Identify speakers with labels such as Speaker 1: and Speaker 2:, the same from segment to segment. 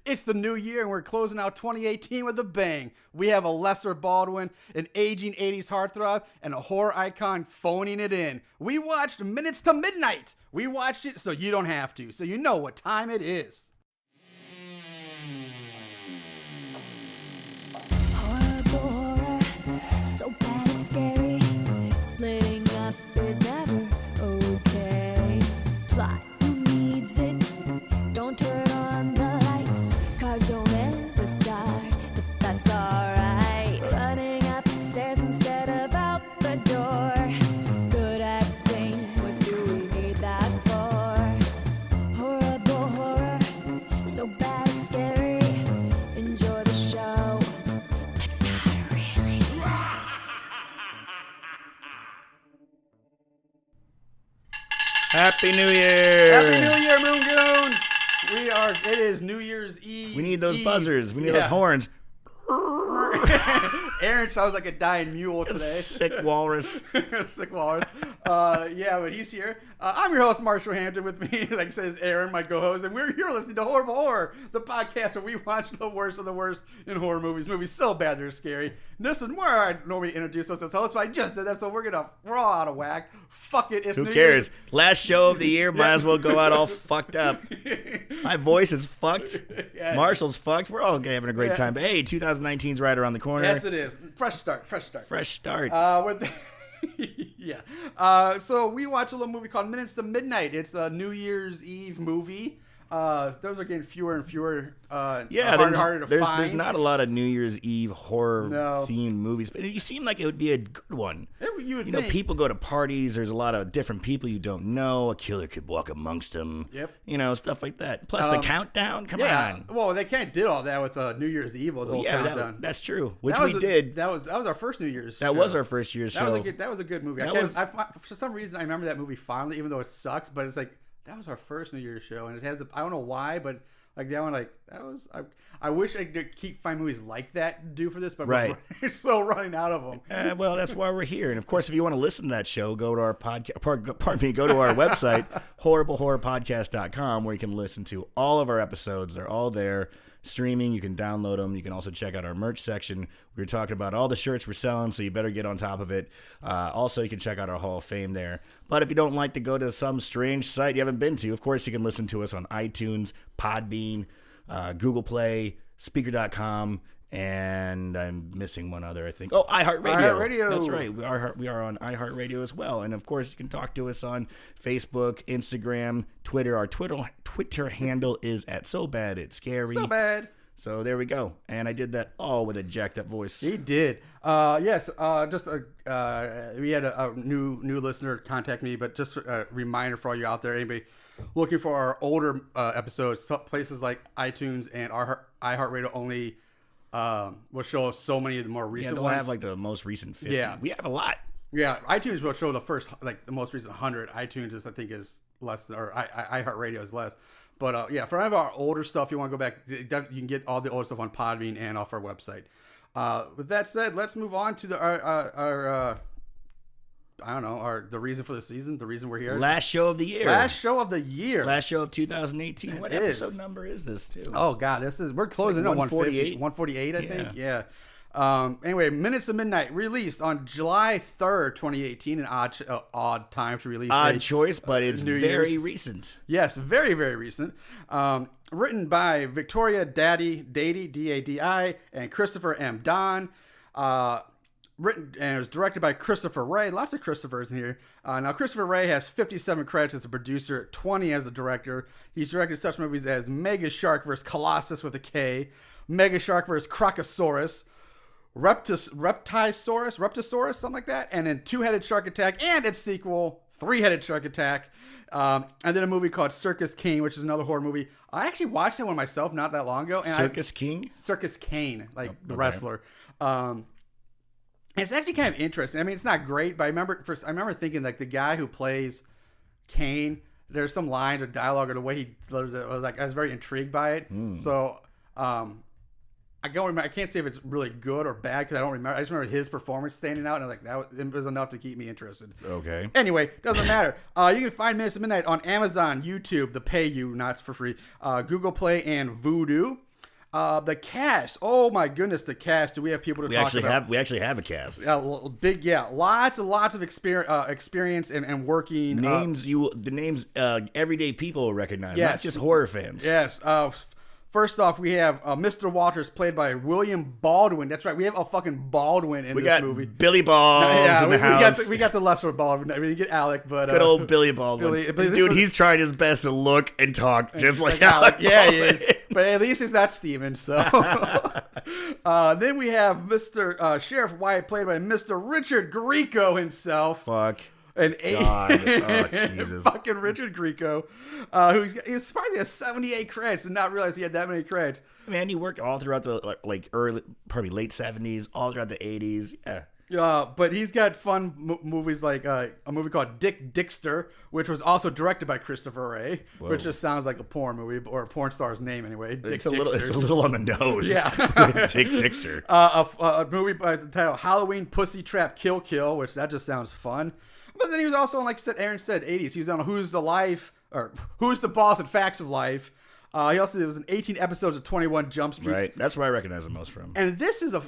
Speaker 1: It's the new year, and we're closing out 2018 with a bang. We have a lesser Baldwin, an aging 80s heartthrob, and a horror icon phoning it in. We watched Minutes to Midnight. We watched it so you don't have to, so you know what time it is.
Speaker 2: Horror, so bad it's scary. Splitting up is never okay. Plot, who needs it? Don't turn on the lights. Cars don't ever start, but that's alright. Running upstairs instead of out the door. Good acting, what do we need that for? Horrible horror, so bad it's scary. Enjoy the show, but not really.
Speaker 3: Happy New Year!
Speaker 1: Happy New Year, Moon Goons! It is New Year's Eve.
Speaker 3: We need those buzzers. We need those horns.
Speaker 1: Aaron sounds like a dying mule today.
Speaker 3: Sick walrus.
Speaker 1: Sick walrus. Yeah, but he's here. I'm your host, Marshall Hampton. With me, like I said, is Aaron, my co-host, and we're here listening to Horrible Horror, the podcast where we watch the worst of the worst in horror movies. Movies so bad they're scary. This is where I normally introduce us as hosts, but I just did that, so we're all out of whack. Fuck it. It's
Speaker 3: Who
Speaker 1: New
Speaker 3: cares?
Speaker 1: Year's.
Speaker 3: Last show of the year, might as well go out all fucked up. My voice is fucked.
Speaker 1: Yeah.
Speaker 3: Marshall's fucked. We're all having a great time. But hey, 2019's right around the corner.
Speaker 1: Yes, it is. Fresh start.
Speaker 3: Fresh start.
Speaker 1: Yeah. So we watched a little movie called Minutes to Midnight. It's a New Year's Eve movie. Those are getting fewer and fewer. Harder to
Speaker 3: there's
Speaker 1: find.
Speaker 3: not a lot of New Year's Eve horror
Speaker 1: No.
Speaker 3: themed movies, but you seem like it would be a good one.
Speaker 1: You would
Speaker 3: You know,
Speaker 1: think.
Speaker 3: people go to parties. There's a lot of different people you don't know. A killer could walk amongst them.
Speaker 1: Yep.
Speaker 3: You know, stuff like that. Plus the countdown. Come on.
Speaker 1: Well, they can't did all that with New Year's Eve. The whole countdown.
Speaker 3: That's true. Which
Speaker 1: That
Speaker 3: we
Speaker 1: was
Speaker 3: did.
Speaker 1: That was our first New Year's.
Speaker 3: That
Speaker 1: show.
Speaker 3: was our first year's show.
Speaker 1: That was a good movie. For some reason, I remember that movie fondly, even though it sucks. But it's like that was our first New Year's show, and it has. I don't know why, but like that one, like that was. I wish I could find movies like that to do for this, but
Speaker 3: Right.
Speaker 1: we're still running out of them.
Speaker 3: Well, that's why we're here. And of course, if you want to listen to that show, go to our podcast. Pardon me. Go to our website, horriblehorrorpodcast.com, where you can listen to all of our episodes. They're all there, streaming. You can download them. You can also check out our merch section. We were talking about all the shirts we're selling, so you better get on top of it. Also, you can check out our Hall of Fame there. But if you don't like to go to some strange site you haven't been to, of course, you can listen to us on iTunes, Podbean, Google Play, Speaker.com, and I'm missing one other, I think. Oh, iHeartRadio.
Speaker 1: iHeartRadio.
Speaker 3: That's right. We are on iHeartRadio as well. And, of course, you can talk to us on Facebook, Instagram, Twitter. Our Twitter handle is @SoBadIt'sScary.
Speaker 1: So bad.
Speaker 3: So there we go. And I did that all with a jacked up voice.
Speaker 1: He did. Yes. We had a new listener contact me, but just a reminder for all you out there, anybody looking for our older episodes, places like iTunes and our iHeartRadio only will show us so many of the more recent
Speaker 3: they'll
Speaker 1: ones.
Speaker 3: have like the most recent 50.
Speaker 1: Yeah.
Speaker 3: We have a lot.
Speaker 1: Yeah, iTunes will show the most recent 100. iTunes is less, or iHeartRadio is less. But yeah, for any of our older stuff, you want to go back, you can get all the older stuff on Podbean and off our website. With that said, let's move on to the reason for the season, the reason we're here.
Speaker 3: Last show of the year.
Speaker 1: Last show of the year.
Speaker 3: Last show of 2018. What
Speaker 1: It is.
Speaker 3: episode number is this, too?
Speaker 1: Oh, God, we're closing
Speaker 3: like
Speaker 1: in on
Speaker 3: 148?
Speaker 1: 148, I think. Yeah. Anyway, Minutes to Midnight released on July 3rd, 2018. An odd time to release.
Speaker 3: Odd choice, but it's
Speaker 1: New
Speaker 3: very
Speaker 1: Year's.
Speaker 3: recent.
Speaker 1: Yes, very, very recent. Written by Victoria Dadi, D-A-D-I, and Christopher M. Don. Written and it was directed by Christopher Ray. Lots of Christophers in here. Now, Christopher Ray has 57 credits as a producer, 20 as a director. He's directed such movies as Mega Shark vs. Colossus with a K, Mega Shark vs. Crocosaurus, Reptosaurus, something like that, and then Two-Headed Shark Attack, and its sequel, Three-Headed Shark Attack, and then a movie called Circus King, which is another horror movie. I actually watched that one myself not that long ago. And
Speaker 3: Circus King?
Speaker 1: Circus Kane, like the
Speaker 3: okay.
Speaker 1: wrestler. It's actually kind of interesting. I mean, it's not great, but I remember thinking like the guy who plays Kane, there's some lines or dialogue or the way he delivers it. I was very intrigued by it. So I can't say if it's really good or bad because I don't remember. I just remember his performance standing out, and it was enough to keep me interested.
Speaker 3: Okay.
Speaker 1: Anyway, doesn't matter. You can find Minutes to Midnight on Amazon, YouTube, the pay you, not for free, Google Play, and Vudu. The cast. Oh my goodness, the cast. Do we have people to talk about?
Speaker 3: We actually have a cast.
Speaker 1: Lots and lots of experience and working
Speaker 3: The names everyday people will recognize, not just horror fans.
Speaker 1: Yes. First off, we have Mr. Walters, played by William Baldwin. That's right. We have a fucking Baldwin in this movie.
Speaker 3: Billy Balls in the house.
Speaker 1: We got the lesser Baldwin. I mean, you get Alec, but
Speaker 3: good old Billy Baldwin. Dude, he's trying his best to look and talk just like Alec.
Speaker 1: Yeah, he is. But at least he's not Steven. So then we have Mr. Sheriff Wyatt, played by Mr. Richard Grieco himself.
Speaker 3: Fuck.
Speaker 1: God.
Speaker 3: Oh, Jesus.
Speaker 1: Fucking Richard Grieco, he's probably has 78 credits and not realize he had that many credits.
Speaker 3: Man, he worked all throughout the probably late 70s, all throughout the 80s.
Speaker 1: But he's got fun movies like a movie called Dick Dickster, which was also directed by Christopher Ray, which just sounds like a porn movie or a porn star's name anyway.
Speaker 3: It's a little on the nose.
Speaker 1: Yeah.
Speaker 3: Dick Dickster.
Speaker 1: A movie by the title Halloween Pussy Trap Kill Kill, which that just sounds fun. But then he was also on, like Aaron said, 80s. He was on Who's the Boss and Facts of Life. He also was in 18 episodes of 21 Jump Street.
Speaker 3: Right, that's where I recognize him most from.
Speaker 1: And this is a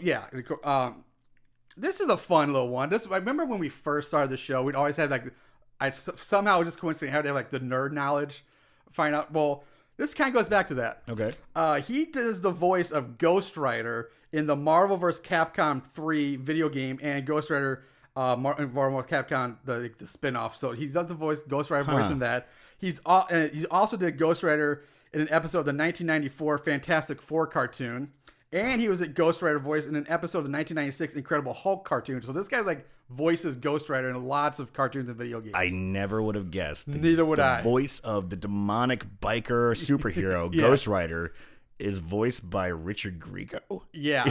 Speaker 1: fun little one. I remember when we first started the show, we'd always had somehow just coincidentally had to have the nerd knowledge. Find out. Well, this kind of goes back to that.
Speaker 3: Okay.
Speaker 1: He does the voice of Ghost Rider in the Marvel vs. Capcom 3 video game and Ghost Rider. Marvel Capcom, the spinoff. So he does the Ghost Rider voice in that. He also did Ghost Rider in an episode of the 1994 Fantastic Four cartoon, and he was a Ghost Rider voice in an episode of the 1996 Incredible Hulk cartoon. So this guy's voices Ghost Rider in lots of cartoons and video games.
Speaker 3: I never would have guessed.
Speaker 1: Neither would I.
Speaker 3: The voice of the demonic biker superhero Ghost Rider is voiced by Richard Grieco.
Speaker 1: Yeah.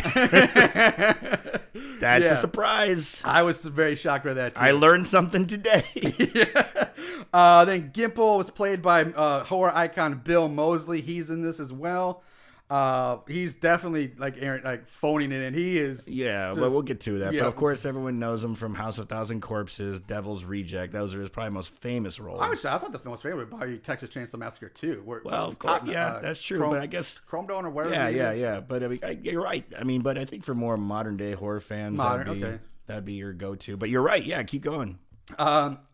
Speaker 3: That's a surprise.
Speaker 1: I was very shocked by that, too.
Speaker 3: I learned something today.
Speaker 1: Then Gimple was played by horror icon Bill Moseley. He's in this as well. He's definitely Aaron, phoning it in. He is.
Speaker 3: Yeah, but we'll get to that. But of course, everyone knows him from House of Thousand Corpses, Devil's Reject. Those are his probably most famous roles.
Speaker 1: I thought the most famous was probably Texas Chainsaw Massacre 2.
Speaker 3: Of course, that's true. But I guess
Speaker 1: Chrome Dome or whatever.
Speaker 3: Yeah. But I mean, you're right. I mean, but I think for more modern day horror fans, that'd be your go-to. But you're right. Yeah, keep going.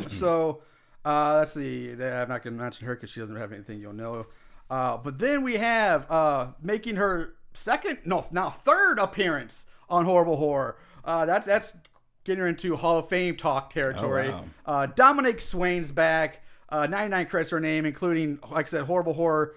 Speaker 1: So let's see. I'm not going to mention her because she doesn't have anything you'll know. But then we have making her third appearance on Horrible Horror. That's getting her into Hall of Fame talk territory.
Speaker 3: Oh, wow.
Speaker 1: Dominic Swain's back. 99 credits to her name, including, like I said, Horrible Horror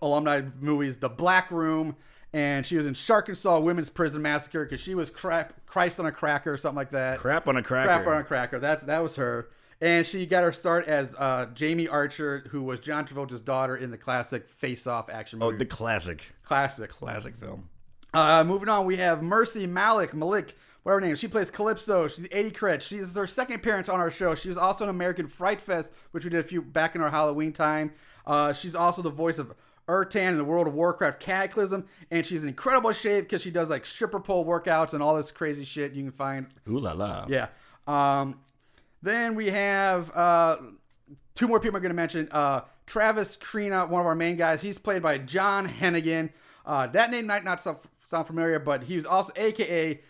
Speaker 1: alumni movies, The Black Room, and she was in Sharkensaw Women's Prison Massacre because she was Christ on a Cracker or something like that.
Speaker 3: Crap on a Cracker.
Speaker 1: That was her. And she got her start as Jamie Archer, who was John Travolta's daughter in the classic Face Off action movie.
Speaker 3: Oh, the classic film.
Speaker 1: Moving on, we have Mercy Malik, whatever her name is. She plays Calypso. She's 80 credits. She's her second appearance on our show. She was also in American Fright Fest, which we did a few back in our Halloween time. She's also the voice of Urtan in the World of Warcraft Cataclysm, and she's in incredible shape because she does stripper pole workouts and all this crazy shit you can find.
Speaker 3: Ooh la la.
Speaker 1: Yeah. Then we have two more people I'm going to mention. Travis Krena, one of our main guys. He's played by John Hennigan. That name might not sound familiar, but he was also a.k.a.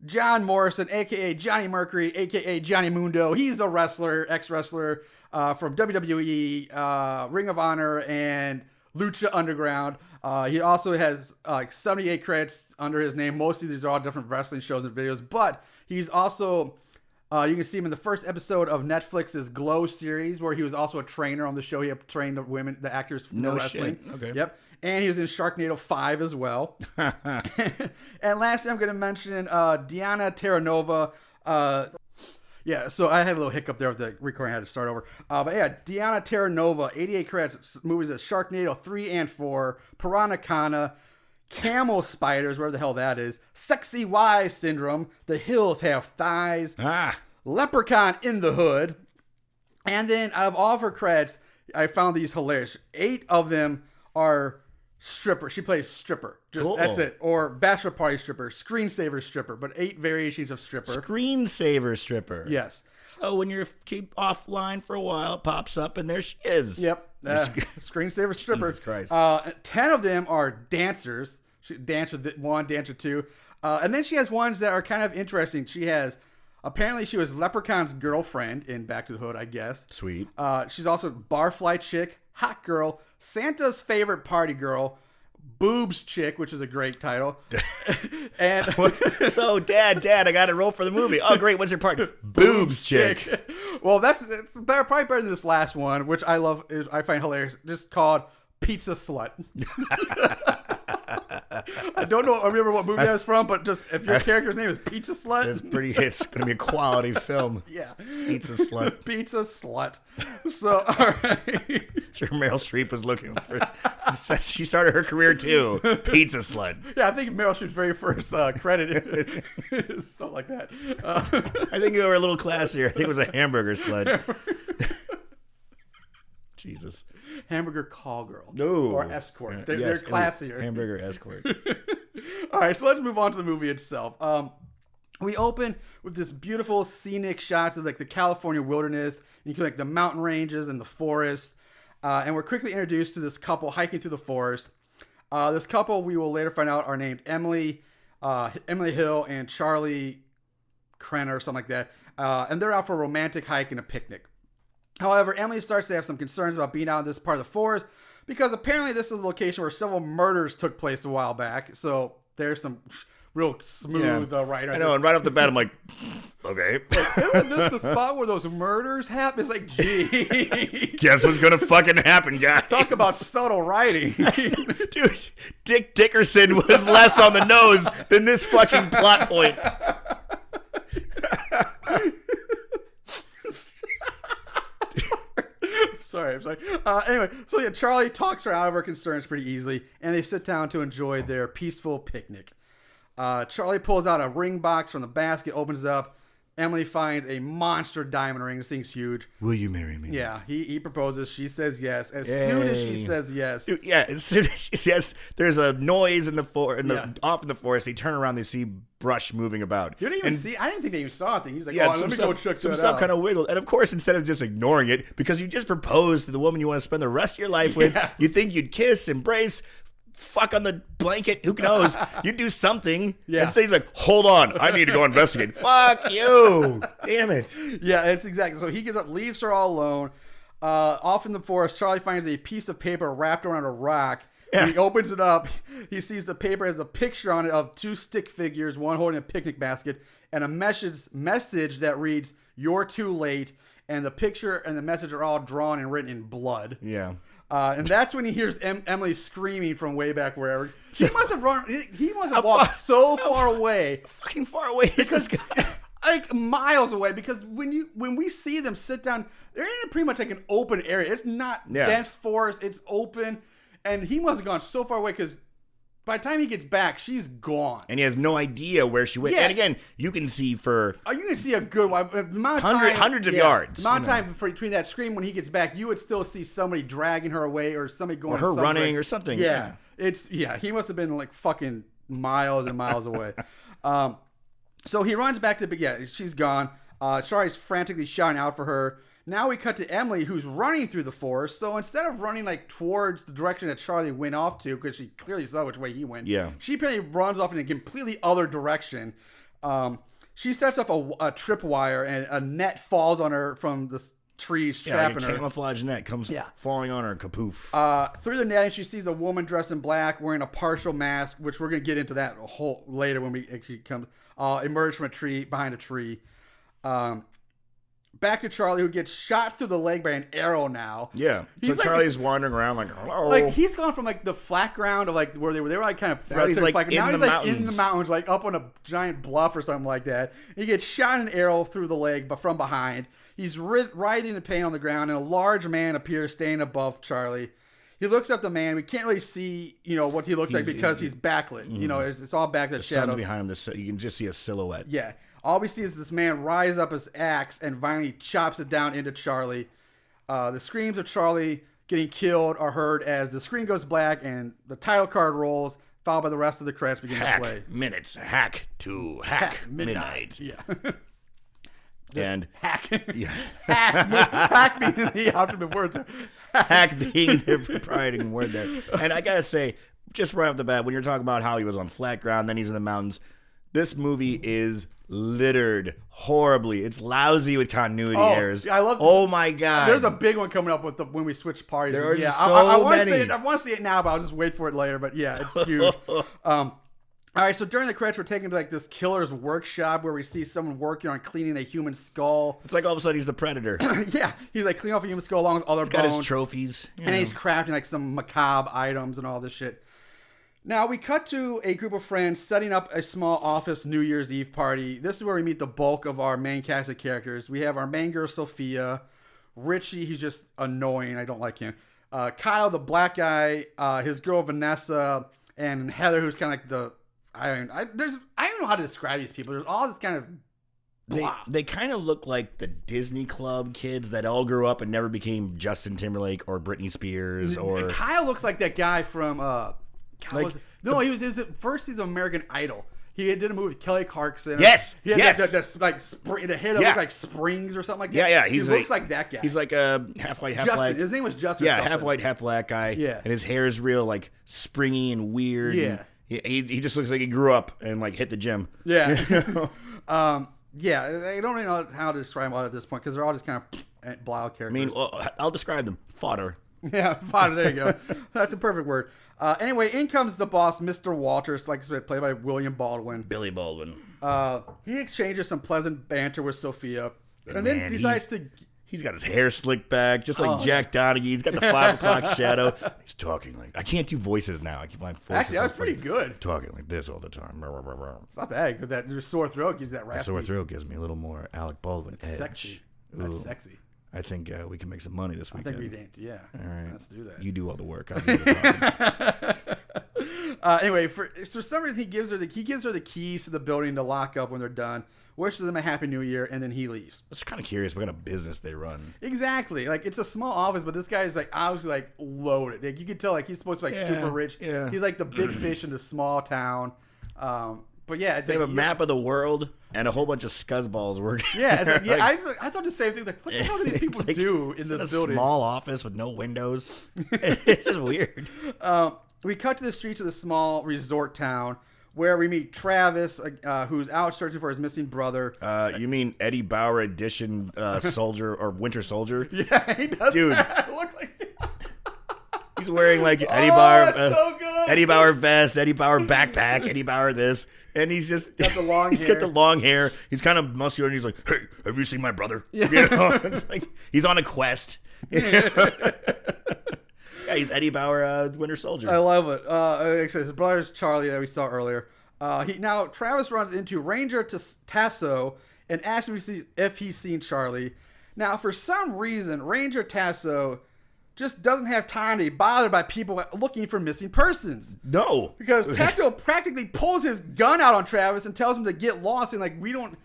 Speaker 1: John Morrison, a.k.a. Johnny Mercury, a.k.a. Johnny Mundo. He's a wrestler, ex-wrestler from WWE, Ring of Honor, and Lucha Underground. He also has 78 credits under his name. Mostly these are all different wrestling shows and videos, but he's also... you can see him in the first episode of Netflix's Glow series, where he was also a trainer on the show. He trained the actors for wrestling.
Speaker 3: Shit. Okay.
Speaker 1: Yep. And he was in Sharknado 5 as well. And lastly, I'm going to mention Diana Terranova. So I had a little hiccup there with the recording. I had to start over. But yeah, Diana Terranova, 88 credits, movies at Sharknado 3 and 4, Piranha Cana, Camel Spiders, wherever the hell that is, Sexy Y Syndrome, The Hills Have Thighs, Leprechaun in the Hood, and then out of all of her credits, I found these hilarious. 8 of them are stripper. She plays stripper.
Speaker 3: Cool.
Speaker 1: That's it. Or bachelor party stripper, screensaver stripper, but 8 variations of stripper.
Speaker 3: Screensaver stripper.
Speaker 1: Yes.
Speaker 3: So when you're keep offline for a while, it pops up and there she is.
Speaker 1: Yep. Screensaver stripper.
Speaker 3: Jesus Christ.
Speaker 1: 10 of them are dancers. She dance with one, dance with two. And then she has ones that are kind of interesting. Apparently she was Leprechaun's girlfriend in Back to the Hood, I guess.
Speaker 3: Sweet.
Speaker 1: She's also Barfly chick, hot girl, Santa's favorite party girl, boobs chick, which is a great title. And
Speaker 3: so, Dad, I got to roll for the movie. Oh, great. What's your part? Boobs chick.
Speaker 1: Well, that's probably better than this last one, which I love. I find hilarious. Just called Pizza Slut. I don't remember what movie that was from, but just if your character's name is Pizza Slut,
Speaker 3: it's going to be a quality film.
Speaker 1: Yeah.
Speaker 3: Pizza Slut.
Speaker 1: Pizza Slut. So, all right.
Speaker 3: Sure, Meryl Streep was looking for. She started her career too. Pizza Slut.
Speaker 1: Yeah, I think Meryl Streep's very first credit is something like that.
Speaker 3: I think you were a little classier. I think it was a hamburger slut. Jesus.
Speaker 1: Hamburger call girl.
Speaker 3: No.
Speaker 1: Or escort. They're classier.
Speaker 3: Hamburger escort.
Speaker 1: All right, so let's move on to the movie itself. We open with this beautiful scenic shots of like the California wilderness. You can like the mountain ranges and the forest. And we're quickly introduced to this couple hiking through the forest. This couple, we will later find out, are named Emily Hill and Charlie Krenner or something like that. And they're out for a romantic hike and a picnic. However, Emily starts to have some concerns about being out in this part of the forest because apparently this is a location where several murders took place a while back. So there's some real smooth writing.
Speaker 3: I know, and right off the bat, I'm like, okay.
Speaker 1: Like, isn't this the spot where those murders happen? It's like, gee.
Speaker 3: Guess what's going to fucking happen, guys?
Speaker 1: Talk about subtle writing.
Speaker 3: Dude, Dick Dickerson was less on the nose than this fucking plot point.
Speaker 1: I'm sorry. Anyway, so yeah, Charlie talks her out of her concerns pretty easily, and they sit down to enjoy their peaceful picnic. Charlie pulls out a ring box from the basket, opens it up. Emily finds a monster diamond ring. This thing's huge.
Speaker 3: Will you marry me?
Speaker 1: Yeah, he proposes. She says yes. As soon as she says yes.
Speaker 3: Dude, yeah, as soon as she says yes, there's a noise in the off in the forest. They turn around, they see brush moving about.
Speaker 1: You didn't even see. I didn't think they even saw anything. He's like, let me go check that out.
Speaker 3: Some stuff kind of wiggled. And of course, instead of just ignoring it, because you just proposed to the woman you want to spend the rest of your life with, you think you'd kiss, embrace, fuck on the blanket, who knows? You do something.
Speaker 1: Yeah.
Speaker 3: And so he's like, hold on, I need to go investigate. Fuck you. Damn it.
Speaker 1: Yeah, it's exactly. So he gets up, leaves her all alone. Off in the forest, Charlie finds a piece of paper wrapped around a rock. Yeah. He opens it up. He sees the paper has a picture on it of two stick figures, one holding a picnic basket, and a message that reads, "You're too late." And the picture and the message are all drawn and written in blood.
Speaker 3: Yeah.
Speaker 1: And that's when he hears Emily screaming from way back wherever. He must have run. He must have walked so far away,
Speaker 3: fucking far away,
Speaker 1: because like miles away. Because when we see them sit down, they're in pretty much like an open area. It's not dense forest. It's open, and he must have gone so far away because by the time he gets back, she's gone,
Speaker 3: and he has no idea where she went. Yeah. And again, you can see
Speaker 1: a good
Speaker 3: hundreds of yards.
Speaker 1: The amount of time between that scream when he gets back, you would still see somebody dragging her away or somebody going,
Speaker 3: or her running or something.
Speaker 1: Yeah, he must have been like fucking miles and miles away. So he runs back to, she's gone. Charlie's frantically shouting out for her. Now we cut to Emily, who's running through the forest. So instead of running like towards the direction that Charlie went off to, because she clearly saw which way he went, she apparently runs off in a completely other direction. She sets up a tripwire, and a net falls on her from the trees, trapping her.
Speaker 3: Camouflage net comes falling on her, kapoof.
Speaker 1: Through the netting, she sees a woman dressed in black, wearing a partial mask, which we're going to get into that later when we actually come emerge from a tree, behind a tree. Back to Charlie, who gets shot through the leg by an arrow now.
Speaker 3: Yeah. So Charlie's wandering around like, hello.
Speaker 1: Like, he's gone from like the flat ground of like where they were like kind of
Speaker 3: now he's like in
Speaker 1: the mountains, like up on a giant bluff or something like that. He gets shot an arrow through the leg, but from behind. He's writhing in pain on the ground, and a large man appears standing above Charlie. He looks up the man. We can't really see, what he looks like because he's backlit. Mm-hmm. It's all backlit shadow.
Speaker 3: Sun's behind him. You can just see a silhouette.
Speaker 1: Yeah. All we see is this man rise up his axe and violently chops it down into Charlie. The screams of Charlie getting killed are heard as the screen goes black and the title card rolls, followed by the rest of the credits begin to play.
Speaker 3: Minutes, hack to hack midnight.
Speaker 1: Yeah.
Speaker 3: And
Speaker 1: hack. Hack being the operative word there.
Speaker 3: Hack being the proprieting word there. And I gotta say, just right off the bat, when you're talking about how he was on flat ground, then he's in the mountains, this movie is littered horribly. It's lousy with continuity errors.
Speaker 1: I love.
Speaker 3: Oh my god!
Speaker 1: There's a big one coming up with when we switch parties.
Speaker 3: There are
Speaker 1: I
Speaker 3: many.
Speaker 1: I want to see it now, but I'll just wait for it later. But yeah, it's huge. All right, so during the credits, we're taken to like this killer's workshop where we see someone working on cleaning a human skull.
Speaker 3: It's like all of a sudden he's the Predator.
Speaker 1: Yeah, he's like cleaning off a human skull along with other bones.
Speaker 3: Got his trophies.
Speaker 1: And he's crafting like some macabre items and all this shit. Now, we cut to a group of friends setting up a small office New Year's Eve party. This is where we meet the bulk of our main cast of characters. We have our main girl, Sophia. Richie, he's just annoying. I don't like him. Kyle, the black guy. His girl, Vanessa. And Heather, who's kind of like the... I don't know how to describe these people. There's all this kind of...
Speaker 3: They kind of look like the Disney Club kids that all grew up and never became Justin Timberlake or Britney Spears or...
Speaker 1: Kyle looks like that guy from... he was first season of American Idol. He did a movie with Kelly Clarkson.
Speaker 3: Yes,
Speaker 1: he had
Speaker 3: yes.
Speaker 1: The hair that looked like springs or something like that.
Speaker 3: Yeah.
Speaker 1: He looks like that guy.
Speaker 3: He's like a half white, half black.
Speaker 1: His name was Justin.
Speaker 3: Yeah, half white, half black guy.
Speaker 1: Yeah,
Speaker 3: and his hair is real like springy and weird.
Speaker 1: Yeah,
Speaker 3: and he just looks like he grew up and like hit the gym.
Speaker 1: Yeah. Yeah, I don't really know how to describe them all at this point because they're all just kind of blah characters.
Speaker 3: I mean, I'll describe them. Fodder.
Speaker 1: Yeah, fodder. There you go. That's a perfect word. Anyway, in comes the boss, Mr. Walters, like I said, played by William Baldwin.
Speaker 3: Billy Baldwin.
Speaker 1: He exchanges some pleasant banter with Sophia, and then decides to...
Speaker 3: He's got his hair slicked back, just like Jack Donaghy. He's got the 5 o'clock shadow. He's talking like... I can't do voices now. I keep my voices.
Speaker 1: Actually, that was pretty good.
Speaker 3: Talking like this all the time.
Speaker 1: It's not bad, because that sore throat gives that raspy.
Speaker 3: Sore throat gives me a little more Alec Baldwin
Speaker 1: edge. Sexy. That's sexy.
Speaker 3: I think we can make some money this weekend.
Speaker 1: I think we did, yeah.
Speaker 3: All right.
Speaker 1: Let's do that.
Speaker 3: You do all the work. I'll do the talking.
Speaker 1: Anyway, for some reason, he gives her the keys to the building to lock up when they're done, wishes them a Happy New Year, and then he leaves.
Speaker 3: I was kind of curious what kind of business they run.
Speaker 1: Exactly. Like, it's a small office, but this guy's like obviously like loaded. Like, you can tell like he's supposed to be like super rich. Yeah. He's like the big fish in the small town. But yeah,
Speaker 3: they have a map of the world and a whole bunch of scuzzballs working.
Speaker 1: Yeah, it's like, I thought the same thing. Like, what the hell do these people do in this building?
Speaker 3: A small office with no windows. It's just weird.
Speaker 1: We cut to the streets of the small resort town where we meet Travis, who's out searching for his missing brother.
Speaker 3: You mean Eddie Bauer edition soldier or Winter Soldier?
Speaker 1: Yeah, he does.
Speaker 3: Dude,
Speaker 1: look like.
Speaker 3: He's wearing like Eddie Bauer,
Speaker 1: so good.
Speaker 3: Eddie Bauer vest, Eddie Bauer backpack, Eddie Bauer this, and he's just
Speaker 1: got the long
Speaker 3: he's
Speaker 1: hair.
Speaker 3: got the long hair. He's kind of muscular, and he's like, "Hey, have you seen my brother?"
Speaker 1: Yeah.
Speaker 3: You know? It's like he's on a quest. Yeah, he's Eddie Bauer, Winter Soldier.
Speaker 1: I love it. Like I said, his brother's Charlie that we saw earlier. Now Travis runs into Ranger Tasso and asks him if he's seen Charlie. Now, for some reason, Ranger Tasso just doesn't have time to be bothered by people looking for missing persons.
Speaker 3: No.
Speaker 1: Because Tasso practically pulls his gun out on Travis and tells him to get lost and like, we don't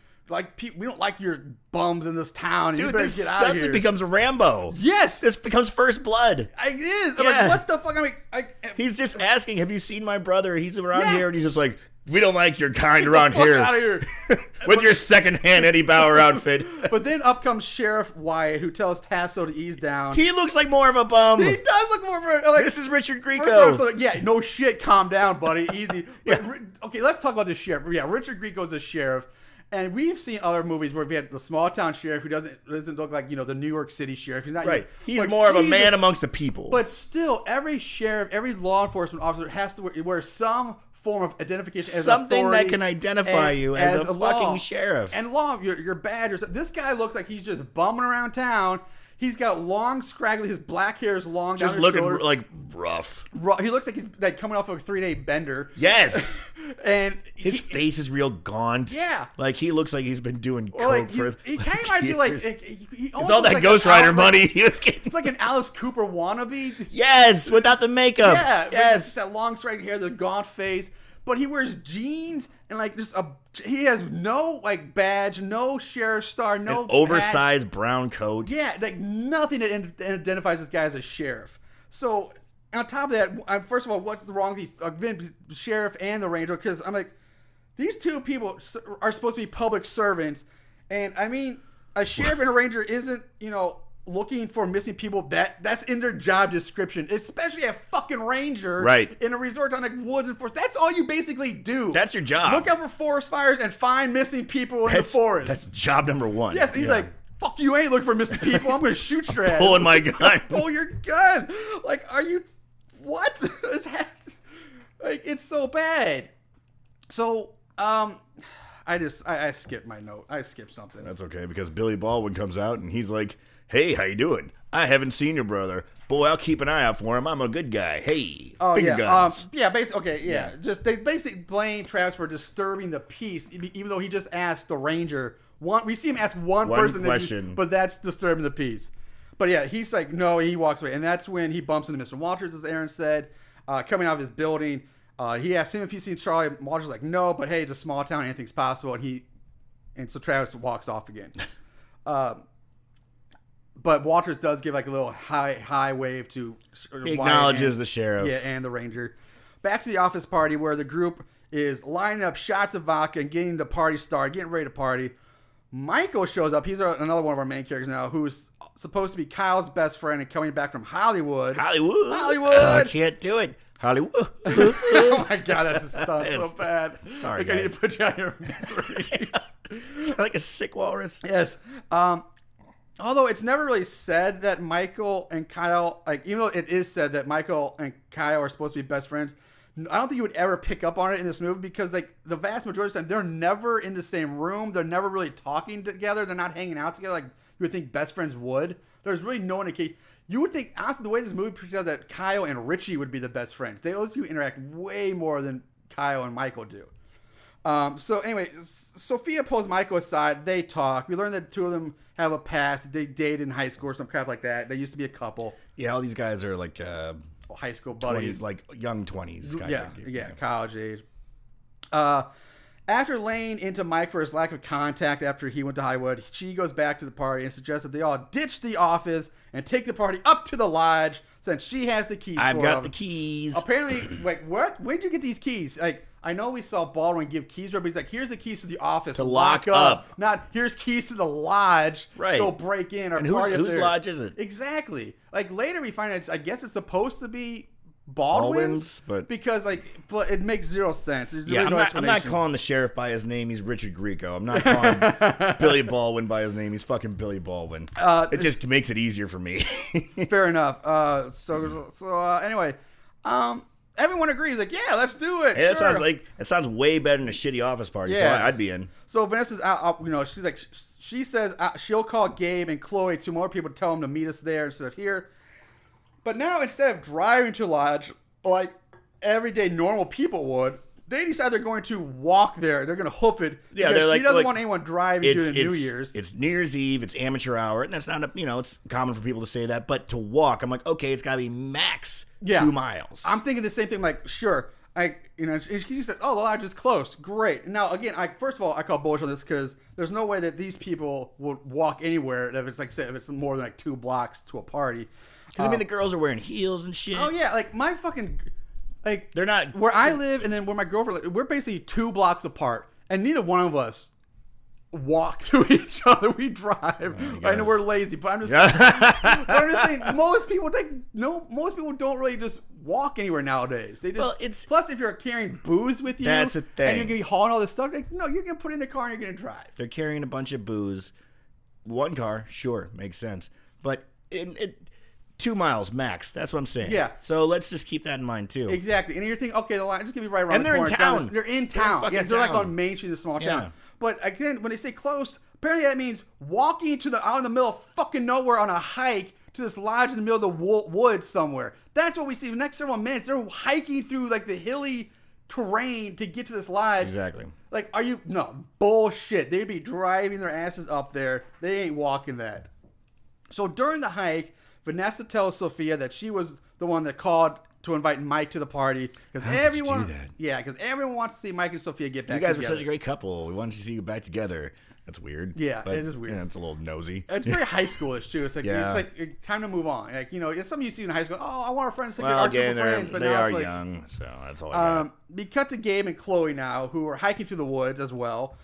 Speaker 1: like your bums in this town. And
Speaker 3: Dude,
Speaker 1: you better
Speaker 3: this
Speaker 1: get out of here.
Speaker 3: suddenly becomes Rambo.
Speaker 1: Yes.
Speaker 3: This becomes First Blood.
Speaker 1: It is.
Speaker 3: Yeah.
Speaker 1: I'm like, what the fuck? I mean,
Speaker 3: he's just asking, have you seen my brother? He's around
Speaker 1: Yeah.
Speaker 3: here. And he's just like, we don't like your kind
Speaker 1: Get
Speaker 3: around
Speaker 1: the fuck
Speaker 3: here.
Speaker 1: out of here.
Speaker 3: With your secondhand Eddie Bauer outfit.
Speaker 1: But then up comes Sheriff Wyatt, who tells Tasso to ease down.
Speaker 3: He looks like more of a bum.
Speaker 1: He does look more of a... Like,
Speaker 3: This is Richard Grieco.
Speaker 1: First off, yeah, no shit, calm down, buddy. Easy. Okay, let's talk about the sheriff. Yeah, Richard Grieco's the sheriff. And we've seen other movies where we had the small town sheriff who doesn't look like, the New York City sheriff. He's not
Speaker 3: Right. He's more of a man amongst the people.
Speaker 1: But still, every sheriff, every law enforcement officer has to wear some form of identification as
Speaker 3: something that can identify you as a fucking sheriff.
Speaker 1: And law, your badge or something. This guy looks like he's just bumming around town. He's got long, scraggly, his black hair is long down his shoulder.
Speaker 3: Just looking like rough.
Speaker 1: He looks like he's like coming off of a 3-day bender.
Speaker 3: Yes.
Speaker 1: And
Speaker 3: his face is real gaunt.
Speaker 1: Yeah.
Speaker 3: Like he looks like he's been doing coke
Speaker 1: like,
Speaker 3: for
Speaker 1: he kind of reminds me like
Speaker 3: it's all that Ghost Rider money he was getting.
Speaker 1: It's like an Alice Cooper wannabe.
Speaker 3: Yes, without the makeup.
Speaker 1: Yeah.
Speaker 3: Yes.
Speaker 1: It's that long, straight hair, the gaunt face. But he wears jeans and like he has no like badge, no sheriff star, no
Speaker 3: an oversized brown coat.
Speaker 1: Yeah, like nothing that identifies this guy as a sheriff. So on top of that, first of all, what's wrong with the sheriff and the ranger? Because I'm like, these two people are supposed to be public servants, and I mean, a sheriff and a ranger isn't looking for missing people, that's in their job description, especially a fucking ranger in a resort on like woods and forest. That's all you basically do.
Speaker 3: That's your job.
Speaker 1: Look out for forest fires and find missing people in the forest.
Speaker 3: That's job number one.
Speaker 1: Yes, he's like, fuck you ain't looking for missing people. I'm going to shoot your ass.
Speaker 3: Pulling my gun.
Speaker 1: Pull your gun. Like, are you, what? Like, it's so bad. So, I skipped my note. I skipped something.
Speaker 3: That's okay, because Billy Baldwin comes out and he's like, hey, how you doing? I haven't seen your brother. Boy, I'll keep an eye out for him. I'm a good guy. Hey, finger guns.
Speaker 1: Basically, okay, yeah. Just they basically blame Travis for disturbing the peace, even though he just asked the ranger. We see him ask one person
Speaker 3: question,
Speaker 1: but that's disturbing the peace. But yeah, he's like, no, he walks away, and that's when he bumps into Mr. Walters, as Aaron said, coming out of his building. He asked him if he's seen Charlie. Walters like, no, but hey, it's a small town, anything's possible. And so Travis walks off again. But Walters does give like a little high wave to.
Speaker 3: He acknowledges the sheriff.
Speaker 1: Yeah, and the ranger. Back to the office party where the group is lining up shots of vodka and getting the party started, getting ready to party. Michael shows up. He's another one of our main characters now, who's supposed to be Kyle's best friend and coming back from Hollywood.
Speaker 3: I can't do it. Hollywood.
Speaker 1: Oh my god, that just sounds so bad.
Speaker 3: Sorry,
Speaker 1: guys. I need to put you on your misery.
Speaker 3: Like a sick walrus.
Speaker 1: Yes. Although it's never really said that Michael and Kyle, like, even though it is said that Michael and Kyle are supposed to be best friends, I don't think you would ever pick up on it in this movie because, like, the vast majority of the time, they're never in the same room. They're never really talking together. They're not hanging out together like you would think best friends would. There's really no indication. You would think, honestly, the way this movie portrays that Kyle and Richie would be the best friends. Those two interact way more than Kyle and Michael do. So anyway, Sophia pulls Michael aside. They talk. We learn that the two of them have a past. They dated in high school or some crap like that. They used to be a couple.
Speaker 3: Yeah, all these guys are like
Speaker 1: high school buddies.
Speaker 3: 20s, like young 20s.
Speaker 1: Yeah, college age. After laying into Mike for his lack of contact after he went to Hollywood, she goes back to the party and suggests that they all ditch the office and take the party up to the lodge since she has the keys.
Speaker 3: I've got the keys.
Speaker 1: Apparently, like, what? Where'd you get these keys? Like, I know we saw Baldwin give keys to her, but he's like, here's the keys to the office
Speaker 3: to lock up.
Speaker 1: Not here's keys to the lodge.
Speaker 3: Right.
Speaker 1: Go break in or
Speaker 3: and
Speaker 1: party up
Speaker 3: whose
Speaker 1: there.
Speaker 3: lodge is it?
Speaker 1: Exactly. Like, later we find out, I guess it's supposed to be Baldwin's,
Speaker 3: but
Speaker 1: because like it makes zero sense. There's
Speaker 3: yeah,
Speaker 1: really
Speaker 3: I'm not calling the sheriff by his name. He's Richard Grieco. I'm not calling Billy Baldwin by his name. He's fucking Billy Baldwin. It just makes it easier for me.
Speaker 1: Fair enough. Anyway, everyone agrees. Like, yeah, let's do it.
Speaker 3: Hey,
Speaker 1: sure.
Speaker 3: that sounds way better than a shitty office party.
Speaker 1: Yeah.
Speaker 3: So I'd be in.
Speaker 1: So Vanessa's out. She's like, she says she'll call Gabe and Chloe, two more people, to tell them to meet us there instead of here. But now, instead of driving to Lodge like everyday normal people would, they decide they're going to walk there. They're going to hoof it.
Speaker 3: Yeah, they're
Speaker 1: she doesn't want anyone driving during New Year's.
Speaker 3: It's New Year's Eve. It's amateur hour, and that's not it's common for people to say that. But to walk, I'm like, okay, it's got to be max 2 miles.
Speaker 1: I'm thinking the same thing. Like, sure, she said, oh, the Lodge is close. Great. Now, again, first of all, I call bullshit on this because there's no way that these people would walk anywhere if it's if it's more than like 2 blocks to a party.
Speaker 3: Because, the girls are wearing heels and shit.
Speaker 1: Oh, yeah. Like, my fucking... Like,
Speaker 3: they're not...
Speaker 1: Where I live and then where my girlfriend lives, we're basically 2 blocks apart. And neither one of us walk to each other. We drive. I know we're lazy, but I'm just saying, most people don't really just walk anywhere nowadays. They just... Plus, if you're carrying booze with you...
Speaker 3: That's the thing.
Speaker 1: And you're going to be hauling all this stuff, like, no, you're going to put it in the car and you're going to drive.
Speaker 3: They're carrying a bunch of booze. 1 car, sure, makes sense. But 2 miles max. That's what I'm saying.
Speaker 1: Yeah.
Speaker 3: So let's just keep that in mind too.
Speaker 1: Exactly. And you're thinking, okay, the line just gonna be right around.
Speaker 3: And
Speaker 1: the
Speaker 3: they're
Speaker 1: corner.
Speaker 3: in town.
Speaker 1: They're in town.
Speaker 3: They're
Speaker 1: They're like on Main Street, a small town.
Speaker 3: Yeah.
Speaker 1: But again, when they say close, apparently that means walking out in the middle of fucking nowhere on a hike to this lodge in the middle of the woods somewhere. That's what we see. The next several minutes, they're hiking through like the hilly terrain to get to this lodge.
Speaker 3: Exactly.
Speaker 1: Like, no, bullshit. They'd be driving their asses up there. They ain't walking that. So during the hike, Vanessa tells Sophia that she was the one that called to invite Mike to the party because everyone, because everyone wants to see Mike and Sophia get back together.
Speaker 3: You guys were such a great couple. We wanted to see you back together. That's weird.
Speaker 1: Yeah,
Speaker 3: but,
Speaker 1: it is weird.
Speaker 3: It's a little nosy.
Speaker 1: It's very high schoolish too. It's like time to move on. Like, it's something you see in high school. Oh, I want a friend to our group of friends. But
Speaker 3: they
Speaker 1: now
Speaker 3: are
Speaker 1: it's like,
Speaker 3: young, so that's all I got.
Speaker 1: We cut to Gabe and Chloe now, who are hiking through the woods as well.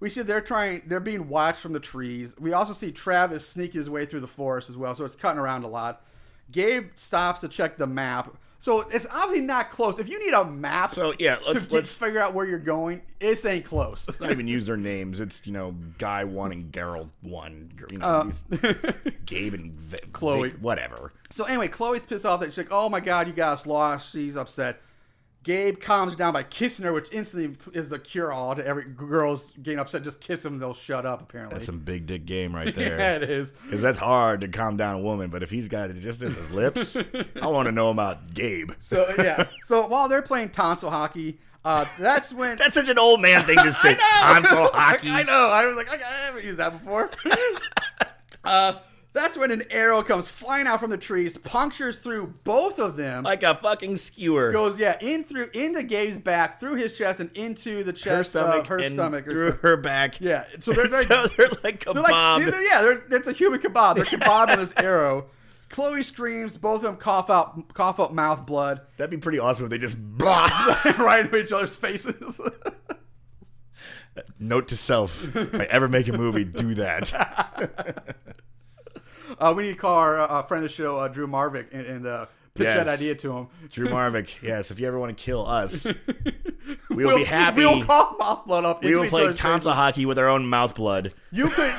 Speaker 1: we see they're being watched from the trees. We also see Travis sneak his way through the forest as well, so it's cutting around a lot. Gabe stops to check the map. So it's obviously not close. If you need a map let's figure out where you're going, this ain't close.
Speaker 3: Let's not even use their names. It's, Guy 1 and Gerald 1. Gabe and
Speaker 1: Chloe.
Speaker 3: Whatever.
Speaker 1: So anyway, Chloe's pissed off that she's like, oh my God, you got us lost. She's upset. Gabe calms down by kissing her, which instantly is the cure-all to every girl's getting upset. Just kiss them, they'll shut up, apparently.
Speaker 3: That's some big dick game right there.
Speaker 1: Yeah, it is.
Speaker 3: Because that's hard to calm down a woman, but if he's got it just in his lips, I want to know about Gabe.
Speaker 1: So, yeah. So while they're playing tonsil hockey, that's when...
Speaker 3: That's such an old man thing to say, tonsil hockey.
Speaker 1: I know. I was like, I haven't used that before. That's when an arrow comes flying out from the trees, punctures through both of them.
Speaker 3: Like a fucking skewer.
Speaker 1: Goes, into Gabe's back, through his chest, and into the chest of her stomach.
Speaker 3: Through her back.
Speaker 1: Yeah. So they're
Speaker 3: like kebab.
Speaker 1: It's a human kebab. They're kebabbing this arrow. Chloe screams. Both of them cough up mouth blood.
Speaker 3: That'd be pretty awesome if they just blah
Speaker 1: right into each other's faces.
Speaker 3: Note to self: if I ever make a movie, do that.
Speaker 1: We need to call our friend of the show, Drew Marvick, and pitch that idea to him.
Speaker 3: Drew Marvick, yes. If you ever want to kill us, we'll be happy.
Speaker 1: We'll cough mouth blood up.
Speaker 3: We will play tonsil hockey with our own mouth blood.
Speaker 1: You could.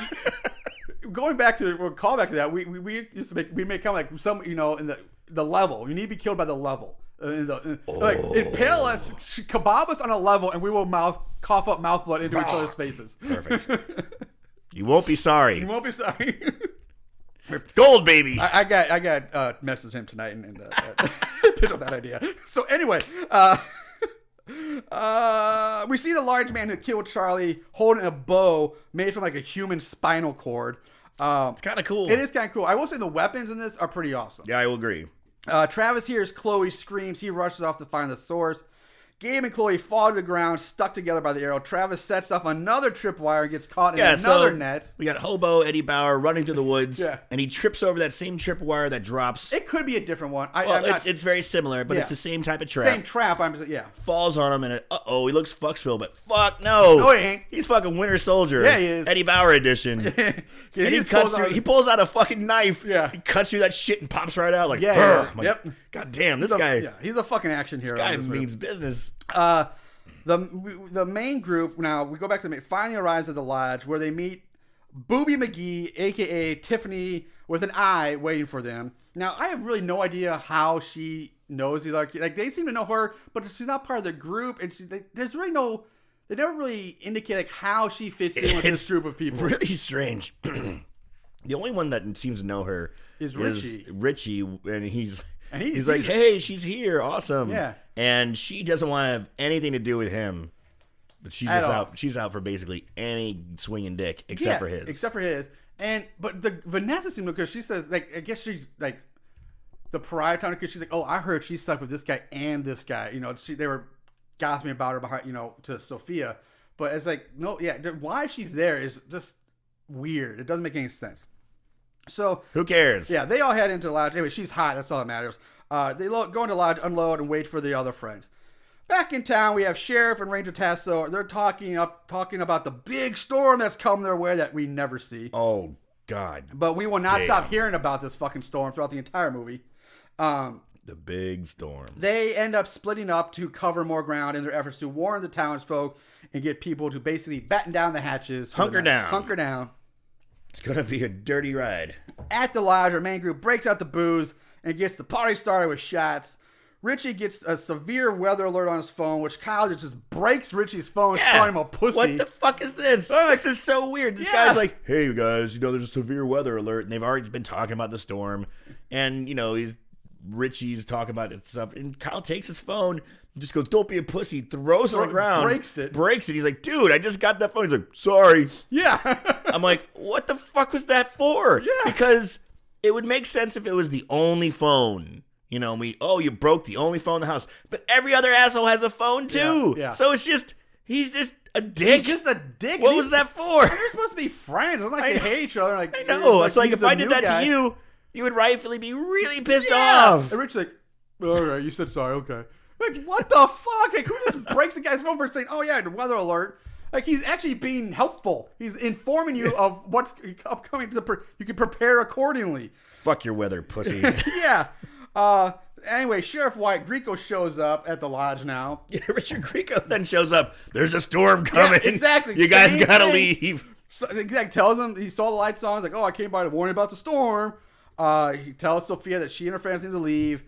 Speaker 1: Going back to call back to that, we used to make kind of like some, in the level. You need to be killed by the level. Like impale us, kebab us on a level, and we will cough up mouth blood into each other's faces.
Speaker 3: Perfect. You won't be sorry.
Speaker 1: You won't be sorry.
Speaker 3: It's gold, baby.
Speaker 1: I got messaged him tonight and pitched up that idea. So anyway, we see the large man who killed Charlie holding a bow made from like a human spinal cord.
Speaker 3: It's kind of cool.
Speaker 1: It is kind of cool. I will say the weapons in this are pretty awesome.
Speaker 3: Yeah, I will agree.
Speaker 1: Travis hears Chloe screams. He rushes off to find the source. Gabe and Chloe fall to the ground, stuck together by the arrow. Travis sets off another tripwire and gets caught in another net.
Speaker 3: We got Hobo Eddie Bauer running through the woods,
Speaker 1: yeah.
Speaker 3: And he trips over that same tripwire that drops.
Speaker 1: It could be a different one.
Speaker 3: It's very similar, but it's the same type of trap.
Speaker 1: Same trap.
Speaker 3: Falls on him, and he looks Fucksville, but fuck no.
Speaker 1: No, he ain't.
Speaker 3: He's fucking Winter Soldier.
Speaker 1: Yeah, he is.
Speaker 3: Eddie Bauer edition.
Speaker 1: And
Speaker 3: he pulls out a fucking knife.
Speaker 1: Yeah.
Speaker 3: He cuts through that shit and pops right out like,
Speaker 1: yep.
Speaker 3: God damn, this guy.
Speaker 1: Yeah, he's a fucking action hero.
Speaker 3: This guy means business.
Speaker 1: The main group, now we go back to the main, finally arrives at the lodge where they meet Booby McGee, a.k.a. Tiffany with an eye, waiting for them. Now, I have really no idea how she knows these other kids. Like, they seem to know her, but she's not part of the group, and there's really no... They never really indicate like how she fits in with this group of people.
Speaker 3: Really strange. The only one that seems to know her
Speaker 1: is Richie,
Speaker 3: and he's
Speaker 1: he's
Speaker 3: like, hey, she's here, awesome.
Speaker 1: Yeah.
Speaker 3: And she doesn't want to have anything to do with him. But she's just out. She's out for basically any swinging dick except for his.
Speaker 1: Except for his. But Vanessa seemed to, because she says, like, I guess she's like the pariah town, because she's like, oh, I heard she slept with this guy and this guy. They were gossiping about her behind, to Sophia. But it's like, no, yeah, why she's there is just weird. It doesn't make any sense. So
Speaker 3: who cares?
Speaker 1: Yeah, they all head into the lodge. Anyway, she's hot. That's all that matters. They go into the lodge, unload, and wait for the other friends. Back in town, we have Sheriff and Ranger Tasso. They're talking about the big storm that's come their way that we never see.
Speaker 3: Oh, God.
Speaker 1: But we will not stop hearing about this fucking storm throughout the entire movie.
Speaker 3: The big storm.
Speaker 1: They end up splitting up to cover more ground in their efforts to warn the townsfolk and get people to basically batten down the hatches.
Speaker 3: Hunker
Speaker 1: down.
Speaker 3: It's going to be a dirty ride.
Speaker 1: At the lodge, our main group breaks out the booze and gets the party started with shots. Richie gets a severe weather alert on his phone, which Kyle just breaks Richie's phone, calling him a pussy.
Speaker 3: What the fuck is this? This is so weird. This guy's like, hey, you guys, there's a severe weather alert. And they've already been talking about the storm. And, Richie's talking about it stuff. And Kyle takes his phone, just goes, don't be a pussy, throws it on the ground. Breaks it. He's like, dude, I just got that phone. He's like, sorry.
Speaker 1: Yeah.
Speaker 3: I'm like, what the fuck was that for?
Speaker 1: Yeah.
Speaker 3: Because it would make sense if it was the only phone. You broke the only phone in the house. But every other asshole has a phone too.
Speaker 1: Yeah.
Speaker 3: So he's just a dick.
Speaker 1: He's just a dick.
Speaker 3: What was that for?
Speaker 1: They're supposed to be friends. It's not like they hate each other.
Speaker 3: I know. It's like if I did that to you, you would rightfully be really pissed off.
Speaker 1: And Rich's like, all right, you said sorry, okay. Like, what the fuck? Like, who just breaks the guy's phone for saying, oh yeah, the weather alert? Like, he's actually being helpful. He's informing you of what's upcoming. You can prepare accordingly.
Speaker 3: Fuck your weather, pussy.
Speaker 1: Yeah. Anyway, Sheriff White Grieco shows up at the lodge now.
Speaker 3: Yeah, Richard Grieco then shows up. There's a storm coming.
Speaker 1: Yeah, exactly.
Speaker 3: You guys gotta leave.
Speaker 1: So, exactly. Tells him he saw the lights on. He's like, "Oh, I came by to warn you about the storm." He tells Sophia that she and her friends need to leave.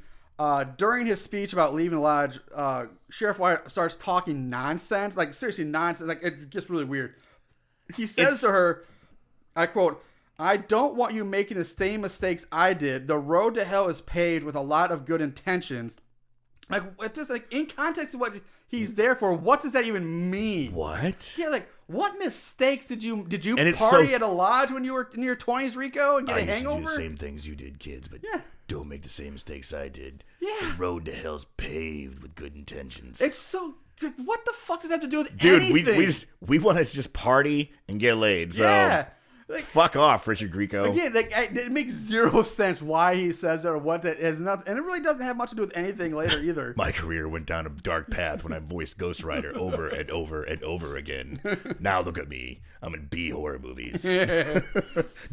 Speaker 1: During his speech about leaving the lodge, Sheriff White starts talking nonsense. Like, seriously, nonsense. Like, it gets really weird. He says to her, I quote, "I don't want you making the same mistakes I did. The road to hell is paved with a lot of good intentions." Like, it's just like, in context of what he's there for, what does that even mean?
Speaker 3: What?
Speaker 1: Yeah, like, what mistakes did you
Speaker 3: And
Speaker 1: party at a lodge when you were in your 20s, Rico, and get a hangover?
Speaker 3: I used to do the same things you did, kids, but don't make the same mistakes I did.
Speaker 1: Yeah.
Speaker 3: The road to hell's paved with good intentions.
Speaker 1: It's so good. What the fuck does that have to do with
Speaker 3: anything?
Speaker 1: Dude,
Speaker 3: we want to just party and get laid. So
Speaker 1: yeah. Like,
Speaker 3: fuck off, Richard Grieco.
Speaker 1: Again, like, it makes zero sense why he says that or what that is. Nothing, and it really doesn't have much to do with anything later either.
Speaker 3: My career went down a dark path when I voiced Ghost Rider over and over and over again. Now look at me. I'm in B horror movies.
Speaker 1: Yeah.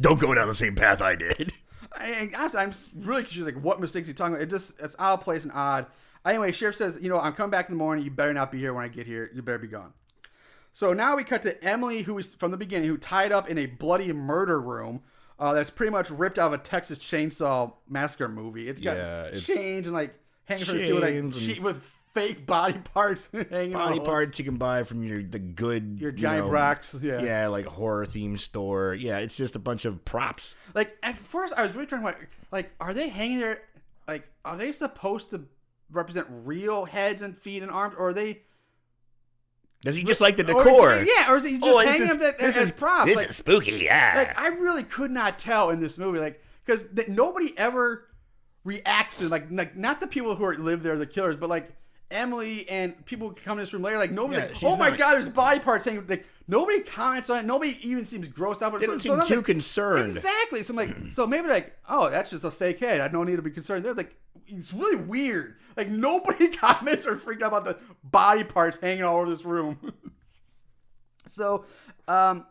Speaker 3: Don't go down the same path I did.
Speaker 1: Honestly, I'm really confused. Like, what mistakes he talking about? It's out of place and odd. Anyway, Sheriff says, I'm coming back in the morning. You better not be here when I get here. You better be gone. So now we cut to Emily, who is from the beginning, who tied up in a bloody murder room that's pretty much ripped out of a Texas Chainsaw Massacre movie. It's got chains and like hanging from the ceiling with fake body parts hanging.
Speaker 3: Body parts you can buy from your
Speaker 1: giant rocks.
Speaker 3: Yeah, like a horror themed store. Yeah, it's just a bunch of props.
Speaker 1: Like, at first, I was really trying to like, are they hanging there? Like, are they supposed to represent real heads and feet and arms, or are they?
Speaker 3: Does he just like the decor?
Speaker 1: Or is he just hanging them as props?
Speaker 3: This is spooky, yeah.
Speaker 1: Like, I really could not tell in this movie, like, because nobody ever reacts to, like, not the people who live there, the killers, but, like, Emily and people who come in this room later, like, nobody's like, oh my God, there's body parts hanging. Like, nobody comments on it. Nobody even seems grossed out.
Speaker 3: They don't seem too concerned.
Speaker 1: Exactly. So I'm like, so maybe like, oh, that's just a fake head. I don't need to be concerned. They're like, it's really weird. Like, nobody comments or freaked out about the body parts hanging all over this room. So in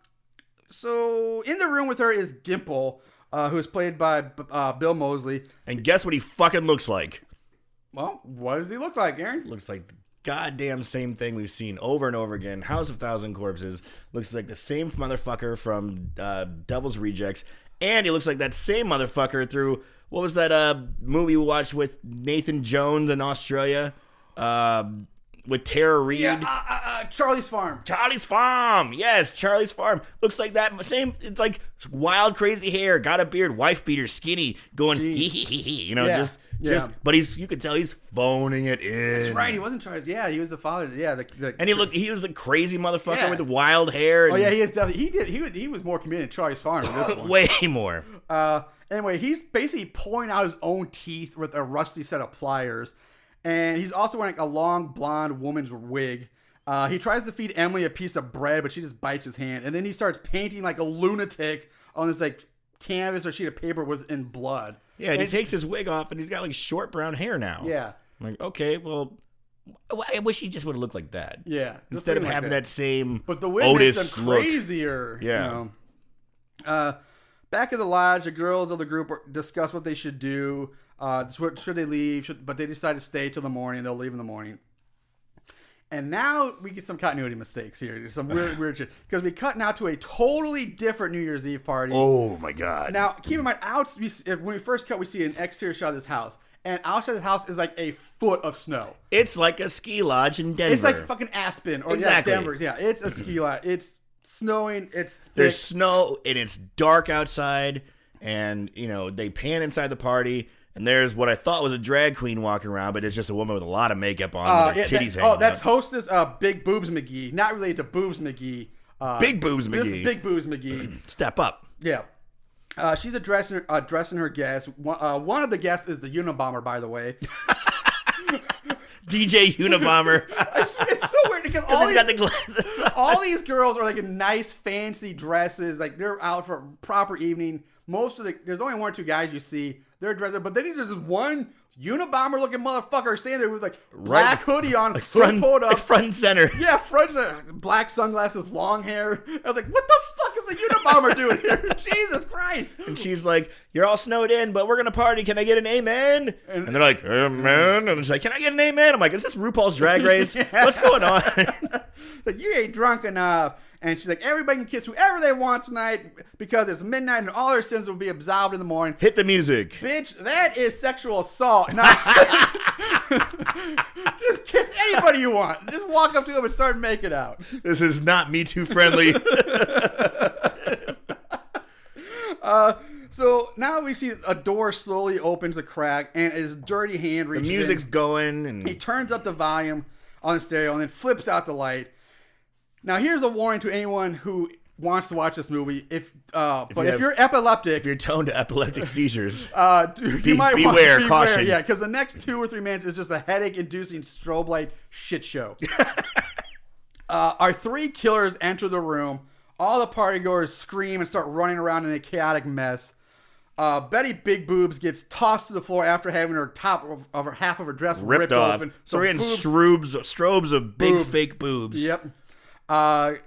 Speaker 1: the room with her is Gimple, who is played by Bill Moseley.
Speaker 3: And guess what he fucking looks like?
Speaker 1: Well, what does he look like, Aaron?
Speaker 3: Looks like the goddamn same thing we've seen over and over again. House of Thousand Corpses. Looks like the same motherfucker from Devil's Rejects. And he looks like that same motherfucker through, what was that movie we watched with Nathan Jones in Australia? With Tara Reid.
Speaker 1: Yeah, Charlie's Farm.
Speaker 3: Charlie's Farm. Yes, Charlie's Farm. Looks like that same, it's like wild, crazy hair, got a beard, wife beater, skinny, going hee hee hee hee. Just, but you could tell he's phoning it in.
Speaker 1: That's right, he wasn't Charlie's. Yeah, he was the father. Yeah.
Speaker 3: And he was the crazy motherfucker with the wild hair.
Speaker 1: Oh yeah, he is definitely, he was more committed to Charlie's Farm than this one.
Speaker 3: Way more.
Speaker 1: Anyway, he's basically pulling out his own teeth with a rusty set of pliers. And he's also wearing a long blonde woman's wig. He tries to feed Emily a piece of bread, but she just bites his hand. And then he starts painting like a lunatic on this like canvas or sheet of paper in blood.
Speaker 3: Yeah, and he takes his wig off and he's got like short brown hair now.
Speaker 1: Yeah.
Speaker 3: I'm like, okay, well, I wish he just would have looked like that.
Speaker 1: Yeah.
Speaker 3: Instead of having that same
Speaker 1: But the wig
Speaker 3: Otis
Speaker 1: makes them
Speaker 3: look.
Speaker 1: crazier. Yeah. Back at the lodge, the girls of the group discuss what they should do. Should they leave? But they decide to stay till the morning. They'll leave in the morning. And now we get some continuity mistakes here. There's some weird shit. Because we cut now to a totally different New Year's Eve party.
Speaker 3: Oh, my God.
Speaker 1: Now, keep in mind, when we first cut, we see an exterior shot of this house. And outside the house is like a foot of snow.
Speaker 3: It's like a ski lodge in Denver.
Speaker 1: It's like fucking Aspen. Or Denver. Yeah, it's a ski lodge. It's snowing. It's thick.
Speaker 3: There's snow, and it's dark outside. And, they pan inside the party. And there's what I thought was a drag queen walking around, but it's just a woman with a lot of makeup on with her titties hanging out.
Speaker 1: That's hostess Big Boobs McGee. Not related to Boobs McGee.
Speaker 3: Big Boobs McGee.
Speaker 1: This is Big Boobs McGee.
Speaker 3: Step up.
Speaker 1: Yeah. She's addressing her guests. One of the guests is the Unabomber, by the way.
Speaker 3: DJ Unabomber.
Speaker 1: It's so weird because all these girls are like in nice, fancy dresses. Like, they're out for a proper evening. There's only one or two guys you see. They're dressed up, but then there's this one Unabomber looking motherfucker standing there with like black hoodie on,
Speaker 3: front,
Speaker 1: pulled up,
Speaker 3: like front and center.
Speaker 1: Yeah, front center, black sunglasses, long hair. I was like, what the fuck is the Unabomber doing here? Jesus Christ!
Speaker 3: And she's like, "You're all snowed in, but we're gonna party. Can I get an amen?" And they're like, "Amen." And she's like, "Can I get an amen?" I'm like, "Is this RuPaul's Drag Race? What's going on?"
Speaker 1: Like, you ain't drunk enough. And she's like, everybody can kiss whoever they want tonight because it's midnight and all their sins will be absolved in the morning.
Speaker 3: Hit the music.
Speaker 1: Bitch, that is sexual assault. Just kiss anybody you want. Just walk up to them and start making out.
Speaker 3: This is not Me Too friendly.
Speaker 1: So now we see a door slowly opens a crack and his dirty hand reaches
Speaker 3: The music's
Speaker 1: in.
Speaker 3: going. And
Speaker 1: He turns up the volume on the stereo and then flips out the light. Now, here's a warning to anyone who wants to watch this movie. If you're epileptic,
Speaker 3: if you're prone to epileptic seizures,
Speaker 1: you might
Speaker 3: beware,
Speaker 1: want to
Speaker 3: caution.
Speaker 1: Yeah, because the next 2 or 3 minutes is just a headache-inducing strobe light shit show. Our 3 killers enter the room. All the partygoers scream and start running around in a chaotic mess. Betty Big Boobs gets tossed to the floor after having her top of her half of her dress ripped
Speaker 3: off.
Speaker 1: open.
Speaker 3: So we're in strobes of big fake boobs.
Speaker 1: Yep. The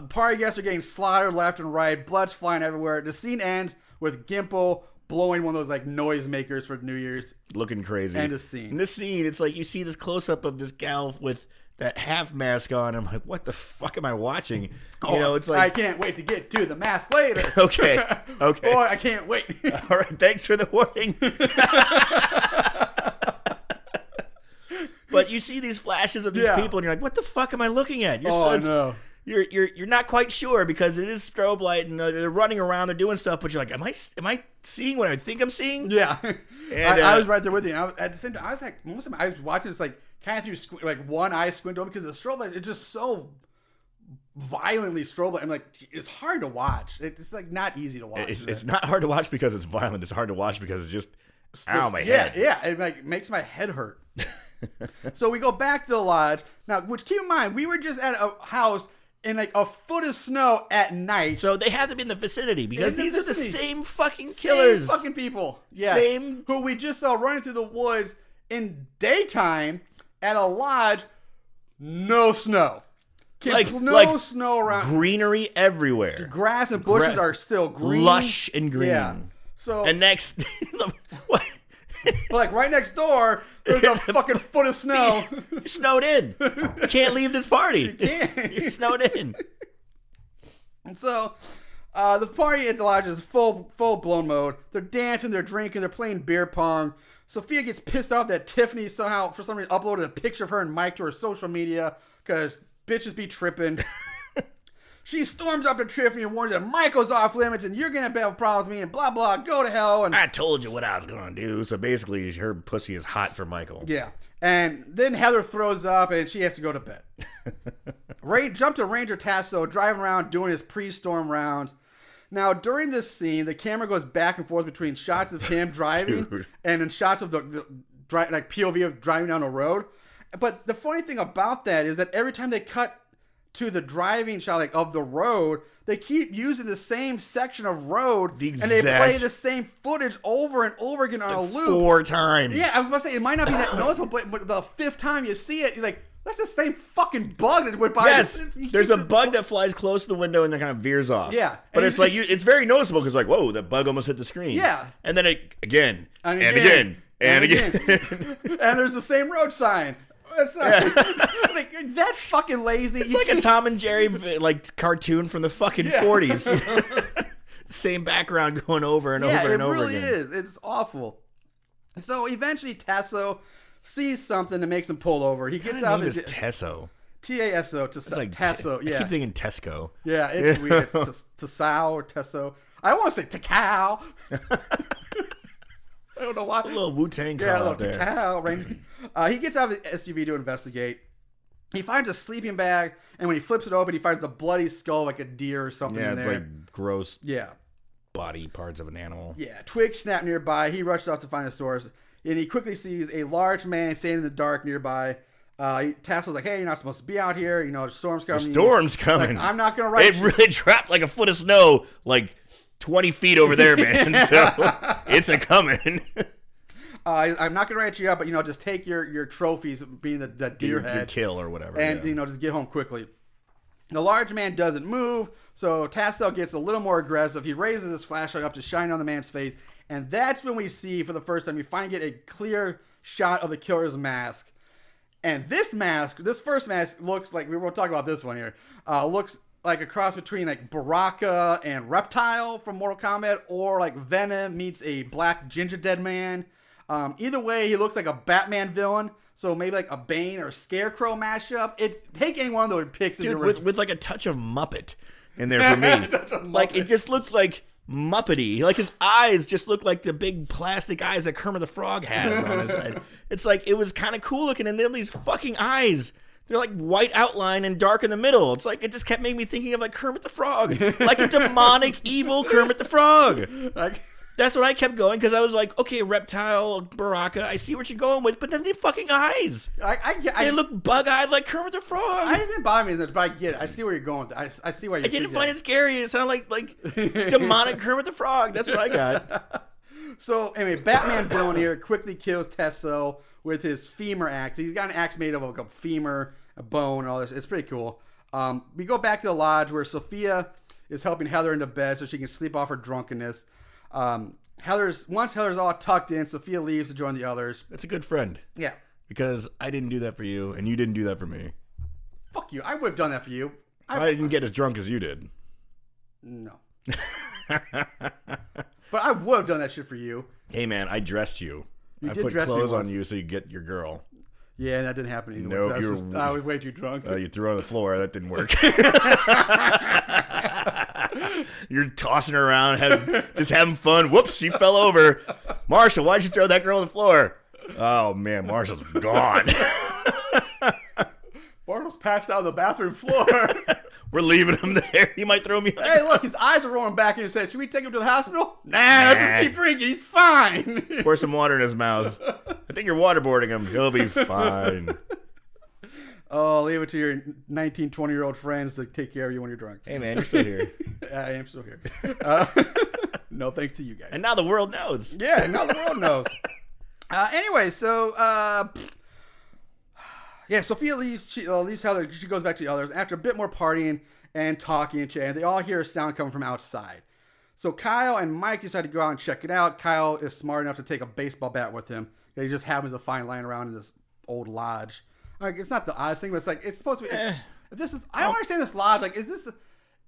Speaker 1: party guests are getting slaughtered left and right. Blood's flying everywhere. The scene ends with Gimple blowing one of those like noisemakers for New Year's.
Speaker 3: Looking crazy.
Speaker 1: And a scene.
Speaker 3: In this scene, it's like you see this close up of this gal with that half mask on. I'm like, what the fuck am I watching? It's like
Speaker 1: I can't wait to get to the mask later.
Speaker 3: Okay.
Speaker 1: Boy, I can't wait.
Speaker 3: All right, thanks for the warning. But you see these flashes of these people, and you're like, "What the fuck am I looking at?"
Speaker 1: No.
Speaker 3: You're not quite sure because it is strobe light, and they're running around, they're doing stuff, but you're like, "Am I seeing what I think I'm seeing?"
Speaker 1: Yeah,
Speaker 3: and,
Speaker 1: I was right there with you. And at the same time, I was like, I was watching this like kind of through like one eye squint open because the strobe light it's just so violently strobe light. I'm like, it's hard to watch. It's like not easy to watch.
Speaker 3: It's not hard to watch because it's violent. It's hard to watch because it's just my head.
Speaker 1: Yeah, it like makes my head hurt. So we go back to the lodge now. Which keep in mind, we were just at a house in like a foot of snow at night.
Speaker 3: So they have to be in the vicinity because these are the same fucking
Speaker 1: Same
Speaker 3: killers.
Speaker 1: fucking people. Yeah.
Speaker 3: Same.
Speaker 1: Who we just saw running through the woods in daytime at a lodge. No snow. No snow around.
Speaker 3: Greenery everywhere.
Speaker 1: The grass and bushes are still green.
Speaker 3: Lush and green.
Speaker 1: Yeah. So
Speaker 3: and next, what?
Speaker 1: Like right next door, there's a fucking foot of snow.
Speaker 3: You're snowed in. You can't leave this party.
Speaker 1: You can't.
Speaker 3: You're snowed in.
Speaker 1: And so, the party at the lodge is full blown mode. They're dancing, they're drinking, they're playing beer pong. Sophia gets pissed off that Tiffany somehow, for some reason, uploaded a picture of her and Mike to her social media because bitches be tripping. She storms up to Tiffany and warns that Michael's off limits and you're going to have problems with me and blah, blah, go to hell. And
Speaker 3: I told you what I was going to do. So basically, her pussy is hot for Michael.
Speaker 1: Yeah. And then Heather throws up and she has to go to bed. Jump to Ranger Tasso driving around doing his pre-storm rounds. Now, during this scene, the camera goes back and forth between shots of him driving and then shots of the like POV of driving down the road. But the funny thing about that is that every time they cut to the driving shot like of the road, they keep using the same section of road and they play the same footage over and over again on a loop
Speaker 3: 4 times.
Speaker 1: Yeah, I was about to say it might not be that noticeable, but the 5th time you see it, you're like, that's the same fucking bug that went by.
Speaker 3: Yes, there's a bug that flies close to the window and then kind of veers off.
Speaker 1: Yeah,
Speaker 3: but it's like it's very noticeable because like, whoa, that bug almost hit the screen.
Speaker 1: Yeah,
Speaker 3: and then again and again.
Speaker 1: And there's the same road sign. It's not, like, that fucking lazy.
Speaker 3: It's like a Tom and Jerry like cartoon from the fucking 40s. Same background going over and over and over again.
Speaker 1: Yeah, it really is. It's awful. So eventually Tasso sees something that makes him pull over. He gets out of his
Speaker 3: Tesso.
Speaker 1: Tasso. It's like Tasso. Yeah.
Speaker 3: I keep thinking Tesco.
Speaker 1: Yeah, it's weird. It's Tassau or Tesso. I want to say Takao. I don't know why.
Speaker 3: A little Wu-Tang call out there.
Speaker 1: Takao, right? He gets out of his SUV to investigate. He finds a sleeping bag, and when he flips it open, he finds a bloody skull like a deer or something in there.
Speaker 3: Yeah, it's like gross body parts of an animal.
Speaker 1: Yeah, twigs snap nearby. He rushes off to find the source, and he quickly sees a large man standing in the dark nearby. Tasso's like, hey, you're not supposed to be out here. You know, the storm's coming.
Speaker 3: The storm's coming.
Speaker 1: Like, I'm not going to write
Speaker 3: It really dropped like a foot of snow, like 20 feet over there, man. So it's a coming.
Speaker 1: I'm not going to write you up, but, just take your trophies, being the deer head.
Speaker 3: Your kill or whatever.
Speaker 1: And, just get home quickly. The large man doesn't move, so Tassel gets a little more aggressive. He raises his flashlight up to shine on the man's face, and that's when we see, for the first time, we finally get a clear shot of the killer's mask. And this first mask looks like, we won't talk about this one here, looks like a cross between like Baraka and Reptile from Mortal Kombat, or like Venom meets a black ginger dead man. Either way, he looks like a Batman villain. So maybe like a Bane or Scarecrow mashup. Take any one of those picks.
Speaker 3: Dude, with like a touch of Muppet in there for me. Like it just looked like Muppety. Like his eyes just looked like the big plastic eyes that Kermit the Frog has on his head. It's like, it was kind of cool looking, and then these fucking eyes, they're like white outline and dark in the middle. It's like, it just kept making me thinking of like Kermit the Frog. Like a demonic, evil Kermit the Frog. That's what I kept going, because I was like, okay, Reptile, Baraka, I see what you're going with, but then the fucking eyes. They look bug-eyed like Kermit the Frog.
Speaker 1: I didn't bother me as much, but I get it. I see where you're going with it. I see why you
Speaker 3: I didn't find it scary. It sounded like demonic Kermit the Frog. That's what I got.
Speaker 1: So, anyway, Batman villain here quickly kills Tesso with his femur axe. He's got an axe made of like a femur, a bone, and all this. It's pretty cool. We go back to the lodge where Sophia is helping Heather into bed so she can sleep off her drunkenness. Once Heather's all tucked in, Sophia leaves to join the others.
Speaker 3: That's a good friend.
Speaker 1: Yeah.
Speaker 3: Because I didn't do that for you, and you didn't do that for me.
Speaker 1: Fuck you. I would have done that for you.
Speaker 3: I didn't get as drunk as you did.
Speaker 1: No. But I would have done that shit for you.
Speaker 3: Hey, man, I dressed you. I
Speaker 1: did
Speaker 3: put
Speaker 1: dress me
Speaker 3: clothes on
Speaker 1: once.
Speaker 3: you so you get your girl.
Speaker 1: Yeah, and that didn't happen either.
Speaker 3: No,
Speaker 1: I was way too drunk.
Speaker 3: You threw her on the floor. That didn't work. You're tossing her around, just having fun. Whoops, she fell over. Marshall, why'd you throw that girl on the floor? Oh, man, Marshall's gone.
Speaker 1: Marshall's passed out on the bathroom floor.
Speaker 3: We're leaving him there. He might throw me.
Speaker 1: Hey, look, his eyes are rolling back, and he said, should we take him to the hospital? Nah, let's just keep drinking. He's fine.
Speaker 3: Pour some water in his mouth. I think you're waterboarding him. He'll be fine.
Speaker 1: Oh, leave it to your 19, 20-year-old friends to take care of you when you're drunk.
Speaker 3: Hey, man, you're still here.
Speaker 1: I am still here. No thanks to you guys.
Speaker 3: And now the world knows.
Speaker 1: Yeah, now the world knows. Anyway, so Sophia leaves. She leaves Heather. She goes back to the others after a bit more partying and talking and chatting. They all hear a sound coming from outside. So Kyle and Mike decide to go out and check it out. Kyle is smart enough to take a baseball bat with him. He just happens to find lying around in this old lodge. Like, it's not the oddest thing, but it's like, it's supposed to be. If this is, I don't understand this lodge. Like, is this?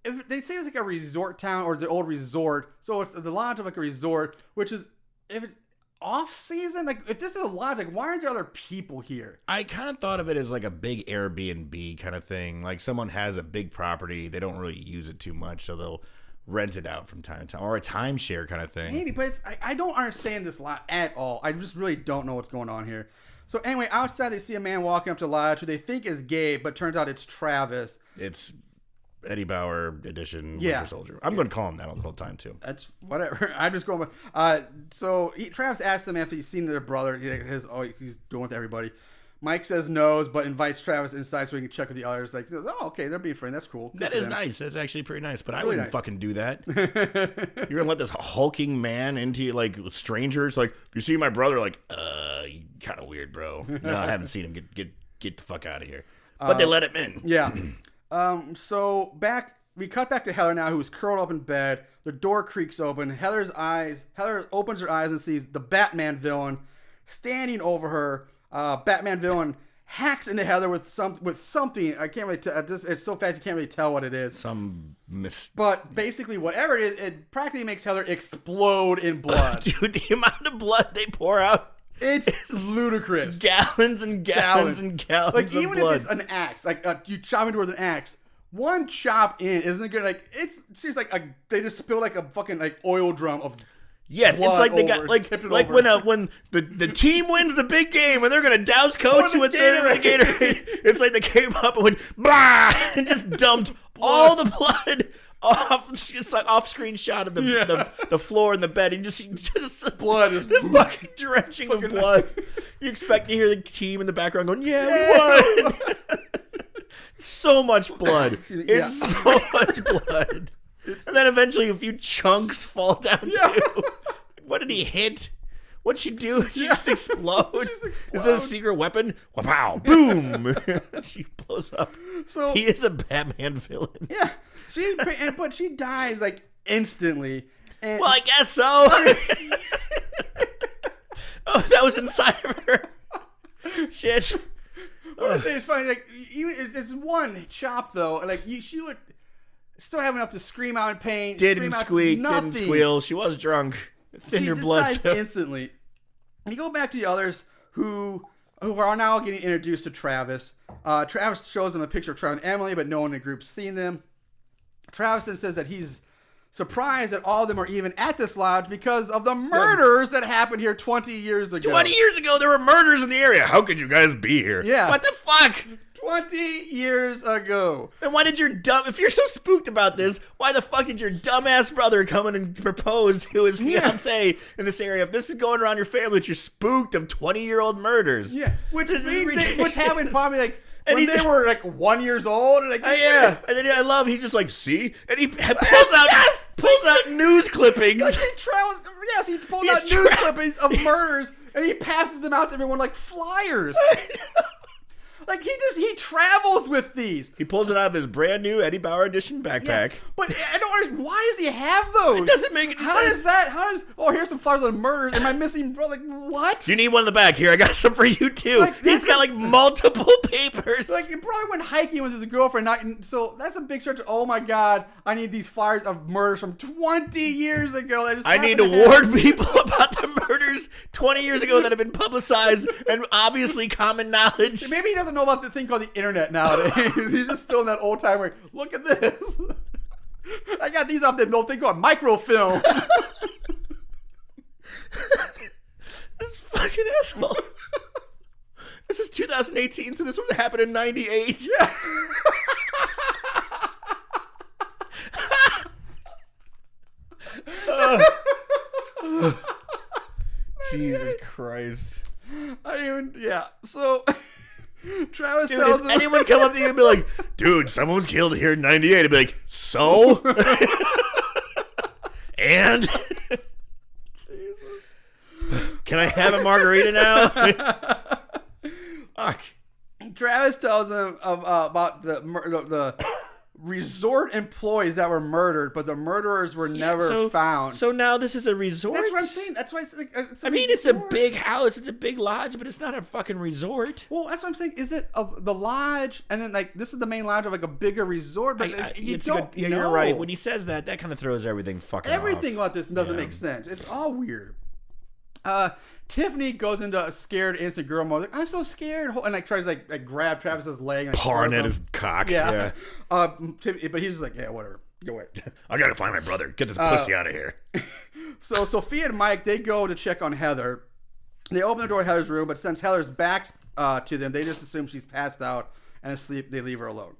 Speaker 1: If they say it's like a resort town or the old resort, so it's the lodge of like a resort, which is, if it's off season, like if this is a lodge, like why aren't there other people here?
Speaker 3: I kind of thought of it as like a big Airbnb kind of thing. Like someone has a big property, they don't really use it too much, so they'll rent it out from time to time, or a timeshare kind of thing.
Speaker 1: Maybe, but it's, I don't understand this lot at all. I just really don't know what's going on here. So anyway, outside they see a man walking up to the lodge who they think is Gabe, but turns out it's Travis.
Speaker 3: It's Eddie Bauer edition
Speaker 1: Yeah.
Speaker 3: Winter Soldier. I'm going to call him that all the whole time too.
Speaker 1: That's whatever. I'm just going with. So Travis asks him if he's seen their brother. He's doing with everybody. Mike says no, but invites Travis inside so he can check with the others. Like, oh, okay, they're being friends. That's cool. Good
Speaker 3: That
Speaker 1: for
Speaker 3: is
Speaker 1: them.
Speaker 3: nice. That's actually pretty nice. But I
Speaker 1: Really
Speaker 3: wouldn't
Speaker 1: nice.
Speaker 3: fucking do that. You're gonna let this hulking man into like strangers? Like, you see my brother? Like, you kind of weird, bro. No, I haven't seen him. Get the fuck out of here. But they let him in.
Speaker 1: Yeah. So we cut back to Heather now, who's curled up in bed. The door creaks open. Heather opens her eyes and sees the Batman villain standing over her. Batman villain hacks into Heather with something. I can't really tell. It's so fast you can't really tell what it is. But basically, whatever it is, it practically makes Heather explode in blood.
Speaker 3: Dude, the amount of blood they pour out.
Speaker 1: It's ludicrous.
Speaker 3: Gallons and gallons and gallons
Speaker 1: Like,
Speaker 3: of
Speaker 1: even
Speaker 3: blood.
Speaker 1: if it's an axe, like you chop into it with an axe, one chop in isn't good. Like, it's seriously like they just spilled like a fucking like oil drum of.
Speaker 3: Yes, it's
Speaker 1: blood
Speaker 3: like they
Speaker 1: over,
Speaker 3: got
Speaker 1: tipped it
Speaker 3: like
Speaker 1: over.
Speaker 3: when the team wins the big game and they're gonna douse coach
Speaker 1: the
Speaker 3: with the
Speaker 1: Gatorade.
Speaker 3: Gatorade. It's like they came up and went bah and just dumped all the blood off. It's like off-screen shot of the floor and the bed, and just
Speaker 1: Blood is
Speaker 3: the fucking drenching of blood. You expect to hear the team in the background going, "Yeah, we won." So much blood. It's so much blood. And then eventually a few chunks fall down too. What did he hit? What'd she do? She just explodes. Is that a secret weapon? Wow! Boom! She blows up.
Speaker 1: So
Speaker 3: he is a Batman villain.
Speaker 1: Yeah, but she dies like instantly. And,
Speaker 3: well, I guess so. Oh, that was inside of her. Shit.
Speaker 1: What I say is funny. Like it's one chop though. Like she would still have enough to scream out in pain.
Speaker 3: Didn't squeak. Didn't squeal. She was drunk. Thin her blood.
Speaker 1: She dies instantly. You go back to the others who are now getting introduced to Travis. Travis shows them a picture of Travis and Emily, but no one in the group's seen them. Travis then says that he's surprised that all of them are even at this lodge because of the murders that happened here 20 years ago.
Speaker 3: 20 years ago, there were murders in the area. How could you guys be here?
Speaker 1: Yeah.
Speaker 3: What the fuck?
Speaker 1: 20 years ago.
Speaker 3: And why did if you're so spooked about this, why the fuck did your dumbass brother come in and propose to his fiance in this area? If this is going around your family, that you're spooked of 20-year-old murders.
Speaker 1: Yeah. Which happened probably like when they were like 1 year old. And, like,
Speaker 3: yeah. And then he just like, see? And he pulls out news clippings.
Speaker 1: Like he pulls out news clippings of murders and he passes them out to everyone like flyers. Like he travels with these.
Speaker 3: He pulls it out of his brand new Eddie Bauer edition backpack. Yeah,
Speaker 1: but I don't understand, why does he have those?
Speaker 3: It doesn't make any sense.
Speaker 1: Here's some flyers on murders. Am I missing, bro? Like, what?
Speaker 3: You need one in the back. Here, I got some for you too. Like, he's got like multiple papers.
Speaker 1: Like, he probably went hiking with his girlfriend. So that's a big stretch. Oh my God, I need these flyers of murders from 20 years ago.
Speaker 3: I need to warn people about the murders 20 years ago that have been publicized and obviously common knowledge.
Speaker 1: Maybe he doesn't know about the thing called the internet nowadays. He's just still in that old time where, look at this. I got these off the old thing called microfilm.
Speaker 3: This fucking asshole. This is 2018, so this would happen in 98.
Speaker 1: Yeah.
Speaker 3: Jesus Christ.
Speaker 1: So Travis tells him,
Speaker 3: anyone come up to you and be like, dude, someone was killed here in 98. I'd be like, so? And? Jesus. Can I have a margarita now? Fuck.
Speaker 1: Travis tells him about the resort employees that were murdered, but the murderers were never found.
Speaker 3: So now this is a resort?
Speaker 1: That's what I'm saying. That's why it's like
Speaker 3: it's a big house. It's a big lodge, but it's not a fucking resort.
Speaker 1: Well, that's what I'm saying. Is it the lodge, and then like this is the main lodge of like a bigger resort? But you don't know.
Speaker 3: You're right. When he says that kind of throws everything fucking off.
Speaker 1: Everything about this doesn't make sense. It's all weird. Tiffany goes into a scared innocent girl mode. Like, I'm so scared, and like tries to like grab Travis's leg, and
Speaker 3: pawing at his cock.
Speaker 1: Yeah. But he's just like, yeah, whatever. Go away.
Speaker 3: I gotta find my brother. Get this pussy out of here.
Speaker 1: So Sophia and Mike, they go to check on Heather. They open the door to Heather's room, but since Heather's back to them, they just assume she's passed out and asleep. They leave her alone.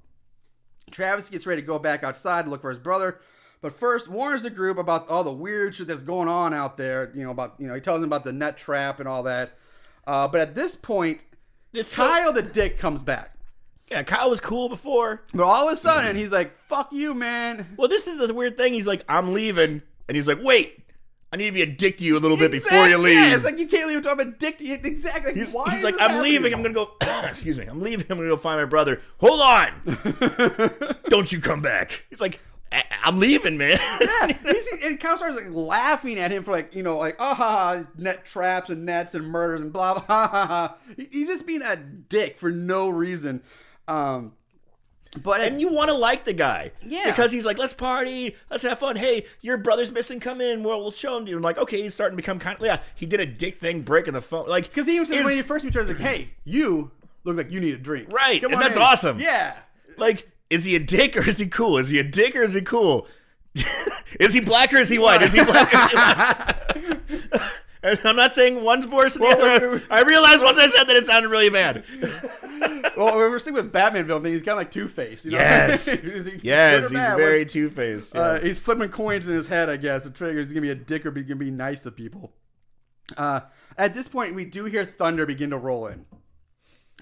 Speaker 1: Travis gets ready to go back outside and look for his brother. But first, warns the group about all the weird shit that's going on out there. He tells them about the net trap and all that. But at this point, Kyle the dick comes back.
Speaker 3: Yeah, Kyle was cool before.
Speaker 1: But all of a sudden, he's like, fuck you, man.
Speaker 3: Well, this is the weird thing. He's like, I'm leaving. And he's like, wait, I need to be a dick to you a little bit before you leave. Yeah,
Speaker 1: it's like, you can't leave until I'm a dick to you. Exactly.
Speaker 3: He's like, I'm leaving. I'm going to go, excuse me. I'm leaving. I'm going to go find my brother. Hold on. Don't you come back. He's like, I'm leaving, man.
Speaker 1: Yeah, and Kyle starts like laughing at him for net traps and nets and murders and blah blah. He's just being a dick for no reason. And
Speaker 3: you want to like the guy,
Speaker 1: yeah,
Speaker 3: because he's like, let's party, let's have fun. Hey, your brother's missing. Come in. We'll show him to you. I'm like, okay, he's starting to become kind of he did a dick thing, breaking the phone, like
Speaker 1: because he even says when he first meets her, he's like, hey, you look like you need a drink,
Speaker 3: right? And that's awesome.
Speaker 1: Yeah,
Speaker 3: like. Is he a dick or is he cool? Is he a dick or is he cool? Is he black or is he white? Is he black or is he white? And I'm not saying one's worse than the other. I realized once I said that it sounded really bad.
Speaker 1: Well, we're sticking with Batman villain thing. He's kind of like Two-Face.
Speaker 3: Yes. He's very Two-Face. Yeah.
Speaker 1: He's flipping coins in his head, I guess. The trigger is going to be a dick or going to be nice to people. At this point, we do hear thunder begin to roll in.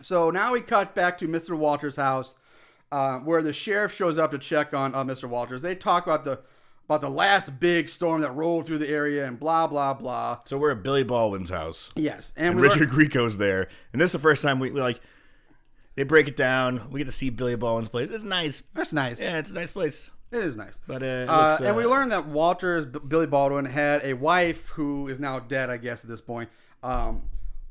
Speaker 1: So now we cut back to Mr. Walters' house. Where the sheriff shows up to check on Mr. Walters. They talk about about the last big storm that rolled through the area and blah, blah, blah.
Speaker 3: So we're at Billy Baldwin's house.
Speaker 1: Yes.
Speaker 3: And Richard Grieco's there. And this is the first time we like, they break it down. We get to see Billy Baldwin's place. It's nice.
Speaker 1: That's nice.
Speaker 3: Yeah, it's a nice place.
Speaker 1: It is nice.
Speaker 3: But
Speaker 1: and we learned that Billy Baldwin, had a wife who is now dead, I guess, at this point.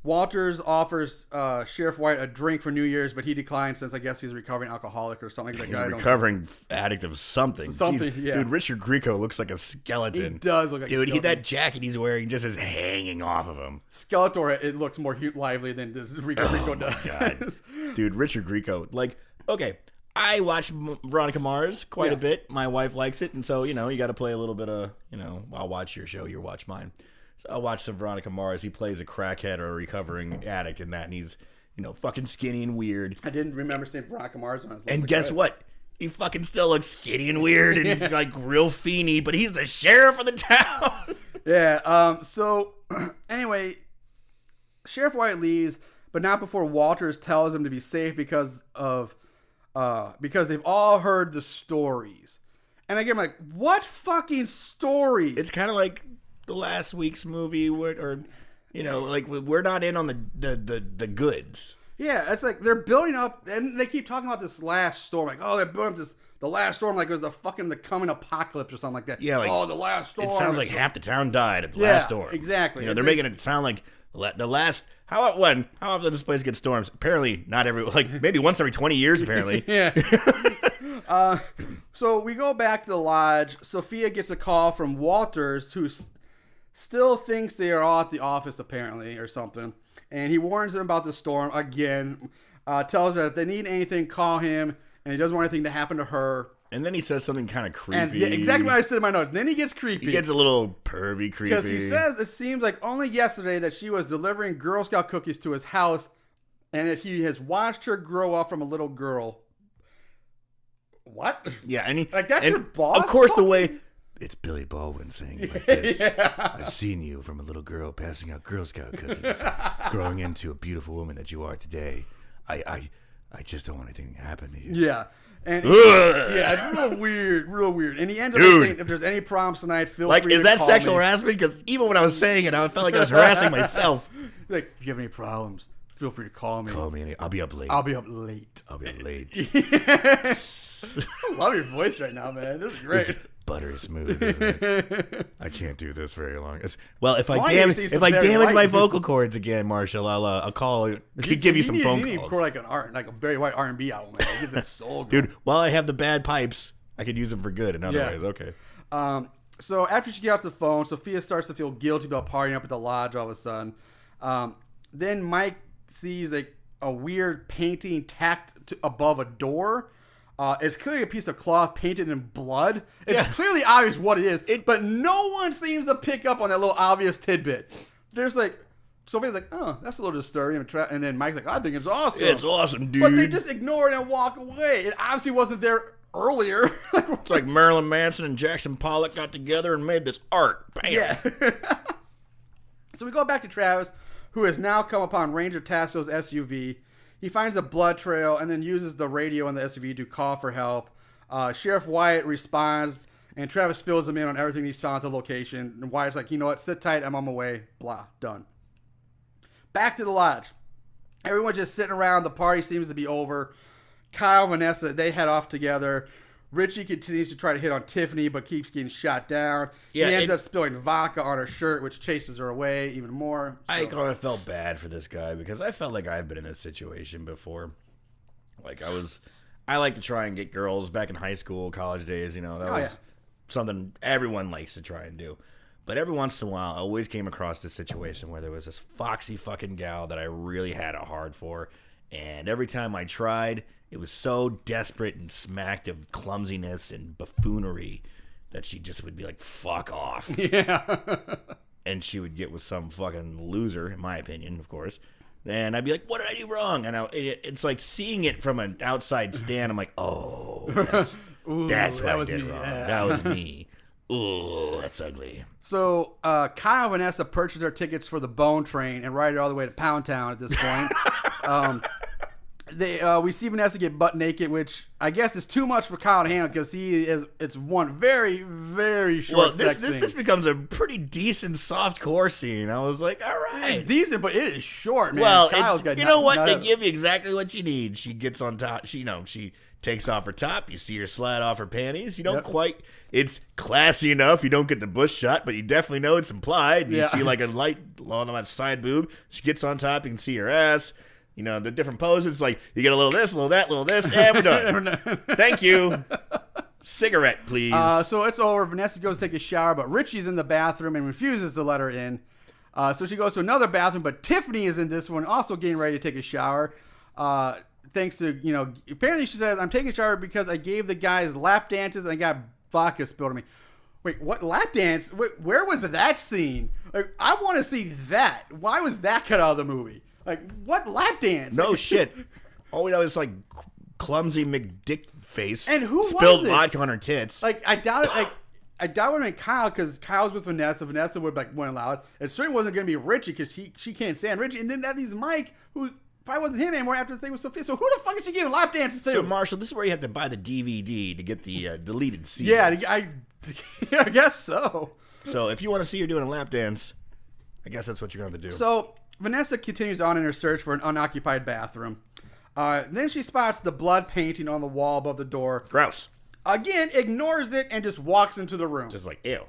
Speaker 1: Walters offers Sheriff White a drink for New Year's, but he declines since I guess he's a recovering alcoholic or something.
Speaker 3: He's a recovering addict of something.
Speaker 1: Yeah.
Speaker 3: Dude, Richard Grieco looks like a skeleton.
Speaker 1: He does look like a skeleton.
Speaker 3: That jacket he's wearing just is hanging off of him.
Speaker 1: Skeletor, it looks more lively than this Grieco does.
Speaker 3: God. Dude, Richard Grieco. Like, okay, I watch Veronica Mars quite a bit. My wife likes it, and so, you got to play a little bit of, I'll watch your show, you watch mine. So I'll watch some Veronica Mars. He plays a crackhead or a recovering addict in that, and he's, fucking skinny and weird.
Speaker 1: I didn't remember seeing Veronica Mars when I was listening.
Speaker 3: And guess what? He fucking still looks skinny and weird and like real fiendy, but he's the sheriff of the town.
Speaker 1: Yeah. So anyway, Sheriff White leaves, but not before Walters tells him to be safe because they've all heard the stories. And again, I'm like, what fucking stories?
Speaker 3: It's kind of like the last week's movie, we're not in on the goods.
Speaker 1: Yeah, it's like they're building up, and they keep talking about this last storm. Like, oh, they're building up the last storm, like it was the coming apocalypse or something like that.
Speaker 3: Yeah, like,
Speaker 1: oh, the last storm.
Speaker 3: It sounds like half the town died at the last storm.
Speaker 1: Exactly.
Speaker 3: They're making it sound like the last. How often this place gets storms? Apparently, not maybe once every 20 years. Apparently.
Speaker 1: Yeah. So we go back to the lodge. Sophia gets a call from Walters, who still thinks they are all at the office, apparently, or something. And he warns them about the storm again. Tells them that if they need anything, call him. And he doesn't want anything to happen to her.
Speaker 3: And then he says something kind of creepy.
Speaker 1: And exactly what I said in my notes. And then he gets creepy.
Speaker 3: He gets a little pervy creepy.
Speaker 1: Because he says it seems like only yesterday that she was delivering Girl Scout cookies to his house. And that he has watched her grow up from a little girl. What?
Speaker 3: Yeah, and
Speaker 1: that's your boss?
Speaker 3: Of course, the way it's Billy Baldwin saying it like this. Yeah. I've seen you from a little girl passing out Girl Scout cookies, growing into a beautiful woman that you are today. I just don't want anything to happen to you.
Speaker 1: Yeah. And it's real weird. And he ends up saying, if there's any problems tonight, feel free to call me.
Speaker 3: Is that sexual harassment? Because even when I was saying it, I felt like I was harassing myself.
Speaker 1: Like, if you have any problems, feel free to call me.
Speaker 3: Call me, and I'll be up late.
Speaker 1: I'll be up late. I love your voice right now, man. This is great.
Speaker 3: It's buttery smooth, isn't it? I can't do this very long. If I damage my vocal cords again, Marshall, I'll call. Give you some phone calls. You need to
Speaker 1: record like a very white R&B album. Man. It gives that soul, dude.
Speaker 3: While I have the bad pipes, I could use them for good in other ways. Okay.
Speaker 1: So after she gets off the phone, Sophia starts to feel guilty about partying up at the lodge all of a sudden. Then Mike sees a weird painting tacked above a door. It's clearly a piece of cloth painted in blood. It's clearly obvious what it is, but no one seems to pick up on that little obvious tidbit. There's Sophia's like, oh, that's a little disturbing. And then Mike's like, I think it's awesome.
Speaker 3: It's awesome, dude.
Speaker 1: But they just ignore it and walk away. It obviously wasn't there earlier.
Speaker 3: It's like Marilyn Manson and Jackson Pollock got together and made this art. Bam.
Speaker 1: Yeah. So we go back to Travis, who has now come upon Ranger Tasso's SUV. He finds a blood trail and then uses the radio on the SUV to call for help. Sheriff Wyatt responds, and Travis fills him in on everything he's found at the location. And Wyatt's like, you know what? Sit tight. I'm on my way. Blah. Done. Back to the lodge. Everyone's just sitting around. The party seems to be over. Kyle, Vanessa, they head off together. Richie continues to try to hit on Tiffany, but keeps getting shot down. Yeah, he ends up spilling vodka on her shirt, which chases her away even more. So.
Speaker 3: I kind of felt bad for this guy because I felt like I've been in this situation before. Like I like to try and get girls back in high school, college days. That was something everyone likes to try and do. But every once in a while, I always came across this situation where there was this foxy fucking gal that I really had a hard for. And every time I tried, it was so desperate and smacked of clumsiness and buffoonery that she just would be like, fuck off.
Speaker 1: Yeah.
Speaker 3: And she would get with some fucking loser, in my opinion, of course. And I'd be like, what did I do wrong? And it's like seeing it from an outside stand. I'm like, oh, that's what I did wrong. Yeah. That was me. Ooh, that's ugly.
Speaker 1: So Kyle and Vanessa purchased their tickets for the Bone Train and ride it all the way to Pound Town at this point. We see Vanessa get butt naked, which I guess is too much for Kyle to handle because it's one very, very short sex scene.
Speaker 3: This becomes a pretty decent soft core scene. I was like, all right.
Speaker 1: It's decent, but it is short, man.
Speaker 3: Well,
Speaker 1: Kyle's
Speaker 3: you know what? They give you exactly what you need. She gets on top. She takes off her top. You see her slide off her panties. You don't quite. It's classy enough. You don't get the bush shot, but you definitely know it's implied. You see like a light on that side boob. She gets on top. You can see her ass. You know, the different poses. It's like you get a little this, a little that, a little this, and we're done. Thank you. Cigarette, please.
Speaker 1: So it's over. Vanessa goes to take a shower, but Richie's in the bathroom and refuses to let her in. So she goes to another bathroom, but Tiffany is in this one, also getting ready to take a shower. Thanks to, apparently she says, I'm taking a shower because I gave the guys lap dances and I got vodka spilled on me. Wait, what lap dance? Where was that scene? Like, I want to see that. Why was that cut out of the movie? Like, what lap dance?
Speaker 3: No shit. All we know is like clumsy McDick face.
Speaker 1: And who
Speaker 3: spilled
Speaker 1: was
Speaker 3: vodka on her tits.
Speaker 1: Like, I doubt it. Like, I doubt it would have been Kyle because Kyle's with Vanessa. Vanessa would have went allowed. It certainly wasn't going to be Richie because she can't stand Richie. And then that leaves Mike, who probably wasn't him anymore after the thing with Sophia. So who the fuck is she giving lap dances to?
Speaker 3: So Marshall, this is where you have to buy the DVD to get the deleted scenes.
Speaker 1: Yeah, I guess so.
Speaker 3: So if you want to see her doing a lap dance, I guess that's what you're going to do.
Speaker 1: So Vanessa continues on in her search for an unoccupied bathroom. Then she spots the blood painting on the wall above the door.
Speaker 3: Gross.
Speaker 1: Again, ignores it and just walks into the room.
Speaker 3: Just like, ew.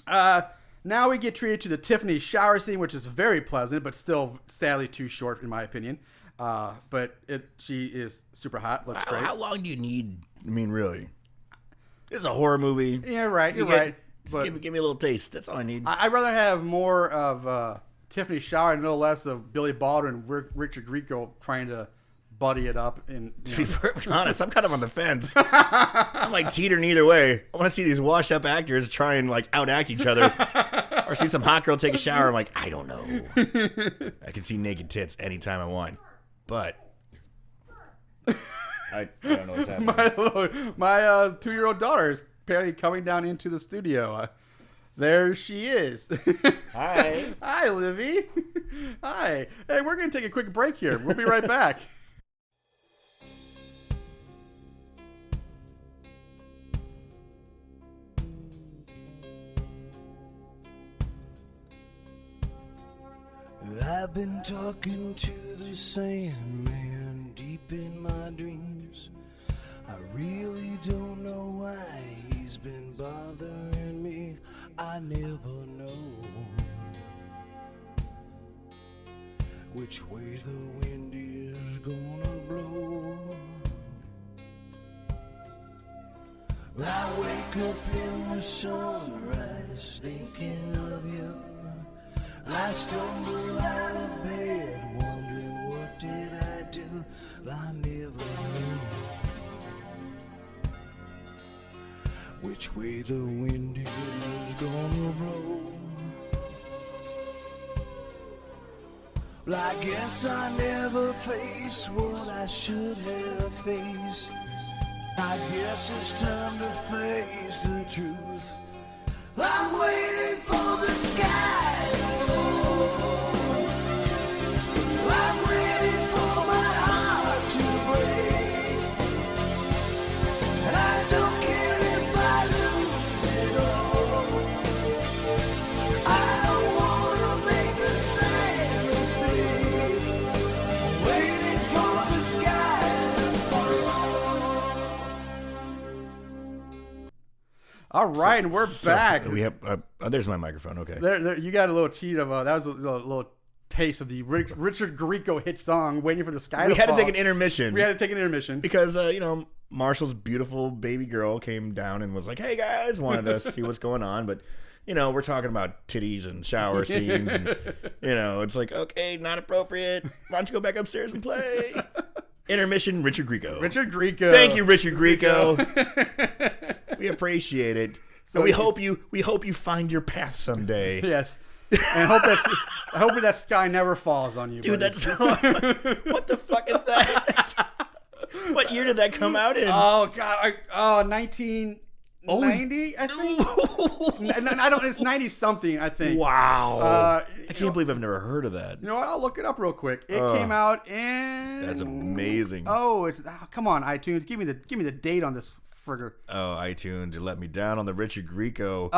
Speaker 1: Now we get treated to the Tiffany shower scene, which is very pleasant, but still sadly too short in my opinion. But she is super hot. Looks great.
Speaker 3: How long do you need? I mean, really? This is a horror movie.
Speaker 1: Yeah, right. You're right. But
Speaker 3: give me a little taste. That's all I need.
Speaker 1: I'd rather have more of Tiffany shower and a little less of Billy Baldwin and Richard Grieco trying to buddy it up. And
Speaker 3: to be perfectly honest, I'm kind of on the fence. I'm like teetering either way. I want to see these washed up actors try and like outact each other, or see some hot girl take a shower. I'm like, I don't know. I can see naked tits anytime I want, but I don't know what's happening.
Speaker 1: My 2-year-old daughter is apparently coming down into the studio. There she is.
Speaker 3: Hi.
Speaker 1: Hi, Livy. Hi. Hey, we're going to take a quick break here. We'll be right back.
Speaker 4: I've been talking to the Sandman deep in my dreams. I really don't know why he's been bothering me. I never know which way the wind is gonna blow. I wake up in the sunrise thinking of you. I stumble out of bed wondering what did I do. I never know which way the wind is gonna blow. Well, I guess I never face what I should have faced. I guess it's time to face the truth. I'm waiting for the sky to fall. I'm waiting for my heart to break. And I don't care if I lose it all. I don't want to make the same mistake. I'm waiting for the sky to fall.
Speaker 1: All right, and we're back.
Speaker 3: We have. There's my microphone. Okay.
Speaker 1: There, you got a little tease of that was a little taste of the Richard Grieco hit song, "Waiting for the Sky."
Speaker 3: We
Speaker 1: to
Speaker 3: had
Speaker 1: Fall.
Speaker 3: to take an intermission.
Speaker 1: We had to take an intermission
Speaker 3: because Marshall's beautiful baby girl came down and was like, "Hey guys, wanted to see what's going on," but we're talking about titties and shower scenes, and it's like, okay, not appropriate. Why don't you go back upstairs and play? Intermission, Richard Grieco.
Speaker 1: Richard Grieco.
Speaker 3: Thank you, Richard Grieco. We appreciate it. So we hope you find your path someday.
Speaker 1: Yes. And I hope that sky never falls on you,
Speaker 3: dude.
Speaker 1: buddy.
Speaker 3: That's what the fuck is that? What year did that come out in?
Speaker 1: Oh god, 19 90, I think. I don't. It's 90 something, I think.
Speaker 3: Wow. I can't believe I've never heard of that.
Speaker 1: You know what? I'll look it up real quick. It came out in.
Speaker 3: That's amazing.
Speaker 1: Come on, iTunes. Give me the date on this frigger.
Speaker 3: Oh, iTunes, you let me down on the Richard Grieco.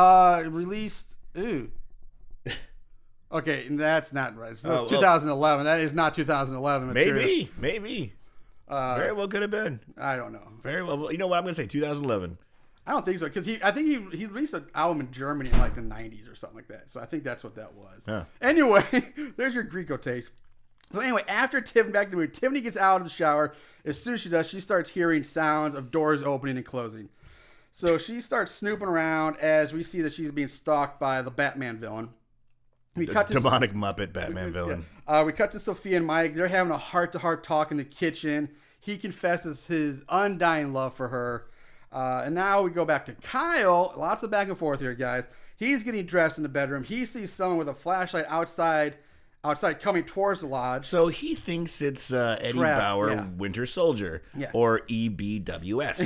Speaker 1: Released. Ooh. Okay, that's not right. So it's 2011. That is not 2011.
Speaker 3: Maybe. Very well could have been.
Speaker 1: I don't know.
Speaker 3: Very well. You know what? I'm going to say 2011.
Speaker 1: I don't think so, because I think he released an album in Germany in like the 90s or something like that. So I think that's what that was.
Speaker 3: Huh.
Speaker 1: Anyway, there's your Grieco taste. So anyway, after Tiffany gets out of the shower. As soon as she does, she starts hearing sounds of doors opening and closing. So she starts snooping around as we see that she's being stalked by the Batman villain.
Speaker 3: Demonic Muppet Batman villain.
Speaker 1: Yeah. We cut to Sophia and Mike. They're having a heart-to-heart talk in the kitchen. He confesses his undying love for her. And now we go back to Kyle. Lots of back and forth here, guys. He's getting dressed in the bedroom. He sees someone with a flashlight outside coming towards the lodge.
Speaker 3: So he thinks it's Eddie Bauer, Winter Soldier, or EBWS.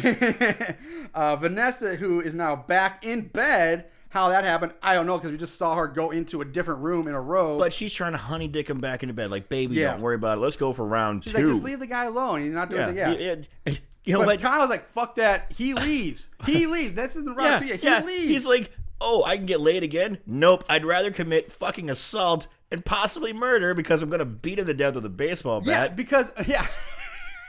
Speaker 1: Vanessa, who is now back in bed. How that happened, I don't know, because we just saw her go into a different room in a row.
Speaker 3: But she's trying to honey dick him back into bed. Like, baby, don't worry about it. Let's go for round 2.
Speaker 1: She's like, just leave the guy alone. You're not doing it. Yeah.
Speaker 3: You know,
Speaker 1: but Kyle's like, fuck that. He leaves. He leaves. That's in the round 2. He leaves.
Speaker 3: He's like, oh, I can get laid again? Nope. I'd rather commit fucking assault and possibly murder because I'm going to beat him to death with a baseball bat.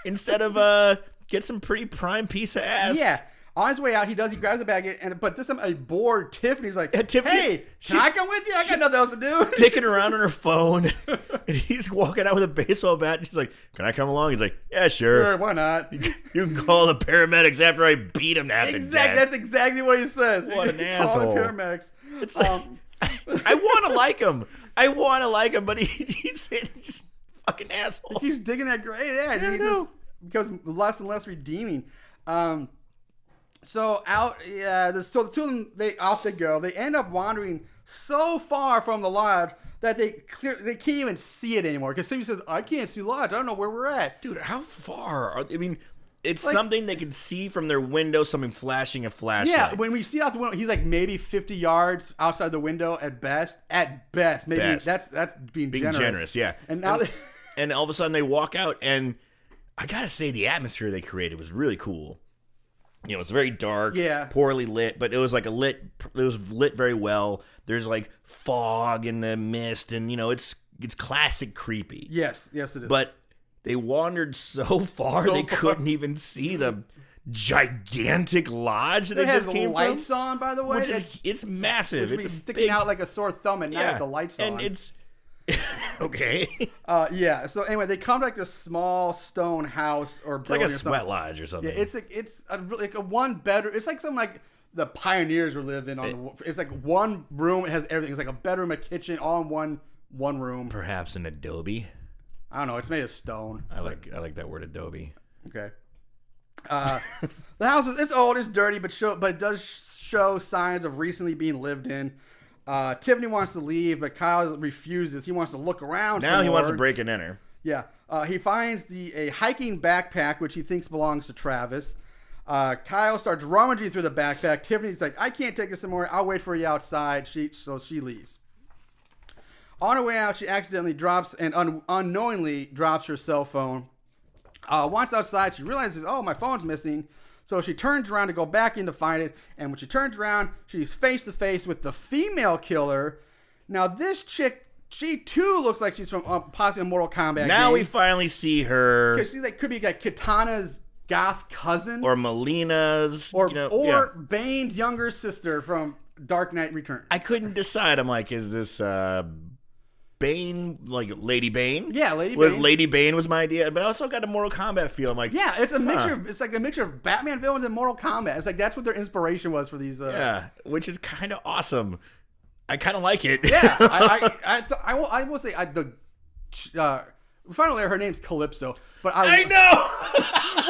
Speaker 3: Instead of get some pretty prime piece of ass.
Speaker 1: Yeah. On his way out, he grabs the bag, but this time a bored Tiffany's like, hey, can I come with you? I got nothing else to do.
Speaker 3: Dicking around on her phone, and he's walking out with a baseball bat, and she's like, can I come along? He's like, yeah, sure.
Speaker 1: Why not?
Speaker 3: You can call the paramedics after I beat him to death.
Speaker 1: That's exactly what he says.
Speaker 3: What an asshole.
Speaker 1: Call the paramedics.
Speaker 3: It's like, I want to like him. But he's just fucking asshole.
Speaker 1: He keeps digging that grave. Yeah, he just becomes less and less redeeming. So the two of them, they go. They end up wandering so far from the lodge that they can't even see it anymore. Because somebody says, I can't see the lodge. I don't know where we're at.
Speaker 3: Dude, how far? It's like, something they can see from their window, something flashing a flashlight.
Speaker 1: Yeah, when we see out the window, he's like maybe 50 yards outside the window at best. At best. Maybe that's being generous.
Speaker 3: Yeah.
Speaker 1: And now
Speaker 3: and all of a sudden they walk out, and I got to say the atmosphere they created was really cool. You know, it's very dark, poorly lit, but it was lit very well. There's like fog in the mist, and you know, it's classic creepy.
Speaker 1: Yes, it is.
Speaker 3: But they wandered so far they couldn't even see the gigantic lodge that
Speaker 1: it
Speaker 3: just came from.
Speaker 1: It has lights on, by the way.
Speaker 3: It's massive.
Speaker 1: It's sticking out like a sore thumb at night with the lights on.
Speaker 3: And it's okay.
Speaker 1: So anyway, they come to like this small stone house or
Speaker 3: it's like a sweat lodge or something.
Speaker 1: Yeah, it's like a one bedroom. It's like something like the pioneers were living on. It's like one room. It has everything. It's like a bedroom, a kitchen, all in one room.
Speaker 3: Perhaps an adobe.
Speaker 1: I don't know. It's made of stone.
Speaker 3: I like that word, adobe.
Speaker 1: Okay. The house it's old, it's dirty, but it does show signs of recently being lived in. Tiffany wants to leave, but Kyle refuses. He wants to look around.
Speaker 3: Now he wants to break and enter.
Speaker 1: Yeah. He finds a hiking backpack, which he thinks belongs to Travis. Kyle starts rummaging through the backpack. Tiffany's like, I can't take this somewhere. I'll wait for you outside. So she leaves. On her way out, she accidentally drops and unknowingly drops her cell phone. Once outside, she realizes, oh, my phone's missing. So she turns around to go back in to find it. And when she turns around, she's face to face with the female killer. Now, this chick, she too looks like she's from possibly a Mortal Kombat
Speaker 3: Now
Speaker 1: game.
Speaker 3: we finally see her.
Speaker 1: Because she could be like Katana's goth cousin.
Speaker 3: Or Melina's.
Speaker 1: Or Bane's younger sister from Dark Knight Returns.
Speaker 3: I couldn't decide. I'm like, is this Bane, like Lady Bane?
Speaker 1: Yeah, Lady Bane.
Speaker 3: Lady Bane was my idea, but I also got a Mortal Kombat feel. I'm like,
Speaker 1: yeah, it's a mixture. It's like a mixture of Batman villains and Mortal Kombat. It's like that's what their inspiration was for these.
Speaker 3: Yeah, which is kind of awesome. I kind of like it.
Speaker 1: Yeah, I will say finally her name's Calypso, but
Speaker 3: I know.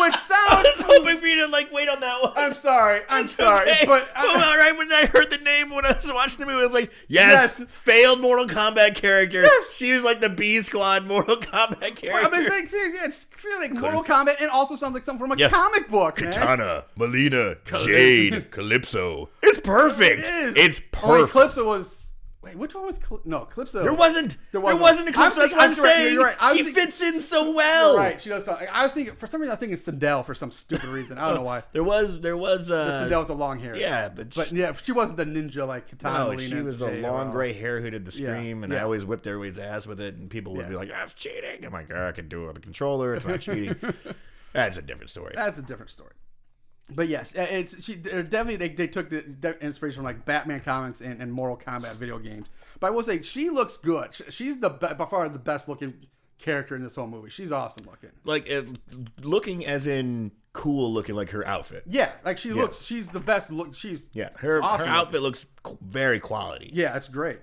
Speaker 1: Which sounds.
Speaker 3: I was hoping for you to wait on that one.
Speaker 1: sorry.
Speaker 3: Okay.
Speaker 1: But
Speaker 3: all right, when I heard the name when I was watching the movie, I was like, yes. Failed Mortal Kombat character.
Speaker 1: Yes.
Speaker 3: She was like the B Squad Mortal Kombat character.
Speaker 1: I'm just saying, seriously, it's really like Mortal Kombat, and also sounds like something from a comic book.
Speaker 3: Katana, Melina, Jade, Calypso. It's perfect.
Speaker 1: It is.
Speaker 3: It's
Speaker 1: Only
Speaker 3: perfect.
Speaker 1: Calypso was. Wait, which one was Calypso?
Speaker 3: There wasn't a Calypso. That's what I'm saying.
Speaker 1: You're right.
Speaker 3: She fits in so well.
Speaker 1: You're right. She does. I was thinking for some reason. I was thinking Sindel for some stupid reason. I don't know why.
Speaker 3: There was.
Speaker 1: The Sindel with the long hair.
Speaker 3: Yeah,
Speaker 1: but yeah, she wasn't the ninja like Katana.
Speaker 3: No,
Speaker 1: Melina,
Speaker 3: she was the
Speaker 1: Jade,
Speaker 3: long gray hair who did the scream, and I
Speaker 1: yeah.
Speaker 3: always whipped everybody's ass with it, and people would be like, "That's cheating." I'm like, I can do it with a controller. It's not cheating. That's a different story.
Speaker 1: That's a different story. But yes, definitely they took the inspiration from like Batman comics and Mortal Kombat video games. But I will say she looks good. She's by far the best looking character in this whole movie. She's awesome looking.
Speaker 3: Like looking as in cool looking, like her outfit.
Speaker 1: Yeah, like she looks. She's the best look.
Speaker 3: Her
Speaker 1: awesome
Speaker 3: outfit looks very quality.
Speaker 1: Yeah, it's great.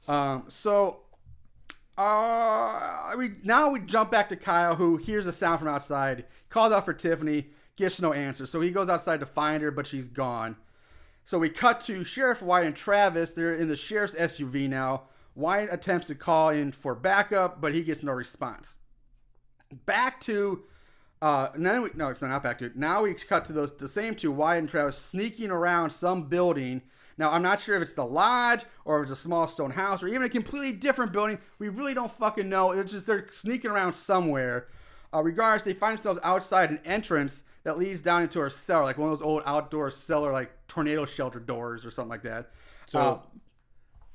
Speaker 1: So we jump back to Kyle, who hears a sound from outside, calls out for Tiffany, gets no answer. So he goes outside to find her, but she's gone. So we cut to Sheriff Wyatt and Travis. They're in the sheriff's SUV now. Wyatt attempts to call in for backup, but he gets no response. Back to now we cut to the same two, Wyatt and Travis, sneaking around some building. Now, I'm not sure if it's the lodge or if it's a small stone house or even a completely different building. We really don't fucking know. It's just they're sneaking around somewhere. Regardless, they find themselves outside an entrance that leads down into a cellar, like one of those old outdoor cellar, like tornado shelter doors or something like that.
Speaker 3: So,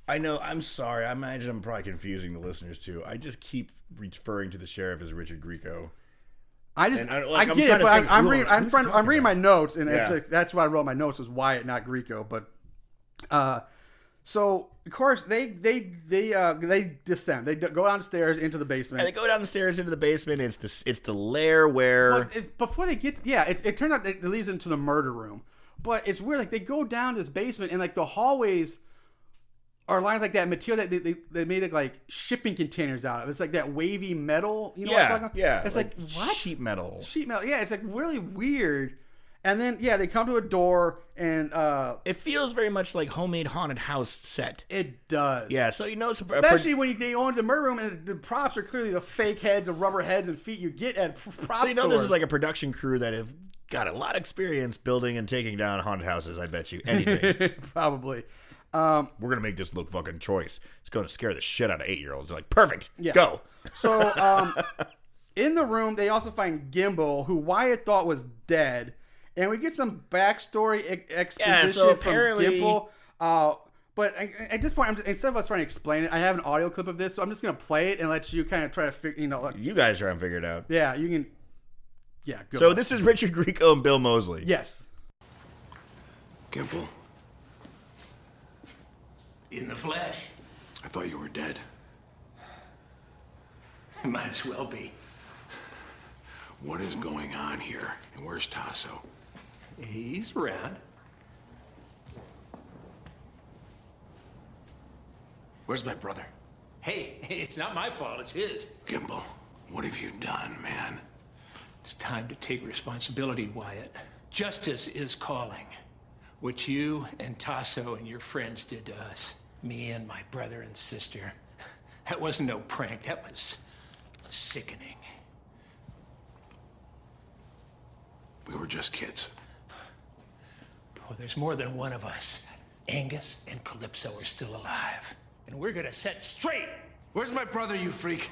Speaker 3: I know, I'm sorry. I imagine I'm probably confusing the listeners too. I just keep referring to the sheriff as Richard Grieco.
Speaker 1: I get it, but I'm reading my notes, and that's why I wrote my notes was Wyatt, not Grieco. But so of course they descend. They go downstairs into the basement.
Speaker 3: And they go down the stairs into the basement. It's the lair where
Speaker 1: before they get it turns out it leads into the murder room. But it's weird. Like they go down this basement, and like the hallways are lined like that material that they made it like shipping containers out of. It's like that wavy metal. You know what I'm talking about?
Speaker 3: Yeah.
Speaker 1: It's like what?
Speaker 3: Sheet metal.
Speaker 1: Yeah, it's like really weird. And then they come to a door, and
Speaker 3: it feels very much like homemade haunted house set.
Speaker 1: It does.
Speaker 3: Yeah, so it's
Speaker 1: especially when they go into the murder room and the props are clearly the fake heads, the rubber heads and feet you get at prop
Speaker 3: So
Speaker 1: stores.
Speaker 3: this is like a production crew that have got a lot of experience building and taking down haunted houses. I bet you anything.
Speaker 1: Probably.
Speaker 3: We're gonna make this look fucking choice. It's gonna scare the shit out of 8-year-olds. They're like, perfect.
Speaker 1: Yeah.
Speaker 3: Go.
Speaker 1: So in the room they also find Gimbal, who Wyatt thought was dead. And we get some backstory exposition from Gimbal. But at this point, instead of us trying to explain it, I have an audio clip of this, so I'm just going to play it and let you kind of try to figure,
Speaker 3: you guys try and figure it out.
Speaker 1: Yeah, you can. Yeah, good.
Speaker 3: So this is Richard Grieco and Bill Moseley.
Speaker 1: Yes.
Speaker 5: Gimbal,
Speaker 6: In the flesh.
Speaker 5: I thought you were dead.
Speaker 6: Might as well be.
Speaker 5: What is going on here? And where's Tasso?
Speaker 6: He's around.
Speaker 5: Where's my brother?
Speaker 6: Hey, it's not my fault, it's his.
Speaker 5: Gimbal, what have you done, man?
Speaker 6: It's time to take responsibility, Wyatt. Justice is calling. What you and Tasso and your friends did to us, me and my brother and sister, that wasn't no prank, that was sickening.
Speaker 5: We were just kids.
Speaker 6: Well, there's more than one of us. Angus and Calypso are still alive. And we're gonna set straight.
Speaker 5: Where's my brother, you freak?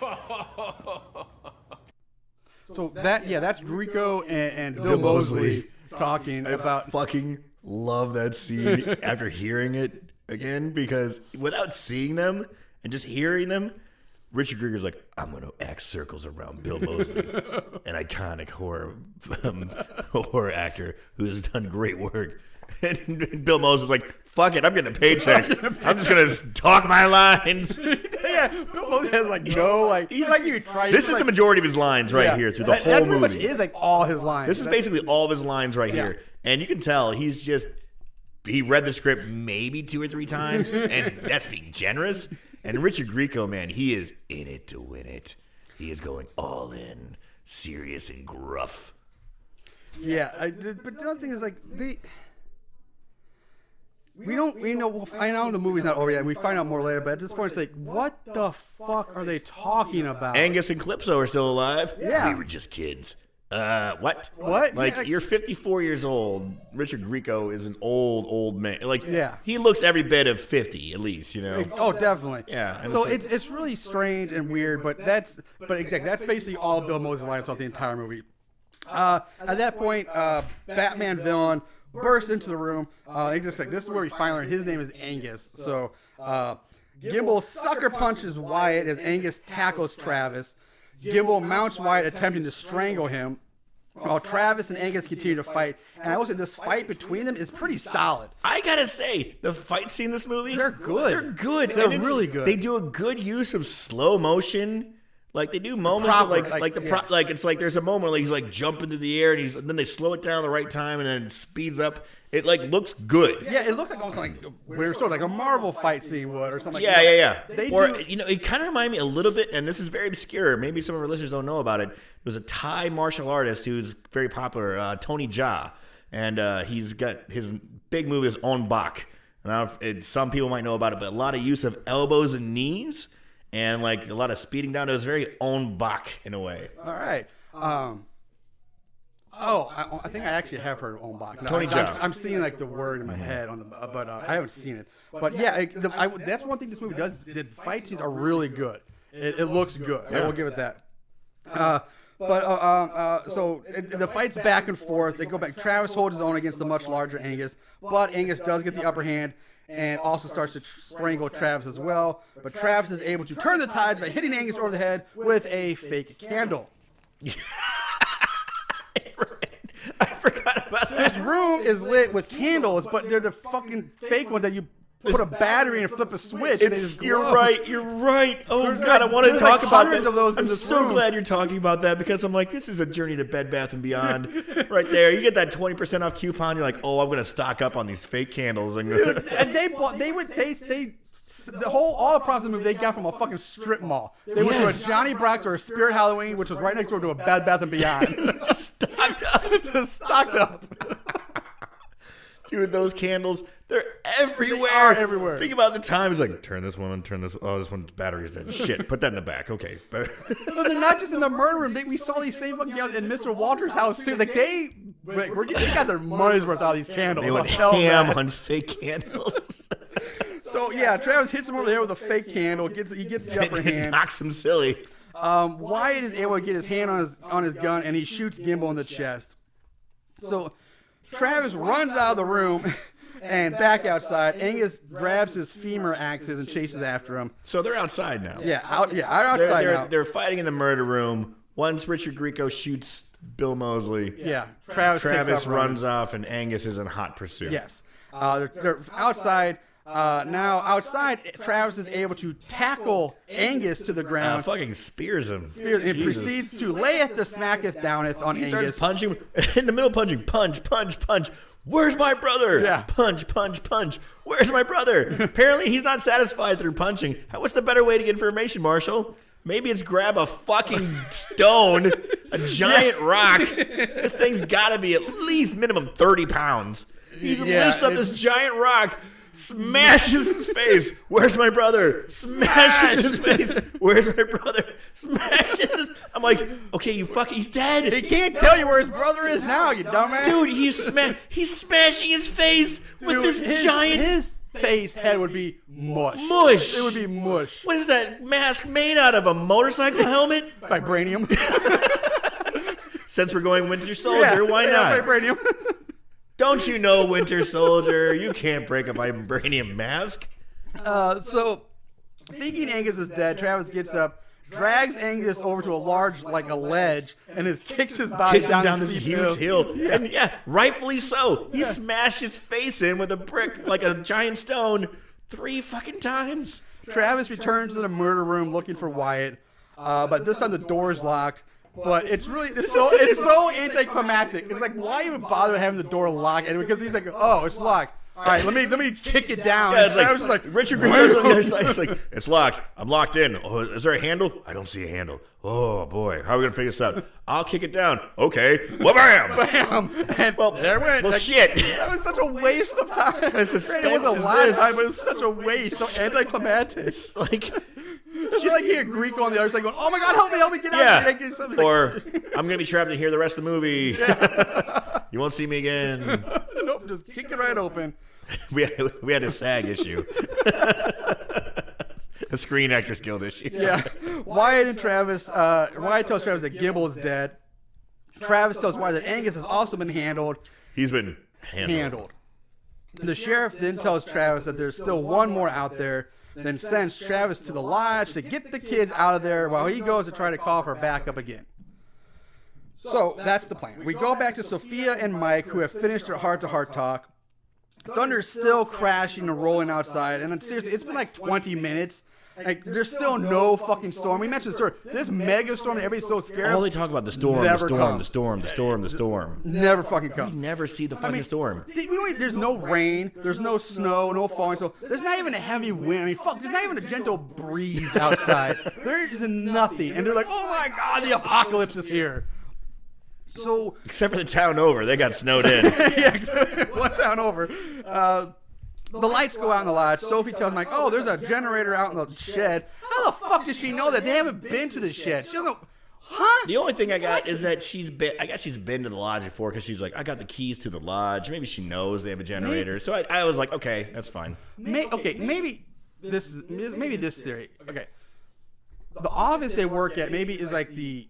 Speaker 1: So that's Grieco and Bill Moseley talking about.
Speaker 3: I fucking love that scene after hearing it again, because without seeing them and just hearing them, Richard Grieco's like, I'm going to act circles around Bill Moseley, an iconic horror actor who's done great work. And Bill Moseley's like, fuck it, I'm getting a paycheck. I'm just going to talk my lines.
Speaker 1: Yeah, Bill Moseley has he's like you try.
Speaker 3: This is the majority of his lines here through the whole movie.
Speaker 1: That pretty much is like all his lines.
Speaker 3: This is basically all of his lines here. And you can tell he read the script maybe 2 or 3 times, and that's being generous. And Richard Grieco, man, he is in it to win it. He is going all in, serious and gruff.
Speaker 1: Yeah, but the other thing is I know the movie's not over yet. We find out more later, but at this point, it's like, what the fuck are they talking about?
Speaker 3: Angus and Calypso are still alive.
Speaker 1: Yeah.
Speaker 3: We were just kids. What?
Speaker 1: What?
Speaker 3: Like,
Speaker 1: Yeah.
Speaker 3: you're 54 years old. Richard Grieco is an old man. Like,
Speaker 1: Yeah.
Speaker 3: he looks every bit of 50, at least, you know?
Speaker 1: Oh, definitely.
Speaker 3: Yeah, and
Speaker 1: So
Speaker 3: it's
Speaker 1: it's really strange and weird, but exactly that's basically all Bill Moseley lines throughout the entire movie. At that point, Batman villain bursts into the room. He's just like, this is where we finally learn his name is Angus. So Gimbal sucker punches Wyatt as Angus tackles Travis. Gimbal mounts Wyatt, attempting to strangle him, while Travis and Angus continue to fight. And I will say this fight between them is pretty solid.
Speaker 3: I gotta say, the fight scene in this movie,
Speaker 1: They're good.
Speaker 3: They're good.
Speaker 1: They're
Speaker 3: And
Speaker 1: really good.
Speaker 3: They do a good use of slow motion. Like, they do moments
Speaker 1: Proper,
Speaker 3: of like it's like there's a moment where he's like jumping into the air and then they slow it down the right time and then it speeds up. It like looks good.
Speaker 1: Yeah, it looks like almost like we're sort of like a Marvel fight scene would or something.
Speaker 3: Yeah,
Speaker 1: like that.
Speaker 3: yeah.
Speaker 1: They
Speaker 3: Or,
Speaker 1: do.
Speaker 3: you know, it kind of reminded me a little bit, and this is very obscure. Maybe some of our listeners don't know about it. There's a Thai martial artist who's very popular, Tony Jaa, and he's got his big move is On Bak. And some people might know about it, but a lot of use of elbows and knees, and like a lot of speeding down. It was very On Bak in a way.
Speaker 1: All right. I think I actually have heard of Ombach. No,
Speaker 3: Tony Jaa.
Speaker 1: I'm seeing like the word in my head on the, but I haven't seen it. But yeah, that's one thing this movie does. The fight scenes are really good. It looks good. I will give it that. So the fight's back and forth. They go back. Travis holds his own against the much larger Angus, but Angus does get the upper hand and also starts to strangle Travis as well. But Travis is able to turn the tides by hitting Angus over the head with a fake candle.
Speaker 3: I forgot about that.
Speaker 1: This room is lit with candles, but they're the fucking fake ones that you put a battery in and flip a switch. And they just
Speaker 3: You're
Speaker 1: glow.
Speaker 3: right. You're right. Oh
Speaker 1: There's
Speaker 3: God, I want to
Speaker 1: there's
Speaker 3: talk
Speaker 1: like
Speaker 3: about
Speaker 1: hundreds
Speaker 3: that.
Speaker 1: of those in
Speaker 3: I'm
Speaker 1: this
Speaker 3: so
Speaker 1: room.
Speaker 3: glad you're talking about that because I'm like, this is a journey to Bed Bath and Beyond, right there. You get that 20% off coupon. You're like, oh, I'm gonna stock up on these fake candles. And
Speaker 1: Dude, and all the props of the movie they got from a fucking strip mall. They went to a Johnny Brock's or a Spirit Halloween, which was right next door to a Bed Bath and Beyond.
Speaker 3: just stocked up.
Speaker 1: Just stocked up.
Speaker 3: Dude, those candles, they're everywhere.
Speaker 1: They are everywhere.
Speaker 3: Think about the time. It's like, turn this one on, turn this. Oh, this one's battery is dead. Shit, put that in the back. Okay.
Speaker 1: But they're not just in the murder room. We saw these same fucking guys in Mr. Walter's house too. Like they got their money's worth out of these candles.
Speaker 3: They went
Speaker 1: I'll tell
Speaker 3: ham
Speaker 1: that.
Speaker 3: on fake candles.
Speaker 1: So yeah, Travis hits him over the head with a fake candle. He gets the upper
Speaker 3: It
Speaker 1: hand.
Speaker 3: knocks him silly.
Speaker 1: Wyatt is able to get his hand on his gun and he shoots Gimbal in the chest. So Travis runs out of the room and back outside. Angus grabs his femur axes and chases after him.
Speaker 3: So they're outside now.
Speaker 1: Outside now.
Speaker 3: They're fighting in the murder room. Once Richard Grieco shoots Bill Moseley,
Speaker 1: Yeah, Travis takes off
Speaker 3: runs off, and Angus is in hot pursuit.
Speaker 1: Yes, they're outside. Now outside, Travis is able to tackle Angus to the ground.
Speaker 3: Fucking spears him.
Speaker 1: and
Speaker 3: Jesus.
Speaker 1: proceeds to layeth the smacketh downeth on
Speaker 3: He
Speaker 1: Angus.
Speaker 3: starts punching in the middle, punching, punch. Where's my brother?
Speaker 1: Yeah.
Speaker 3: Punch. Where's my brother? Apparently, he's not satisfied through punching. What's the better way to get information, Marshall? Maybe it's grab a fucking stone, a giant rock. This thing's got to be at least minimum 30 pounds. He lifts up this giant rock, smashes his face. Where's my brother? Smashes his face. Where's my brother? Smashes. I'm like, okay, he's dead.
Speaker 1: He can't tell you where his brother is now, you dumbass.
Speaker 3: Dude, he's smashing his face with this giant
Speaker 1: His face head would be mush.
Speaker 3: mush.
Speaker 1: It would be mush.
Speaker 3: What is that mask made out of? A motorcycle helmet?
Speaker 1: Vibranium.
Speaker 3: Since we're going Winter Soldier, why not?
Speaker 1: Vibranium.
Speaker 3: Don't you know, Winter Soldier? You can't break a vibranium mask.
Speaker 1: So, thinking Angus is dead, Travis gets up, drags Angus over to a large, like a ledge, and kicks his body
Speaker 3: Kicks him down this
Speaker 1: steep
Speaker 3: huge hill. And yeah, rightfully so. He smashed his face in with a brick, like a giant stone, 3 fucking times.
Speaker 1: Travis returns to the murder room looking for Wyatt, but this time the door's locked. But it's so anticlimactic. It's like, why even bother having the door locked? And because he's like, oh, it's locked. all right, let me kick it down.
Speaker 3: Yeah, it's
Speaker 1: I was just like,
Speaker 3: Richard Grieco's on the other side. It's like, it's locked. I'm locked in. Oh, is there a handle? I don't see a handle. Oh, boy. How are we going to figure this out? I'll kick it down. Okay. Well, bam.
Speaker 1: bam. And well, there it went.
Speaker 3: Well,
Speaker 1: like,
Speaker 3: shit.
Speaker 1: That was such a waste of time. It was a lot of time, but it was such a waste. So anticlimactic.
Speaker 3: Like,
Speaker 1: she's like here, Grieco on the other side going, oh my God, help me, get out.
Speaker 3: Yeah. Or I'm going to be trapped in here the rest of the movie. You won't see me again.
Speaker 1: Nope, just kick it right open.
Speaker 3: We had a SAG issue. A Screen Actors Guild issue.
Speaker 1: Yeah. Wyatt and Travis, Wyatt tells Travis that Gibble is dead. Travis tells Wyatt that Angus has also been handled.
Speaker 3: He's been handled.
Speaker 1: The sheriff then tells Travis that there's still one more out there, then sends Travis to the lodge to get the kids out of there while he goes to try to call for backup again. So that's the plan. We go back to Sophia and Mike, who have finished their heart-to-heart talk. Thunder's still crashing and rolling outside, and seriously, it's been like 20 minutes. Like, there's still no fucking storm. We mentioned the story. This mega storm that everybody's so scared of.
Speaker 3: All they talk about the storm. Never
Speaker 1: fucking comes.
Speaker 3: We never see the fucking storm.
Speaker 1: There's no rain. There's no snow. No falling. So there's not even a heavy wind. I mean, fuck. There's not even a gentle breeze outside. There is nothing. And they're like, oh my God, the apocalypse is here. So
Speaker 3: except for the town over, they got snowed in.
Speaker 1: Yeah, one town over. The lights go out in the lodge. Sophie tells Mike, oh, there's a generator out in the shed. How the fuck does she know that? They haven't been to the shed. She doesn't know. Huh?
Speaker 3: The only thing I got is that she's been to the lodge before because she's like, I got the keys to the lodge. Maybe she knows they have a generator. So I was like, okay, that's fine.
Speaker 1: Maybe this theory. Okay. The office they work at maybe is like the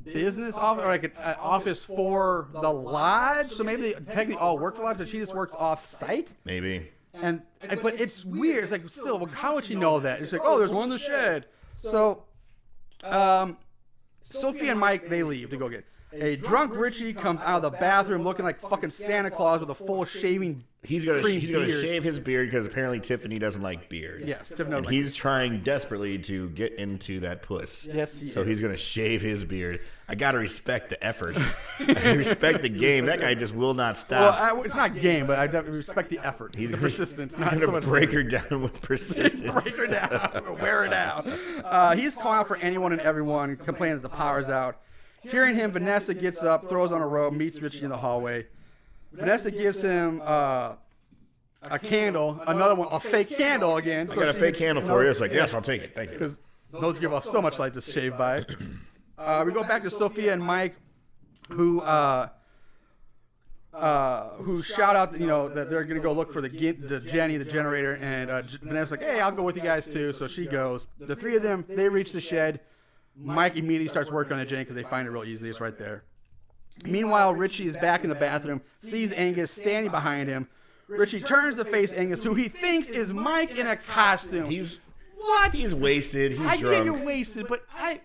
Speaker 1: business office, or like an office for the lodge. So maybe they technically all work for the lodge, but she just works off site.
Speaker 3: Maybe.
Speaker 1: But it's weird. It's like, still, how would she know that? It's like, oh, there's one in the shed. So, Sophie and Mike, they leave to go get. A drunk Richie comes out of the bathroom looking like fucking Santa Claus with a full shaving.
Speaker 3: He's gonna shave his beard because apparently Tiffany doesn't like beards.
Speaker 1: Yes, Tiffany doesn't.
Speaker 3: And he's trying desperately to get into that puss.
Speaker 1: Yes, he is.
Speaker 3: So he's gonna shave his beard. I gotta respect the effort. I respect the game. That guy just will not stop.
Speaker 1: Well, it's not game, but I definitely respect the effort. He's the persistence.
Speaker 3: He's gonna break her down with persistence.
Speaker 1: Break her down, wear her down. He's calling out for anyone and everyone, complaining that the power's out. Hearing him, Vanessa gets up, throws on a robe, meets Richie in the hallway. Vanessa gives him a candle, another one, a fake candle again.
Speaker 3: I got a fake candle for you. It's like, yes, I'll take it. Thank you.
Speaker 1: Because those give off so much light to shave by. We go back to Sophia and Mike, who shout out, that they're gonna go look for the Jenny, the generator, and Vanessa's like, hey, I'll go with you guys too. So she goes. The three of them, they reach the shed. Mike immediately starts working on the Jenny because they find it real easily. It's right there. Meanwhile, Richie is back in the bathroom, sees Angus standing behind him. Richie turns to face Angus, who he thinks is Mike in a costume.
Speaker 3: He's wasted. He's drunk.
Speaker 1: I get you're wasted, but I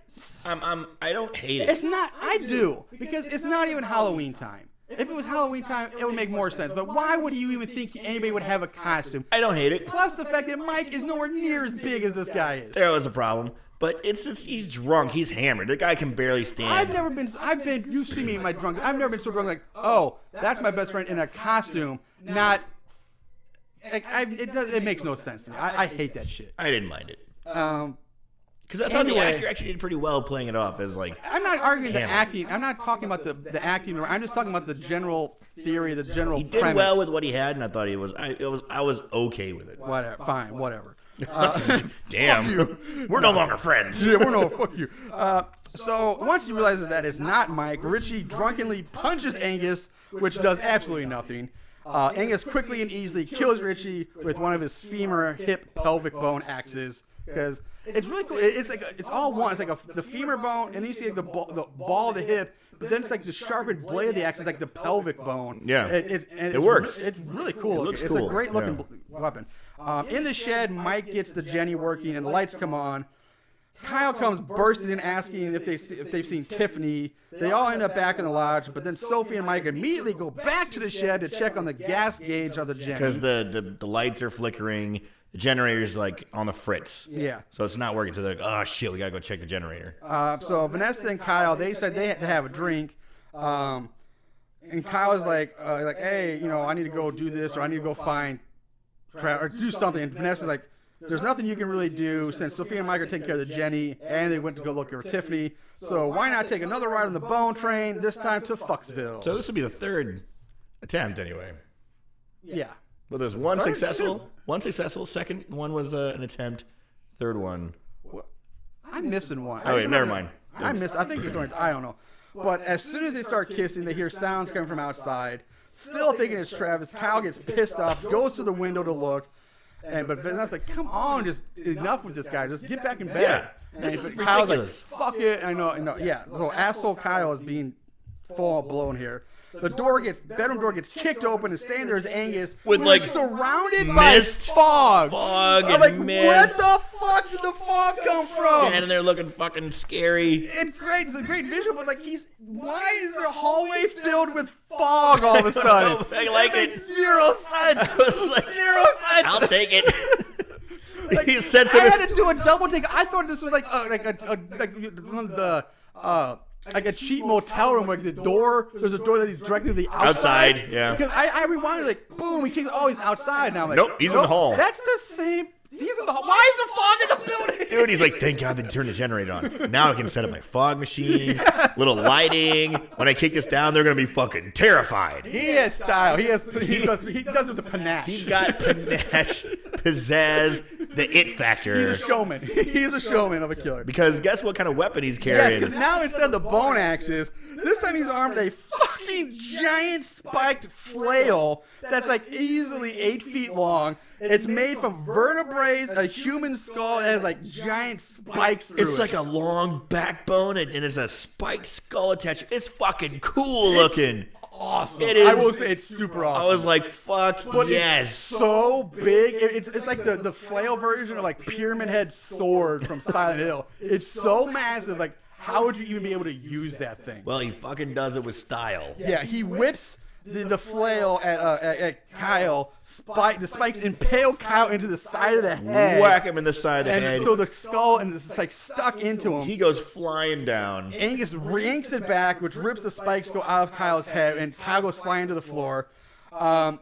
Speaker 3: don't hate it.
Speaker 1: It's not. I do, because it's not even Halloween time. If it was Halloween time, it would make more sense. But why would you even think anybody would have a costume?
Speaker 3: I don't hate it.
Speaker 1: Plus the fact that Mike is nowhere near as big as this guy is.
Speaker 3: There was a problem. But he's drunk. He's hammered. The guy can barely stand.
Speaker 1: You see me in my drunk. I've never been so drunk like, oh, that's my best friend in a costume. Not, it makes no sense to me. I hate that shit.
Speaker 3: I didn't mind it. Because I thought the actor actually did pretty well playing it off as like.
Speaker 1: I'm not arguing the acting. I'm not talking about the acting. I'm just talking about the general theory, the general premise.
Speaker 3: He did well with what he had, and I thought I was okay with it.
Speaker 1: Whatever. Fine. Whatever.
Speaker 3: Damn, we're no longer friends.
Speaker 1: Yeah, fuck you. So once he realizes that it's not Mike, Richie drunkenly punches Angus, which does absolutely nothing. Angus quickly and easily kills Richie with one of his femur, hip, pelvic bone axes, because it's really cool. It's all one. It's like the femur bone, and then you see like the ball of the hip, but then it's like the sharpened blade of the axe is like the pelvic bone.
Speaker 3: Yeah, it works.
Speaker 1: It's really cool.
Speaker 3: It looks
Speaker 1: cool. It's a great looking weapon. In the shed, Mike gets the Jenny working, and the lights come on. Kyle comes bursting in asking if they've seen Tiffany. They all end up back in the lodge, but then Sophie and Mike immediately go back to the shed to check on the gas gauge of the Jenny.
Speaker 3: Because the lights are flickering. The generator's like on the fritz.
Speaker 1: Yeah. So
Speaker 3: it's not working. So they're like, oh shit, we gotta go check the generator.
Speaker 1: So Vanessa and Kyle, they said they had to have a drink. And and Kyle's like, hey, I need to go do this, or I need to go find or do something. And Vanessa's like, there's nothing you can really do since Sophia and Mike are taking care of the Jenny, and they went to go look for Tiffany. So why not take another ride on the Bone Train, this time to Fucksville?
Speaker 3: So this would be the third attempt anyway.
Speaker 1: Yeah.
Speaker 3: Well, there's one successful. Second one was an attempt. Third one.
Speaker 1: I'm missing one.
Speaker 3: Oh, wait, never mind.
Speaker 1: I think it's only, I don't know. But as soon as they start kissing, they hear sounds coming from outside. Still thinking it's Travis. Kyle gets pissed off, goes to the window to look. But Vanessa's like, come on, just enough with this guy. Just get back in bed.
Speaker 3: Yeah.
Speaker 1: And Kyle's like, fuck it. I know. Yeah. So asshole Kyle is being full blown here. The bedroom door gets kicked open, and standing there is Angus,
Speaker 3: with
Speaker 1: like surrounded by fog. I'm like,
Speaker 3: mist.
Speaker 1: Where the fuck did the fog come from?
Speaker 3: Standing there looking fucking scary.
Speaker 1: It's great. It's a great visual, but like why is there a hallway filled with fog all of a sudden?
Speaker 3: I like it.
Speaker 1: Makes zero sense. Zero sense.
Speaker 3: I'll take it.
Speaker 1: Like,
Speaker 3: He said
Speaker 1: I had to do a double take. I thought this was like one of the like a cheap motel room, like there's a door that leads directly to the outside.
Speaker 3: Yeah.
Speaker 1: Because I rewinded, like, boom, he's outside now. I'm like,
Speaker 3: Nope, he's in the hall.
Speaker 1: That's the same. He's in the hall. Why is there fog in the building?
Speaker 3: Dude, he's like, thank God they turned the generator on. Now I can set up my fog machine, little lighting. When I kick this down, they're going to be fucking terrified.
Speaker 1: He has style. He does it with the panache.
Speaker 3: He's got panache, pizzazz, the it factor.
Speaker 1: He's a showman. He's a showman of a killer.
Speaker 3: Because guess what kind of weapon he's carrying?
Speaker 1: Yes, because now instead of the bone axes, this time he's armed with a fucking giant spiked flail that's like easily 8 feet long. It's made from vertebrae, a human skull that has like giant spikes through it.
Speaker 3: It's like a long backbone and there's a spiked skull attached. It's fucking cool looking.
Speaker 1: Awesome.
Speaker 3: It is.
Speaker 1: I will say it's super awesome.
Speaker 3: I was like, fuck
Speaker 1: but
Speaker 3: yes.
Speaker 1: It's so big. It's like the flail version of like Pyramid Head sword from Silent Hill. It's so massive. Like, how would you even be able to use that thing?
Speaker 3: Well, he fucking does it with style.
Speaker 1: Yeah, he whips the flail at Kyle. The spikes impale Kyle into the side of the head.
Speaker 3: Whack him in the side of the head.
Speaker 1: And so the skull and it's like stuck into him.
Speaker 3: He goes flying down.
Speaker 1: Angus yanks it back, which rips the spikes go out of Kyle's head, and Kyle goes flying to the floor. Kyle,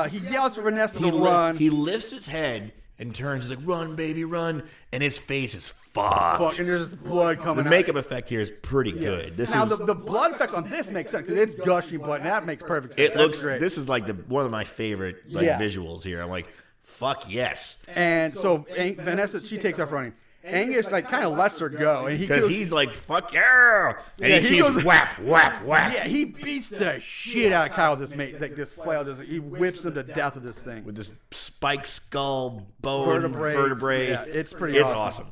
Speaker 1: he yells for Vanessa to run.
Speaker 3: He lifts his head and turns. He's like, run, baby, run. And his face is fucked.
Speaker 1: And there's just blood coming out.
Speaker 3: The makeup effect here is pretty good.
Speaker 1: The blood effects on this makes sense because it's gushing blood, and that makes perfect sense.
Speaker 3: It looks
Speaker 1: great.
Speaker 3: This is like one of my favorite visuals here. I'm like, fuck yes.
Speaker 1: And so Vanessa, she takes off running. Angus like kind of lets her go, and
Speaker 3: because he's like, fuck yeah, and he keeps whap whap whap.
Speaker 1: Yeah, he beats the shit out of Kyle with this flail. He whips him to death with this thing
Speaker 3: with this spiked skull bone vertebrae.
Speaker 1: Yeah, it's pretty awesome.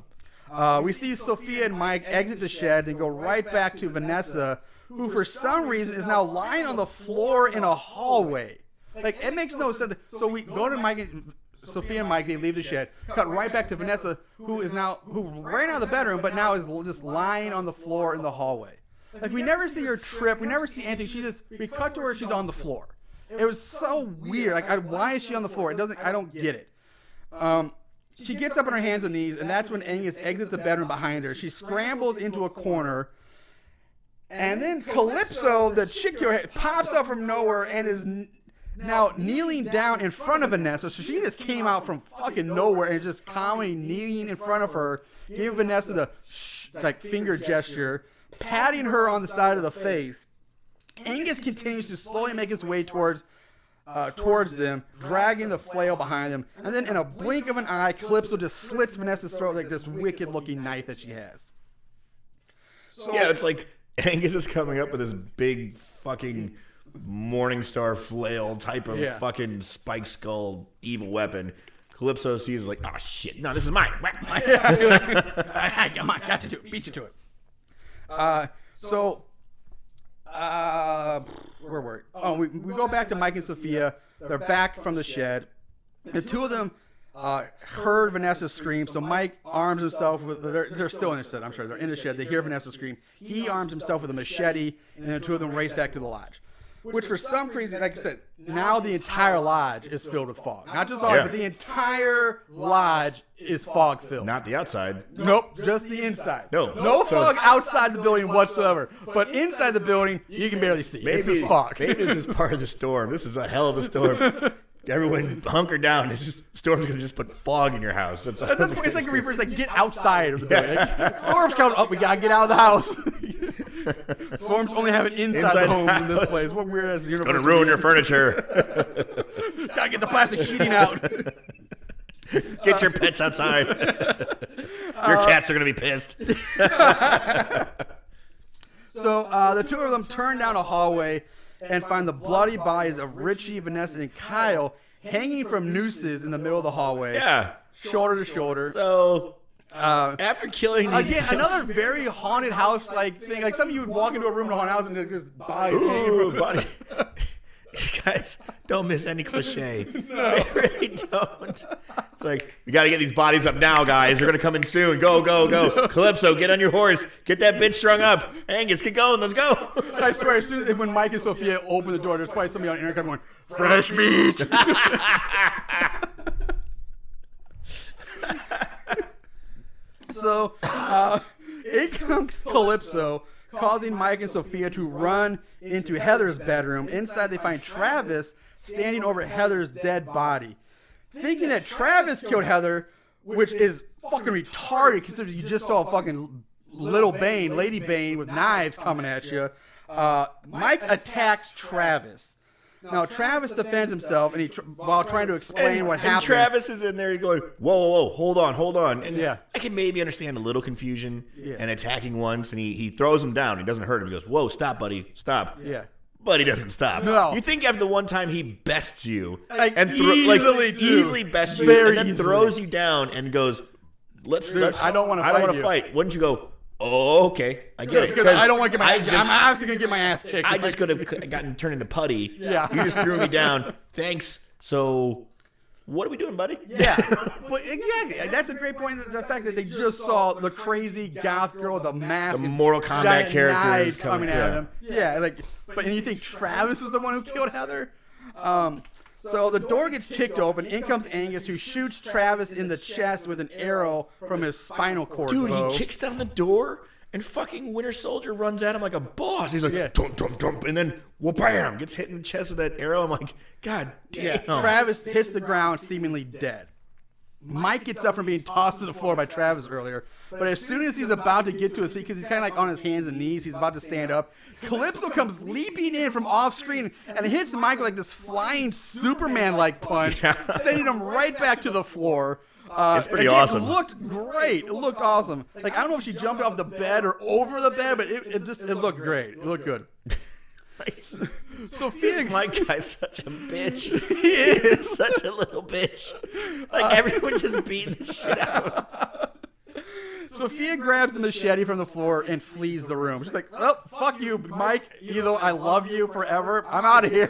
Speaker 1: We see Sophia and Mike exit the shed and go right back to Vanessa, who for some reason is now lying on the floor in a hallway. Like, it makes no sense. So we go to Sophia and Mike, they leave the shed, cut right back to Vanessa, who ran out of the bedroom, but now is just lying on the floor in the hallway. Like, we never see her trip, we never see anything. We cut to her, she's on the floor. It was so weird. Like, why is she on the floor? I don't get it. She gets up on her hands and knees, and that's when Angus exits the bedroom behind her. She scrambles into a corner, and then Calypso, the chick here, pops up from nowhere and is now kneeling down in front of Vanessa. So she just came out from fucking nowhere and just calmly kneeling in front of her, giving Vanessa the finger gesture, patting her on the side of the face. Angus continues to slowly make his way towards them, dragging the flail behind him, and then in a blink of an eye, Calypso just slits Vanessa's throat like this wicked-looking knife that she has. So,
Speaker 3: yeah, it's like Angus is coming up with this big fucking Morningstar flail type of fucking spike skull evil weapon. Calypso sees like, oh shit, no, this is mine.
Speaker 1: Come on, got to beat you to it. Where were we? Oh, we go back to Mike and Sophia. They're back from the shed. The two of them heard Vanessa scream, so Mike arms himself with. They're still in the shed, I'm sure. They're in the shed. They hear Vanessa scream. He arms himself with a machete, and the two of them race back to the lodge. which for some reason, like I said, now the entire lodge is filled with fog. Not just the hallway, but the entire lodge is fog filled.
Speaker 3: Not the outside.
Speaker 1: Nope, just the inside.
Speaker 3: No
Speaker 1: fog outside the building whatsoever. But inside the building, you can barely see. It's just fog.
Speaker 3: Maybe this is part of the storm. This is a hell of a storm. Everyone hunker down. It's just storm's gonna just put fog in your house. It's
Speaker 1: like a reverse. Like get outside of the building. Like, storm's coming up. We gotta get out of the house. Storms only have an inside home in this place. What weird ass universe.
Speaker 3: It's gonna ruin your furniture.
Speaker 1: Gotta get the plastic sheeting out.
Speaker 3: Get your pets outside. Your cats are gonna be pissed.
Speaker 1: So the two of them turn down a hallway and find the bloody bodies of Richie, Vanessa, and Kyle hanging from nooses in the middle of the hallway.
Speaker 3: Yeah.
Speaker 1: Shoulder to shoulder.
Speaker 3: So, after killing these
Speaker 1: again, another very haunted house-like thing. Like something you would walk into a room in a haunted house and there's just bodies hanging from
Speaker 3: body. You guys don't miss any cliche. No. They really don't. It's like, we got to get these bodies up now, guys. They're going to come in soon. Go, go, go. Calypso, get on your horse. Get that bitch strung up. Angus, get going. Let's go.
Speaker 1: I swear, as soon as when Mike and Sophia open the door, there's probably somebody on the intercom going, fresh meat. So, in comes Calypso, causing Mike and Sophia to run into Heather's bedroom. Inside, they find Travis standing over Heather's dead body. Thinking that Travis killed Heather, which is fucking retarded considering you just saw a fucking Lady Bane with knives coming at you. Mike attacks Travis. Now, Travis defends himself and while trying to explain what happened.
Speaker 3: And Travis is in there going, whoa, hold on. And
Speaker 1: yeah.
Speaker 3: I can maybe understand a little confusion and attacking once, and he throws him down. He doesn't hurt him. He goes, whoa, stop, buddy, stop.
Speaker 1: Yeah.
Speaker 3: But he doesn't stop.
Speaker 1: No.
Speaker 3: You think after the one time he bests you
Speaker 1: easily
Speaker 3: bests you
Speaker 1: Very
Speaker 3: and then
Speaker 1: easily.
Speaker 3: throws you down and goes, let's
Speaker 1: I don't want to
Speaker 3: fight. Wouldn't you go, oh, okay, I get it.
Speaker 1: Because I don't want to get my I'm obviously going to get my ass kicked.
Speaker 3: I just could have gotten turned into putty.
Speaker 1: Yeah.
Speaker 3: You just threw me down. Thanks. So, what are we doing, buddy?
Speaker 1: Yeah. But exactly. That's a great point. The fact that they just saw the crazy goth girl with a mask.
Speaker 3: The
Speaker 1: and
Speaker 3: Mortal Kombat
Speaker 1: giant
Speaker 3: characters
Speaker 1: knives coming at them. Yeah. And you think Travis is the one who killed Heather? So the door gets kicked open. In comes Angus, who shoots Travis in the chest with an arrow from his spinal cord.
Speaker 3: Dude,
Speaker 1: bow.
Speaker 3: he kicks down the door, and fucking Winter Soldier runs at him like a boss. He's like, dump, and then, bam, gets hit in the chest with that arrow. I'm like, God damn.
Speaker 1: Yeah. Travis hits the ground, seemingly dead. Mike gets up from being tossed to the floor by Travis earlier, but as soon as he's about to get to his feet, because he's kind of like on his hands and knees, he's about to stand up, Calypso comes leaping in from off screen and hits Mike like this flying Superman-like punch, sending him right back to the floor.
Speaker 3: It's pretty awesome.
Speaker 1: It looked great. It looked awesome. Like, I don't know if she jumped off the bed or over the bed, but it looked great. It looked good. Sophia,
Speaker 3: Mike guy's such a bitch. He is such a little bitch. Like everyone just beating the shit out of him.
Speaker 1: Sophia grabs the machete from the floor and flees the room. She's like, "Oh, fuck you, Mike. Even though I love you forever, I'm out of here."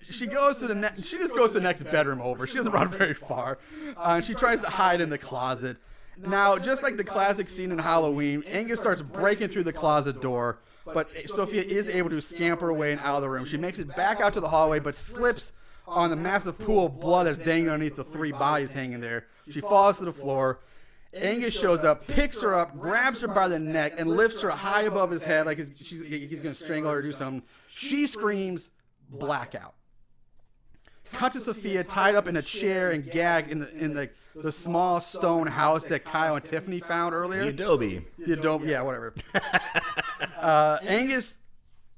Speaker 1: She goes to She just goes to the next bedroom over. She doesn't run very far, and she tries to hide in the closet. Now, just like the classic scene in Halloween, Angus starts breaking through the closet door. But Sophia is able to scamper away and out of the room. She makes it back out to the hallway, but slips on the massive pool of blood that's dangling underneath the three bodies hanging there. She falls to the floor. Angus shows up, picks her up, grabs her by the neck, and lifts her high above his head like he's going to strangle her or do something. She screams, blackout. Cut to Sophia tied up in a chair and gagged in the small stone house that Kyle and Tiffany found earlier.
Speaker 3: The adobe,
Speaker 1: yeah, whatever. Angus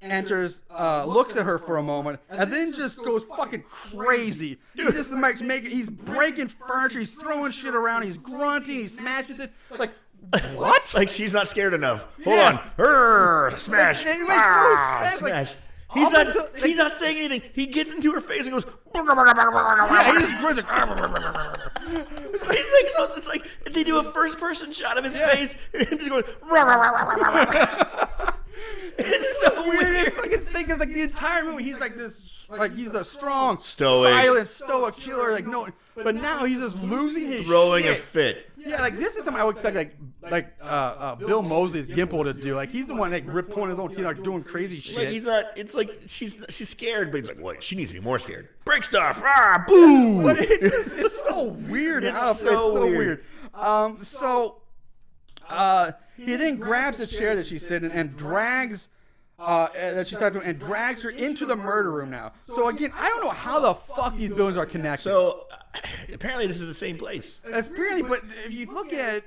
Speaker 1: enters, looks at her for a moment, and then just goes fucking crazy. He's breaking furniture, he's throwing shit around, he's grunting, he smashes it. Like, what?
Speaker 3: Like she's not scared enough. Hold on. Smash.
Speaker 1: It makes no sense.
Speaker 3: Smash.
Speaker 1: Like,
Speaker 3: He's not saying anything. He gets into her face and goes.
Speaker 1: Yeah, he just grunts.
Speaker 3: He's making those. It's like they do a first-person shot of his face, and him just going. It's so weird.
Speaker 1: Fucking thing is like the entire movie, he's like this, like he's a strong,
Speaker 3: stoic,
Speaker 1: silent, stoic killer. Like no, but now he's just losing his
Speaker 3: throwing
Speaker 1: shit.
Speaker 3: a fit.
Speaker 1: Yeah, like this is something I would expect Bill Moseley's Gimple to do. Like he's the one like pulling his own teeth, like doing crazy shit.
Speaker 3: Like he's not. It's like she's scared, but he's like, what? She needs to be more scared. Break stuff. Ah, boom.
Speaker 1: But it's so weird. It's so weird. He then grabs a chair that she's sitting in and drags. And drags her into the murder room now. So again, I don't know how the fuck these buildings are connected.
Speaker 3: So apparently this is the same place.
Speaker 1: Apparently, but if you look at,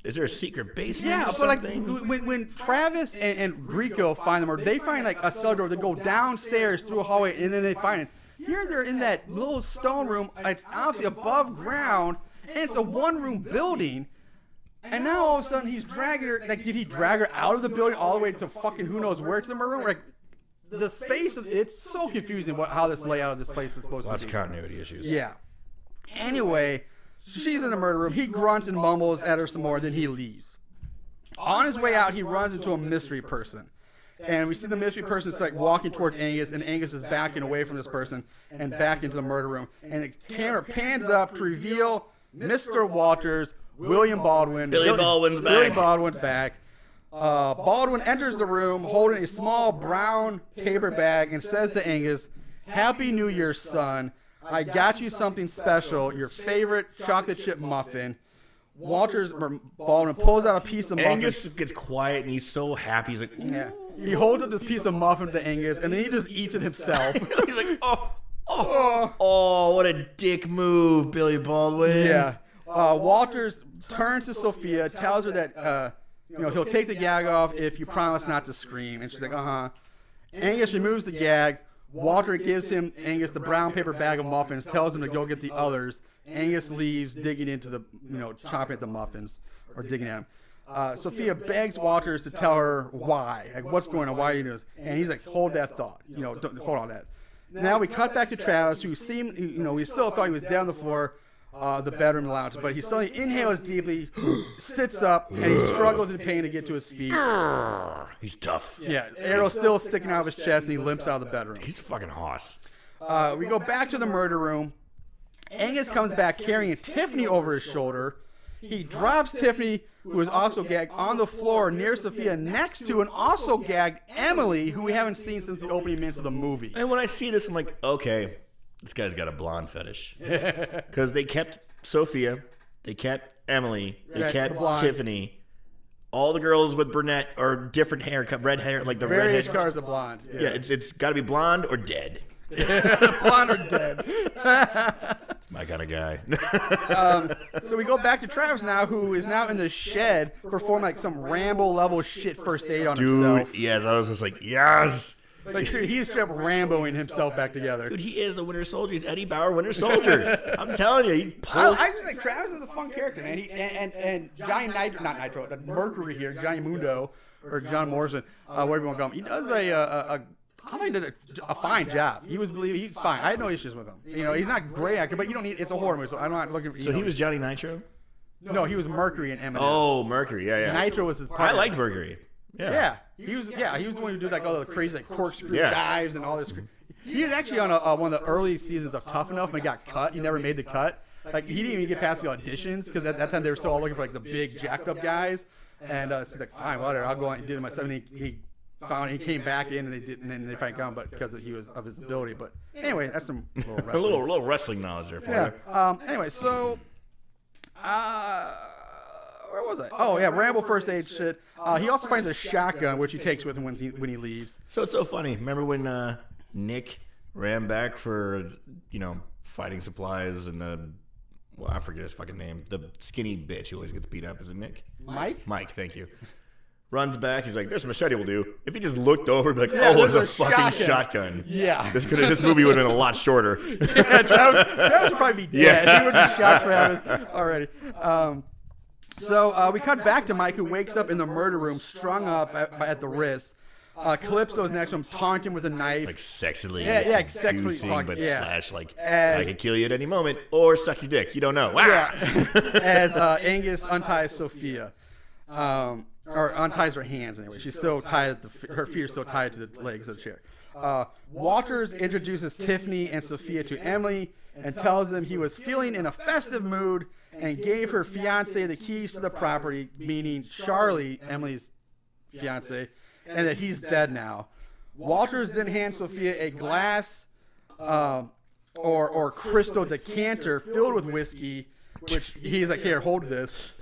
Speaker 3: is there a secret basement?
Speaker 1: Yeah,
Speaker 3: or
Speaker 1: but like
Speaker 3: something?
Speaker 1: when Travis and Grieco find the murder, they find like a cellar door. They go downstairs through a hallway, and then they find it. Here they're in that little stone room. It's obviously above ground, and it's a one-room building. And now all of a sudden he's dragging her. Like, did he drag her out of the building all the way to fucking who knows where to the murder room? Like, the space it's so confusing how this layout of this place is supposed to be.
Speaker 3: Lots of continuity issues.
Speaker 1: Yeah. Anyway, she's in the murder room. He grunts and mumbles at her some more. Then he leaves. On his way out, he runs into a mystery person. And we see the mystery person like walking towards Angus, and Angus is backing away from this person and back into the murder room. And the camera pans up to reveal Mr. Walters. William Baldwin.
Speaker 3: Billy
Speaker 1: Baldwin's back. Baldwin enters the room holding a small brown paper bag and says to Angus, "Happy New Year, son. I got you something special, your favorite chocolate chip muffin." Baldwin pulls out a piece of muffin.
Speaker 3: Angus gets quiet and he's so happy. He's like,
Speaker 1: yeah. He holds up this piece of muffin to Angus, and then he just eats it himself.
Speaker 3: He's like, oh, what a dick move, Billy Baldwin.
Speaker 1: Yeah. Walters turns to Sophia, tells her that he'll take the gag off if you promise not to scream, and she's like, Angus removes the gag. Walter gives Angus the brown paper bag of muffins, tells him to go get the others. Angus leaves, digging into the chomping at the muffins or digging at him. Sophia begs Walters to tell her why, like what's going on, why are you doing this? And he's like, hold that thought, don't hold on that. Now we cut back to Travis, who seemed, we still thought he was down on the floor. The bedroom lounge, but he suddenly inhales deeply, sits up, and he struggles in pain to get to his feet.
Speaker 3: He's tough.
Speaker 1: Yeah, arrow still sticking out of his chest, and he limps out of the bedroom.
Speaker 3: He's a fucking hoss.
Speaker 1: We go back to the murder room. Angus comes back carrying Tiffany over his shoulder. He drops Tiffany, who is also gagged, on the floor near Sophia, next to an also gagged Emily, who we haven't seen since the opening minutes of the movie.
Speaker 3: And when I see this, I'm like, okay, this guy's got a blonde fetish. Because they kept Sophia, they kept Emily, they kept Tiffany. All the girls with brunette or different haircut, red hair, like the red hair.
Speaker 1: Various colors of blonde.
Speaker 3: Yeah, it's got to be blonde or dead.
Speaker 1: Blonde or dead.
Speaker 3: It's my kind of guy.
Speaker 1: So we go back to Travis now, who is now in the shed performing like some Rambo level shit first aid on himself.
Speaker 3: Dude, yes, I was just like, yes.
Speaker 1: Like, he's straight up Ramboing himself back together.
Speaker 3: Dude, he is the Winter Soldier. He's Eddie Bauer, Winter Soldier. I'm telling you.
Speaker 1: I just like Travis is a fun character, man. And Johnny Nitro, Mercury here, Johnny Mundo, or John Morrison, whatever you want to call him. He does I think he did a fine job. He's fine. I had no issues with him. He's not a great actor, but you don't need. It's a horror movie, so I'm not looking for.
Speaker 3: So he was Johnny Nitro?
Speaker 1: No, he was Mercury in Eminem.
Speaker 3: Oh, Mercury, yeah.
Speaker 1: Nitro was his partner.
Speaker 3: I liked Mercury. Yeah.
Speaker 1: He was the one who did like all the crazy like corkscrew dives and all this. He was actually on one of the early seasons of Tough Enough, but he got cut. He never made the cut. Like he didn't even get past the auditions because at that time they were still all looking for like the big jacked up guys. And so he's like, fine, whatever, I'll go on and did it myself. And he came back in and they didn't, and they finally got him, but because of his ability. But anyway, that's some little wrestling.
Speaker 3: a little wrestling knowledge there for you.
Speaker 1: Anyway, so where was I? Oh yeah, Rambo first aid shit. He also finds a shotgun, which he takes with him when he leaves.
Speaker 3: So it's so funny. Remember when Nick ran back for fighting supplies and I forget his fucking name. The skinny bitch who always gets beat up. Is it Nick?
Speaker 1: Mike,
Speaker 3: thank you. Runs back. He's like, "There's a machete will do." If he just looked over, and be like, "Oh, it's a fucking shotgun."
Speaker 1: Yeah.
Speaker 3: This movie would have been a lot shorter.
Speaker 1: Yeah, Travis would probably be dead. Yeah. He would be shot Travis already. So we cut back to Mike, who wakes up in the murder room, strung up at the wrist. Calypso's next to him, taunting with a knife.
Speaker 3: Like sexily.
Speaker 1: Yeah, sexily.
Speaker 3: But slash, like, I could kill you at any moment or suck your dick. You don't know. Wow.
Speaker 1: Yeah. As Angus unties Sophia. Or unties her hands anyway. She's still tied. Her feet are still tied to the legs of the chair. Walters introduces Tiffany and Sophia to Emily and tells them he was feeling in a festive mood and gave her fiance the keys to the property, meaning Charlie, Emily's fiance, and that he's dead now. Walters then hands Sophia a glass or crystal decanter filled with whiskey, which he's like, here, hold this.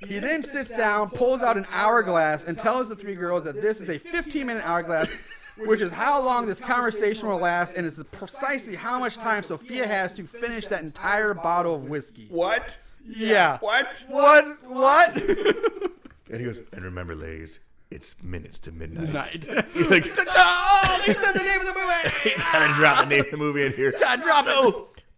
Speaker 1: He then sits down, pulls out an hourglass, and tells the three girls that this is a 15-minute hourglass, which is how long this conversation will last, and is precisely how much time Sophia has to finish that entire bottle of whiskey.
Speaker 3: What?
Speaker 1: Yeah.
Speaker 3: What? And he goes, and remember, ladies, it's minutes to midnight. He's like,
Speaker 1: oh, they said the name of the movie!
Speaker 3: you gotta drop the name of the movie in here.
Speaker 1: Gotta drop it.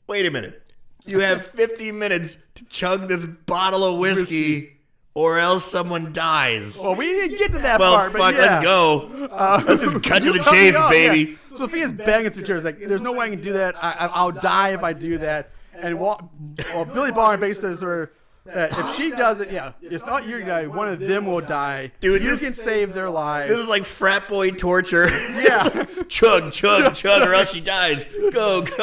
Speaker 3: Wait a minute. You have 15 minutes to chug this bottle of whiskey, or else someone dies.
Speaker 1: Well, we didn't get to that
Speaker 3: Well,
Speaker 1: part,
Speaker 3: fuck,
Speaker 1: but yeah.
Speaker 3: let's go. Let's just cut to the
Speaker 1: cut me
Speaker 3: chase,
Speaker 1: off,
Speaker 3: baby.
Speaker 1: yeah. Sophia's banging through tears. Like, there's no way I can do that. I'll die if I do that. And Billy Baldwin basically says to her that if she does it, it's not your guy. One of them will die.
Speaker 3: Dude,
Speaker 1: you
Speaker 3: this
Speaker 1: can save their lives.
Speaker 3: This is like frat boy torture.
Speaker 1: Yeah.
Speaker 3: Chug, or else she dies. Go. Dude,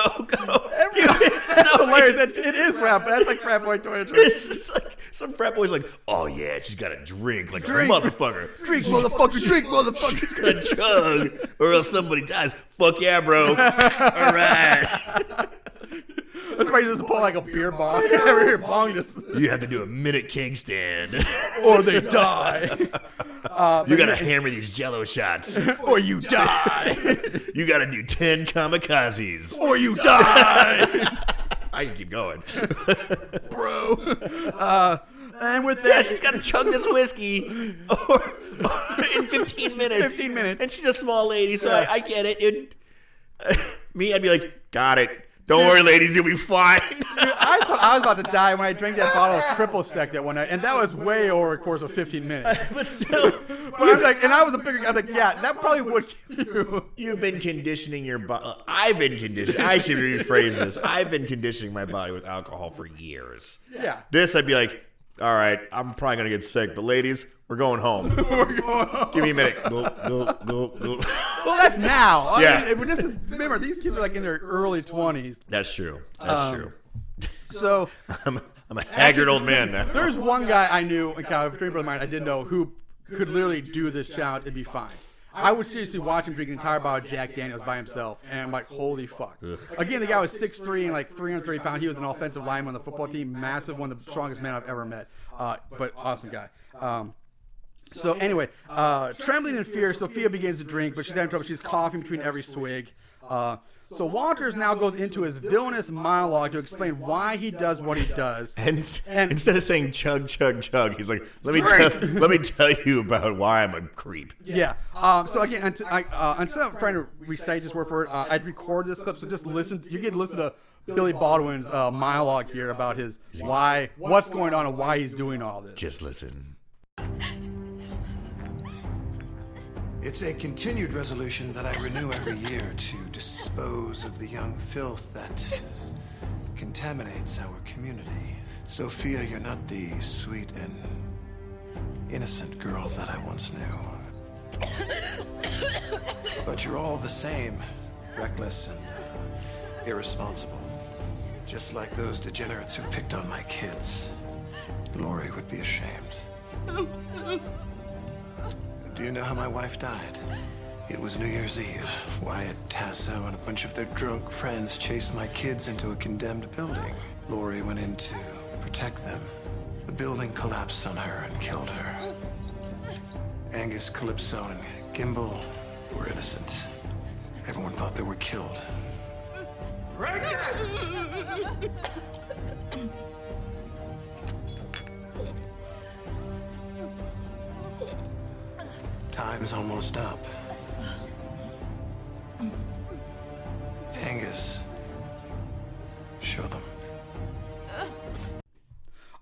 Speaker 3: it's
Speaker 1: That's
Speaker 3: so
Speaker 1: hilarious. It is frat. That's like frat boy torture.
Speaker 3: It's just like some frat boy's like, oh yeah, she's got to drink like a motherfucker.
Speaker 1: Drink, motherfucker. Drink, motherfucker.
Speaker 3: She's gonna chug, or else somebody dies. Fuck yeah, bro. All right.
Speaker 1: That's why you just pull like a beer bong. Every here, bong this.
Speaker 3: You have to do a minute keg stand,
Speaker 1: Or they die.
Speaker 3: you gotta hammer these Jello shots,
Speaker 1: Or you die.
Speaker 3: you gotta do 10 kamikazes,
Speaker 1: Or you die.
Speaker 3: I can keep going,
Speaker 1: Bro. And with
Speaker 3: Yeah,
Speaker 1: that,
Speaker 3: she's gotta chug this whiskey or in 15 minutes.
Speaker 1: 15 minutes.
Speaker 3: And she's a small lady, so I get it. Me, I'd be like, got it. Don't worry, ladies, you'll be fine.
Speaker 1: I thought I was about to die when I drank that bottle of triple sec that one night, and that was way over a course of 15 minutes.
Speaker 3: But still,
Speaker 1: But I'm like, and I was a bigger guy. I'm like, yeah, that probably would kill you.
Speaker 3: you've been conditioning your body. I've been conditioning. I should rephrase this. I've been conditioning my body with alcohol for years.
Speaker 1: Yeah.
Speaker 3: This, I'd be like, all right, I'm probably going to get sick, but ladies, we're going home.
Speaker 1: We're going home.
Speaker 3: Give me a minute. Go.
Speaker 1: Well, that's now.
Speaker 3: Yeah.
Speaker 1: I mean, remember, these kids are like in their early 20s.
Speaker 3: That's true. That's true.
Speaker 1: So
Speaker 3: I'm a haggard old man now.
Speaker 1: there's one guy I knew in college, a brother of mine I didn't know, who could literally do this challenge and be fine. I would seriously watch him drink an entire bottle of Jack Daniels by himself, and I'm like, holy fuck. Again, the guy was 6'3" and like 330 pounds. He was an offensive lineman on the football team, massive, one of the strongest men I've ever met, but awesome guy. So anyway, trembling in fear, Sophia begins to drink, but she's having trouble. She's coughing between every swig. So Walters now goes into his villainous monologue to explain why he does what he does.
Speaker 3: And instead of saying chug, he's like, let me tell you about why I'm a creep.
Speaker 1: Yeah. So again, instead of trying to recite this word for word, I'd record this clip. So just listen. You get to listen to Billy Baldwin's monologue here about his what's going on, and why he's doing all this.
Speaker 3: Just listen.
Speaker 7: It's a continued resolution that I renew every year to dispose of the young filth that contaminates our community. Sophia, you're not the sweet and innocent girl that I once knew. But you're all the same, reckless and irresponsible. Just like those degenerates who picked on my kids. Lori would be ashamed. Do you know how my wife died? It was New Year's Eve. Wyatt, Tasso, and a bunch of their drunk friends chased my kids into a condemned building. Lori went in to protect them. The building collapsed on her and killed her. Angus, Calypso, and Gimbal were innocent. Everyone thought they were killed. Time's almost up. Angus, show them.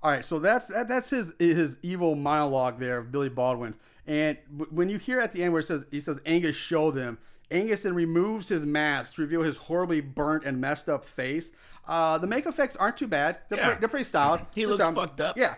Speaker 1: All right, so that's his evil monologue there of Billy Baldwin. And when you hear at the end where he says Angus, show them, Angus then removes his mask to reveal his horribly burnt and messed up face. The makeup effects aren't too bad. They're pretty solid.
Speaker 3: He looks fucked up.
Speaker 1: Yeah.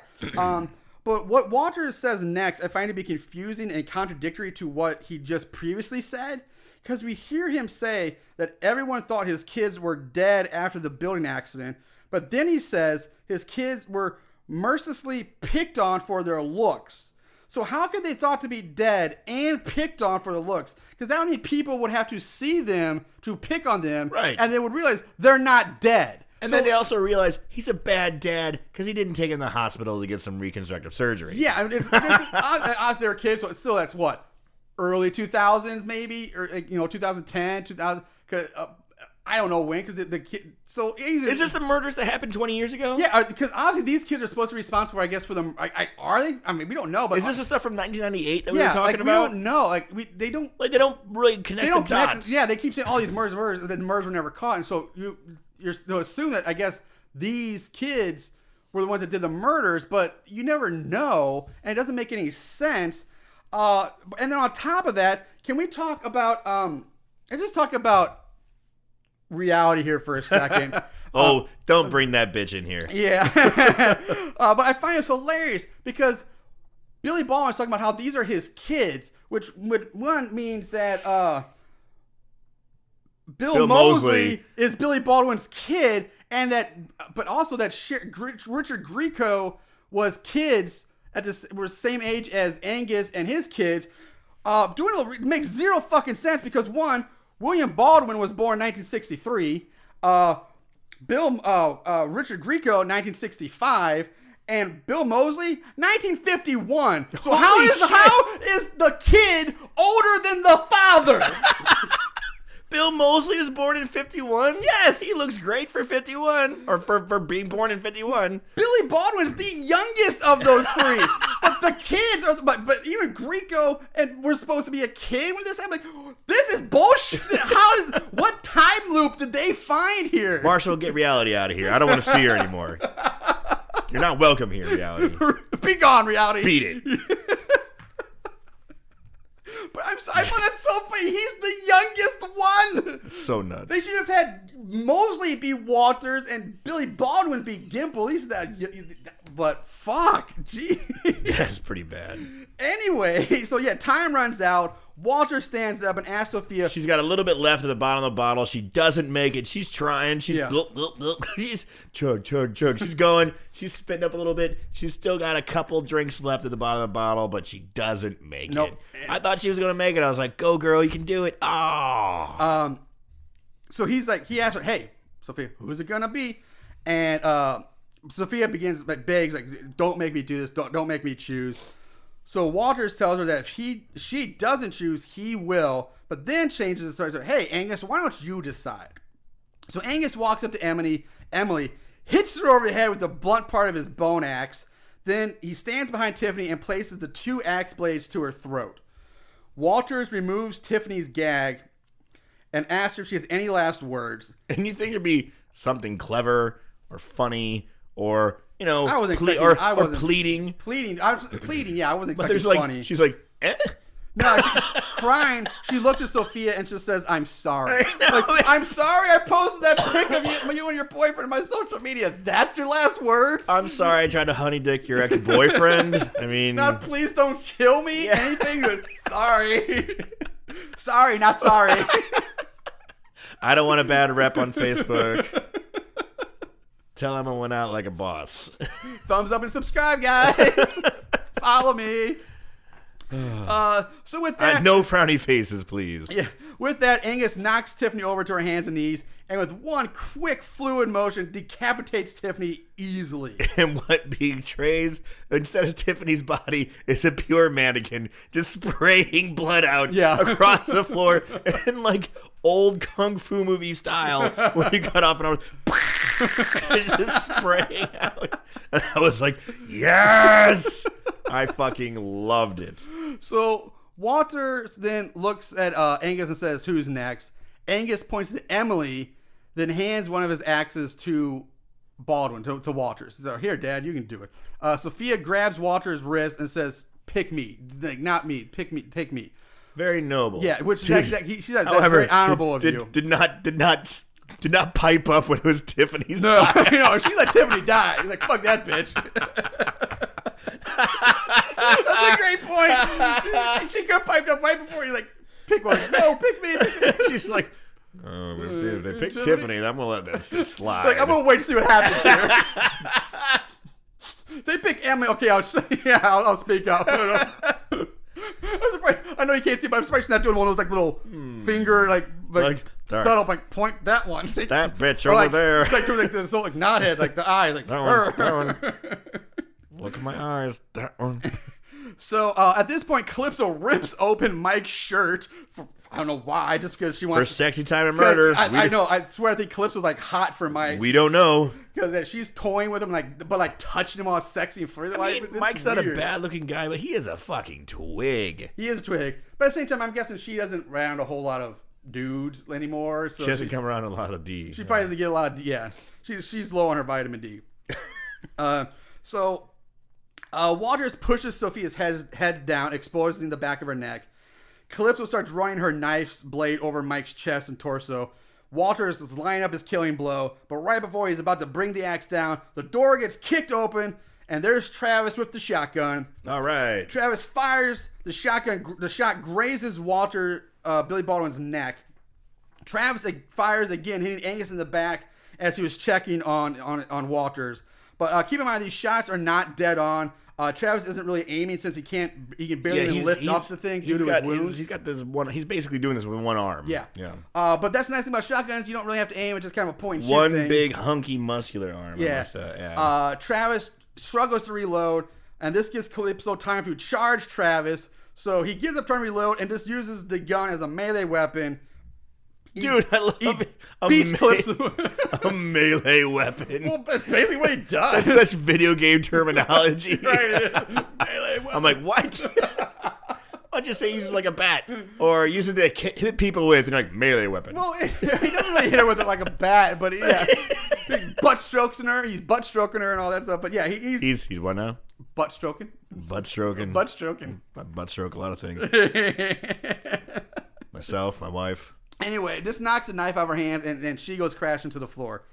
Speaker 1: But what Walters says next, I find to be confusing and contradictory to what he just previously said, because we hear him say that everyone thought his kids were dead after the building accident, But then he says his kids were mercilessly picked on for their looks. So how could they thought to be dead and picked on for the looks? Because that would mean people would have to see them to pick on them,
Speaker 3: right?
Speaker 1: And they would realize they're not dead.
Speaker 3: And then they also realize he's a bad dad because he didn't take him to the hospital to get some reconstructive surgery.
Speaker 1: Yeah, I mean, us, they're kids, so still that's what, early 2000s maybe, or 2010, 2000. I don't know when, because the kid. So
Speaker 3: is this the murders that happened 20 years ago?
Speaker 1: Yeah, because obviously these kids are supposed to be responsible, I guess, for them. Are they? I mean, we don't know. But
Speaker 3: is this the stuff from 1998 that we were talking about?
Speaker 1: We don't know. They don't
Speaker 3: really connect the dots.
Speaker 1: Yeah, they keep saying all these murders, and then murders were never caught, and so you'll assume that I guess these kids were the ones that did the murders, but you never know, and it doesn't make any sense. And then on top of that, can we talk about let's just talk about reality here for a second.
Speaker 3: Don't bring that bitch in here.
Speaker 1: Yeah. But I find it hilarious because Billy Baldwin is talking about how these are his kids, which one means that Bill Moseley is Billy Baldwin's kid, and but also that Richard Grieco was kids were the same age as Angus and his kids. Makes zero fucking sense because one, William Baldwin was born in 1963. Richard Grieco, 1965. And Bill Moseley, 1951. So how is the kid older than the father?
Speaker 3: Bill Moseley was born in 51?
Speaker 1: Yes!
Speaker 3: He looks great for 51. Or for being born in 51.
Speaker 1: Billy Baldwin's the youngest of those three. But the kids are... But even Grieco and we're supposed to be a kid when this happened. Like, this is bullshit. What time loop did they find here?
Speaker 3: Marshall, get reality out of here. I don't want to see her anymore. You're not welcome here, reality.
Speaker 1: Be gone, reality.
Speaker 3: Beat it.
Speaker 1: But I find that so funny. He's the youngest one.
Speaker 3: It's so nuts.
Speaker 1: They should have had Moseley be Walters and Billy Baldwin be Gimple. He's that. But fuck, gee.
Speaker 3: Yeah, it's pretty bad.
Speaker 1: Anyway, so yeah, time runs out. Walter stands up and asks Sophia.
Speaker 3: She's got a little bit left at the bottom of the bottle. She doesn't make it. She's trying. She's she's chug. She's going. She's spitting up a little bit. She's still got a couple drinks left at the bottom of the bottle, but she doesn't make it. I thought she was going to make it. I was like, go girl, you can do it. Oh.
Speaker 1: So he asks her, hey, Sophia, who's it going to be? And Sophia begs, don't make me do this. Don't make me choose. So Walters tells her that if she doesn't choose, he will, but then changes the story. So, hey, Angus, why don't you decide? So Angus walks up to Emily, hits her over the head with the blunt part of his bone axe. Then he stands behind Tiffany and places the two axe blades to her throat. Walters removes Tiffany's gag and asks her if she has any last words.
Speaker 3: And you think it'd be something clever or funny or...
Speaker 1: I wasn't
Speaker 3: pleading.
Speaker 1: I was pleading, yeah. I wasn't expecting funny.
Speaker 3: She's like, eh?
Speaker 1: No, she's crying. She looks at Sophia and just says, I'm sorry. I'm sorry I posted that pic of you and your boyfriend on my social media. That's your last words?
Speaker 3: I'm sorry I tried to honey dick your ex-boyfriend. I mean...
Speaker 1: Not please don't kill me. Yeah. Anything but sorry. Sorry, not sorry.
Speaker 3: I don't want a bad rep on Facebook. Tell him I went out like a boss.
Speaker 1: Thumbs up and subscribe, guys. Follow me. So with that,
Speaker 3: no frowny faces, please.
Speaker 1: Yeah. With that, Angus knocks Tiffany over to her hands and knees, and with one quick fluid motion, decapitates Tiffany easily.
Speaker 3: And what betrays, instead of Tiffany's body, is a pure mannequin just spraying blood out across the floor in like old kung fu movie style, when you cut off an arm, just spraying out. And I was like, yes! I fucking loved it.
Speaker 1: So Walter then looks at Angus and says, who's next? Angus points to Emily, then hands one of his axes to Baldwin, to Walters. So, here, Dad, you can do it. Sophia grabs Walter's wrist and says, pick me. Like, not me. Pick me. Take me.
Speaker 3: Very noble.
Speaker 1: Yeah, which she says, that's very honorable of you.
Speaker 3: Did not pipe up when it was Tiffany's
Speaker 1: No,
Speaker 3: time.
Speaker 1: she let Tiffany die. He's like, fuck that bitch. That's a great point. She could have piped up right before. You're like, pick one. No, pick me.
Speaker 3: She's like, if they picked Tiffany, then I'm gonna let this slide.
Speaker 1: Like, I'm gonna wait to see what happens here. They pick Emily. Okay, I'll speak up. I'm surprised. I know you can't see, but I'm surprised she's not doing one of those like little finger like subtle like point that one.
Speaker 3: That bitch
Speaker 1: or,
Speaker 3: over
Speaker 1: like,
Speaker 3: there.
Speaker 1: Like doing like this like knothead, like the eyes, like
Speaker 3: that one. Look at my eyes. That one.
Speaker 1: So at this point, Calypso rips open Mike's shirt. I don't know why, just because she wants
Speaker 3: for sexy time and murder.
Speaker 1: I know. I swear, I think Calypso's like hot for Mike.
Speaker 3: We don't know
Speaker 1: because she's toying with him, but touching him all sexy and free.
Speaker 3: I mean, Mike's not a bad-looking guy, but he is a fucking twig.
Speaker 1: He is a twig, but at the same time, I'm guessing she doesn't round a whole lot of dudes anymore. So
Speaker 3: she doesn't come around a lot of D.
Speaker 1: She probably doesn't get a lot of D. Yeah, she's low on her vitamin D. So Waters pushes Sophia's head down, exposing the back of her neck. Calypso starts running her knife's blade over Mike's chest and torso. Walters is lining up his killing blow, but right before he's about to bring the axe down, the door gets kicked open, and there's Travis with the shotgun.
Speaker 3: All right.
Speaker 1: Travis fires the shotgun. The shot grazes Billy Baldwin's neck. Travis fires again, hitting Angus in the back as he was checking on Walters. But keep in mind, these shots are not dead on. Travis isn't really aiming since he can barely lift up the thing due to his wounds.
Speaker 3: He's got this one. He's basically doing this with one arm.
Speaker 1: Yeah.
Speaker 3: Yeah.
Speaker 1: But that's the nice thing about shotguns. You don't really have to aim. It's just kind of a point and shoot
Speaker 3: one
Speaker 1: thing.
Speaker 3: Big hunky muscular arm.
Speaker 1: Yeah. Travis struggles to reload, and this gives Calypso time to charge Travis. So he gives up trying to reload and just uses the gun as a melee weapon.
Speaker 3: Dude, I love it.
Speaker 1: Beats Calypso.
Speaker 3: A melee weapon.
Speaker 1: Well, that's basically what he does.
Speaker 3: That's such video game terminology.
Speaker 1: Right. Melee weapon.
Speaker 3: I'm like, what? Why'd you say use it like a bat? Or use it to hit people with, and like, melee weapon.
Speaker 1: Well, he doesn't really hit her with it like a bat, but yeah. Butt stroking her. He's butt stroking her and all that stuff. But yeah, he's
Speaker 3: what now?
Speaker 1: Butt stroking.
Speaker 3: Butt stroking.
Speaker 1: Butt stroking.
Speaker 3: I butt stroke a lot of things. Myself, my wife.
Speaker 1: Anyway, this knocks the knife out of her hands, and she goes crashing to the floor.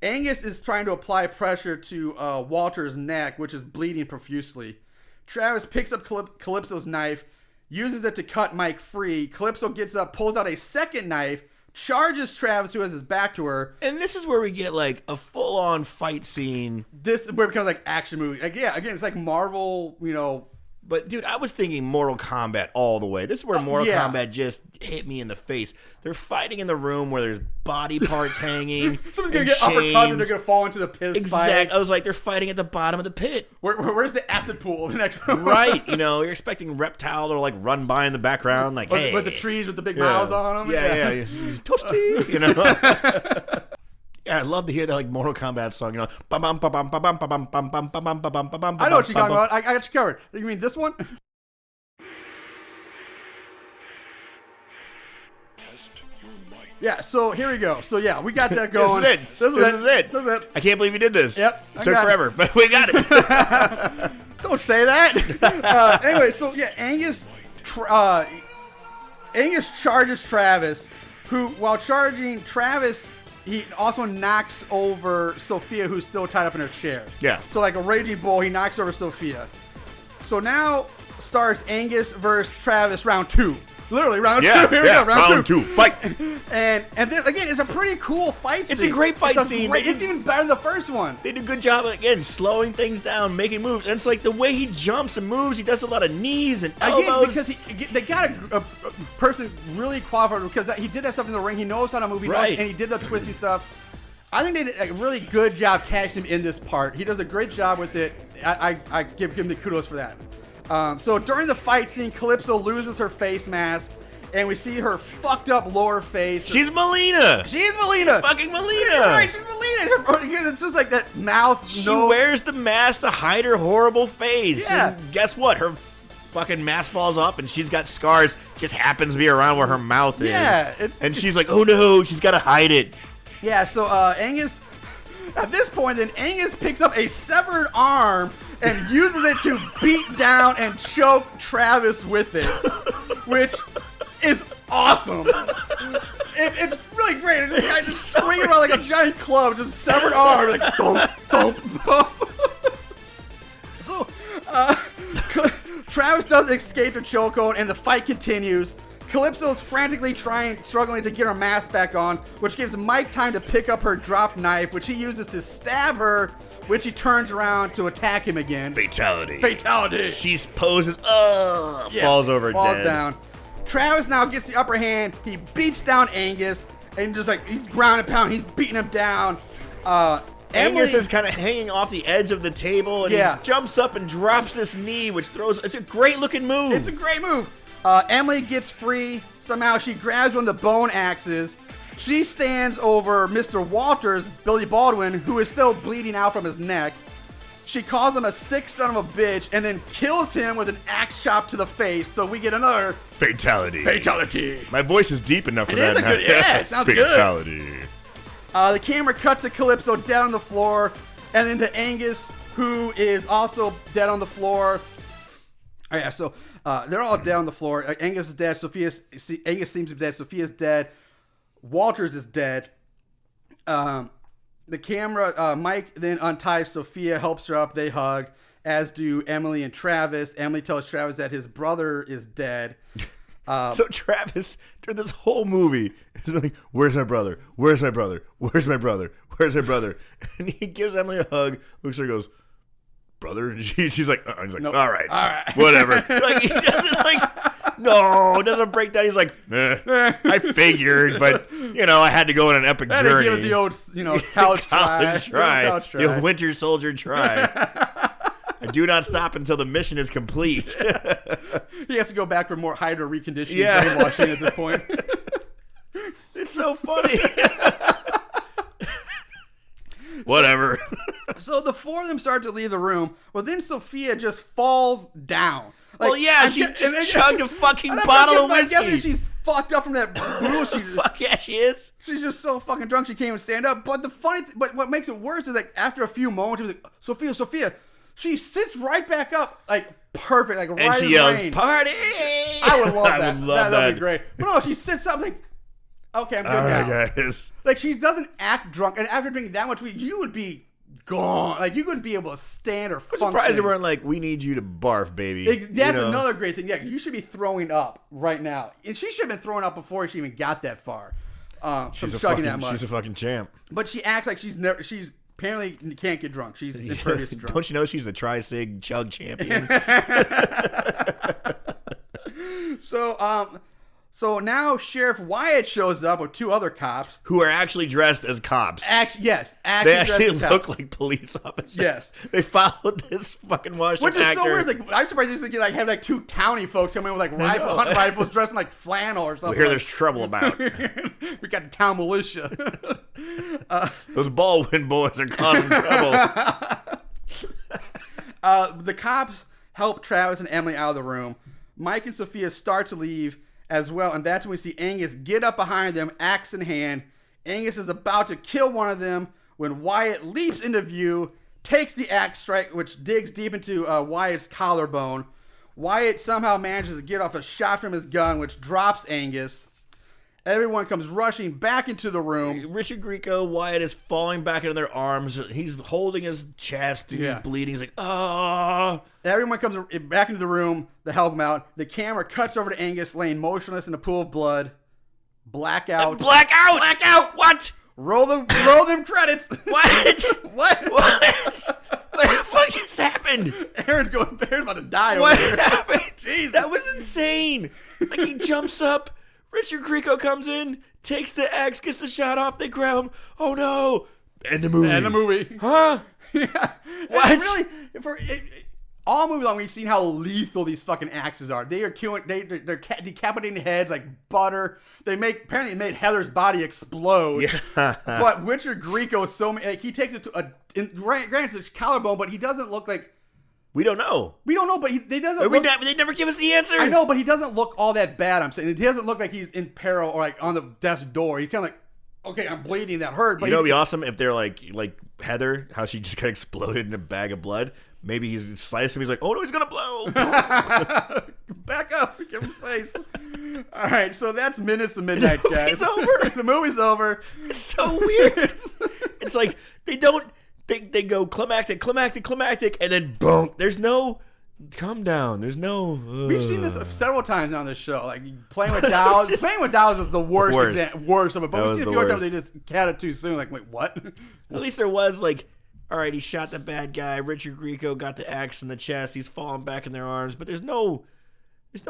Speaker 1: Angus is trying to apply pressure to Walter's neck, which is bleeding profusely. Travis picks up Calypso's knife, uses it to cut Mike free. Calypso gets up, pulls out a second knife, charges Travis, who has his back to her.
Speaker 3: And this is where we get like a full-on fight scene.
Speaker 1: This is where it becomes like action movie. Like, yeah, again, it's like Marvel,
Speaker 3: But, dude, I was thinking Mortal Kombat all the way. This is where Mortal Kombat just hit me in the face. They're fighting in the room where there's body parts hanging.
Speaker 1: Someone's going to get uppercut and they're going to fall into the pit.
Speaker 3: Exactly. I was like, they're fighting at the bottom of the pit.
Speaker 1: Where's the acid pool? Next
Speaker 3: Right. You're expecting Reptile to, like, run by in the background. Like, hey.
Speaker 1: With the trees with the big mouths on them.
Speaker 3: Yeah. He's toasty, Yeah, I'd love to hear that like Mortal Kombat song, I
Speaker 1: know what you're talking about. I got you covered. You mean this one? Yeah, so here we go. So yeah, we got that going.
Speaker 3: This is it. I can't believe you did this.
Speaker 1: Yep.
Speaker 3: It took forever, but we got it.
Speaker 1: Don't say that. Anyway, so yeah, Angus charges Travis, who, while charging Travis, he also knocks over Sophia, who's still tied up in her chair.
Speaker 3: Yeah.
Speaker 1: So like a raging bull, he knocks over Sophia. So now starts Angus versus Travis round 2. Literally round 2. Here we go, round 2.
Speaker 3: Fight.
Speaker 1: And this, again, it's a pretty cool fight scene.
Speaker 3: It's a great fight scene.
Speaker 1: It's even better than the first one.
Speaker 3: They did a good job, again, slowing things down, making moves. And it's like the way he jumps and moves, he does a lot of knees and elbows.
Speaker 1: Again, because they got a person really qualified, because he did that stuff in the ring. He knows how to move. And he did the twisty stuff. I think they did a really good job catching him in this part. He does a great job with it. I give him the kudos for that. So during the fight scene, Calypso loses her face mask, and we see her fucked up lower face.
Speaker 3: She's Melina.
Speaker 1: She's Melina.
Speaker 3: Fucking Melina.
Speaker 1: Right, she's Melina. It's just like that mouth.
Speaker 3: She wears the mask to hide her horrible face.
Speaker 1: Yeah.
Speaker 3: And guess what? Her fucking mask falls off, and she's got scars. Just happens to be around where her mouth is.
Speaker 1: Yeah.
Speaker 3: And she's like, oh no, she's got to hide it.
Speaker 1: Yeah, so Angus, at this point, then Angus picks up a severed arm and uses it to beat down and choke Travis with it, which is awesome. It's really great. This guy just swinging around like a giant club, just severed arm, like thump, thump, thump. So Travis does escape the chokehold, and the fight continues. Calypso's frantically struggling to get her mask back on, which gives Mike time to pick up her dropped knife, which he uses to stab her, which he turns around to attack him again. Fatality.
Speaker 3: She poses, falls over dead.
Speaker 1: Down. Travis now gets the upper hand. He beats down Angus, and just like, he's ground and pound, he's beating him down.
Speaker 3: Angus is kind of hanging off the edge of the table, and he jumps up and drops this knee, which throws. It's a great looking move.
Speaker 1: It's a great move. Emily gets free. Somehow she grabs one of the bone axes. She stands over Mr. Walters, Billy Baldwin, who is still bleeding out from his neck. She calls him a sick son of a bitch and then kills him with an axe chop to the face. So we get another
Speaker 3: fatality.
Speaker 8: My voice is deep enough for that.
Speaker 1: It sounds
Speaker 8: fatality.
Speaker 1: Good. The camera cuts to Calypso dead on the floor, and then to Angus, who is also dead on the floor. Oh, yeah, so they're all dead on the floor. Angus is dead. Angus seems to be dead. Sophia's dead. Walters is dead. The camera, Mike then unties Sophia, helps her up. They hug, as do Emily and Travis. Emily tells Travis that his brother is dead.
Speaker 3: So Travis, during this whole movie, is like, "Where's my brother? Where's my brother? Where's my brother? Where's my brother?" And he gives Emily a hug, looks at her, goes, "Brother?" And she's like, he's like, nope. All right, whatever. Like, he doesn't break down. He's like, I figured, but I had to go on an epic journey.
Speaker 1: Give it the old, college try.
Speaker 3: The Winter Soldier try. I do not stop until the mission is complete.
Speaker 1: He has to go back for more hydro reconditioning brainwashing at this point.
Speaker 3: It's so funny. Whatever.
Speaker 1: So the four of them start to leave the room, but then Sophia just falls down.
Speaker 3: She just chugged a fucking bottle of whiskey.
Speaker 1: I guess she's fucked up from that booze.
Speaker 3: Fuck yeah, she is.
Speaker 1: She's just so fucking drunk she can't even stand up. But but what makes it worse is like after a few moments, he was like, Sophia. She sits right back up, like perfect, like right.
Speaker 3: And she yells,
Speaker 1: rain.
Speaker 3: "Party!"
Speaker 1: I would love that.
Speaker 3: I would love that.
Speaker 1: That'd be great. But no, she sits up like, okay, I'm good now.
Speaker 3: Guys.
Speaker 1: Like she doesn't act drunk, and after drinking that much weed, you would be gone. Like you wouldn't be able to stand or function.
Speaker 3: I'm surprised they weren't like, "We need you to barf, baby."
Speaker 1: That's another great thing. Yeah, you should be throwing up right now. And she should have been throwing up before she even got that far.
Speaker 3: She's
Speaker 1: that much.
Speaker 3: She's a fucking champ.
Speaker 1: But she acts like she's apparently can't get drunk. She's impervious to drunk.
Speaker 3: Don't you know she's the Tri-Sig chug champion?
Speaker 1: So now Sheriff Wyatt shows up with two other cops
Speaker 3: who are actually dressed as cops.
Speaker 1: They
Speaker 3: actually look like police officers.
Speaker 1: Yes,
Speaker 3: they followed this fucking washed
Speaker 1: which is
Speaker 3: actor.
Speaker 1: so weird. Like, I'm surprised they have like two townie folks come in with like hunting rifles, dressed in like flannel or something.
Speaker 3: We hear there's trouble about.
Speaker 1: We got the town militia.
Speaker 3: Those Baldwin boys are causing trouble.
Speaker 1: The cops help Travis and Emily out of the room. Mike and Sophia start to leave as well, and that's when we see Angus get up behind them, axe in hand. Angus is about to kill one of them when Wyatt leaps into view, takes the axe strike, which digs deep into Wyatt's collarbone. Wyatt somehow manages to get off a shot from his gun, which drops Angus. Everyone comes rushing back into the room.
Speaker 3: Richard Grieco, Wyatt is falling back into their arms. He's holding his chest. He's bleeding. He's like, oh.
Speaker 1: Everyone comes back into the room to help him out. The camera cuts over to Angus laying motionless in a pool of blood. Blackout.
Speaker 3: Blackout. What?
Speaker 1: Roll them credits.
Speaker 3: What? What? What the fuck just happened?
Speaker 1: Aaron's about to die over
Speaker 3: What
Speaker 1: here.
Speaker 3: happened?
Speaker 1: Jesus.
Speaker 3: That was insane. Like he jumps up. Richard Grieco comes in, takes the axe, gets the shot off. They grab him. Oh no! End the movie. Huh?
Speaker 1: Yeah.
Speaker 3: What?
Speaker 1: Really, all movie long, we've seen how lethal these fucking axes are. They are killing. They're decapitating heads like butter. Apparently it made Heather's body explode.
Speaker 3: Yeah.
Speaker 1: But Richard Grieco is so he takes it to granted it's collarbone, but he doesn't look like.
Speaker 3: We don't know.
Speaker 1: But they
Speaker 3: never give us the answer.
Speaker 1: I know, but he doesn't look all that bad. I'm saying he doesn't look like he's in peril or like on the death's door. He's kind of like, okay, I'm bleeding, that hurt. But
Speaker 3: it'd be awesome if they're like Heather, how she just got exploded in a bag of blood. Maybe he's sliced him. He's like, oh no, he's gonna blow.
Speaker 1: Back up, give him space. All right, so that's minutes to midnight, guys.
Speaker 3: The movie's over.
Speaker 1: The movie's over.
Speaker 3: It's so weird. It's like they go climactic, and then boom. There's no calm down. There's no.
Speaker 1: We've seen this several times on this show. Like playing with dolls. Playing with dolls was the worst worst of it. But we've seen a few other times they just had it too soon. Like, wait, what?
Speaker 3: At least there was like, all right, he shot the bad guy. Richard Grieco got the axe in the chest. He's falling back in their arms. But there's no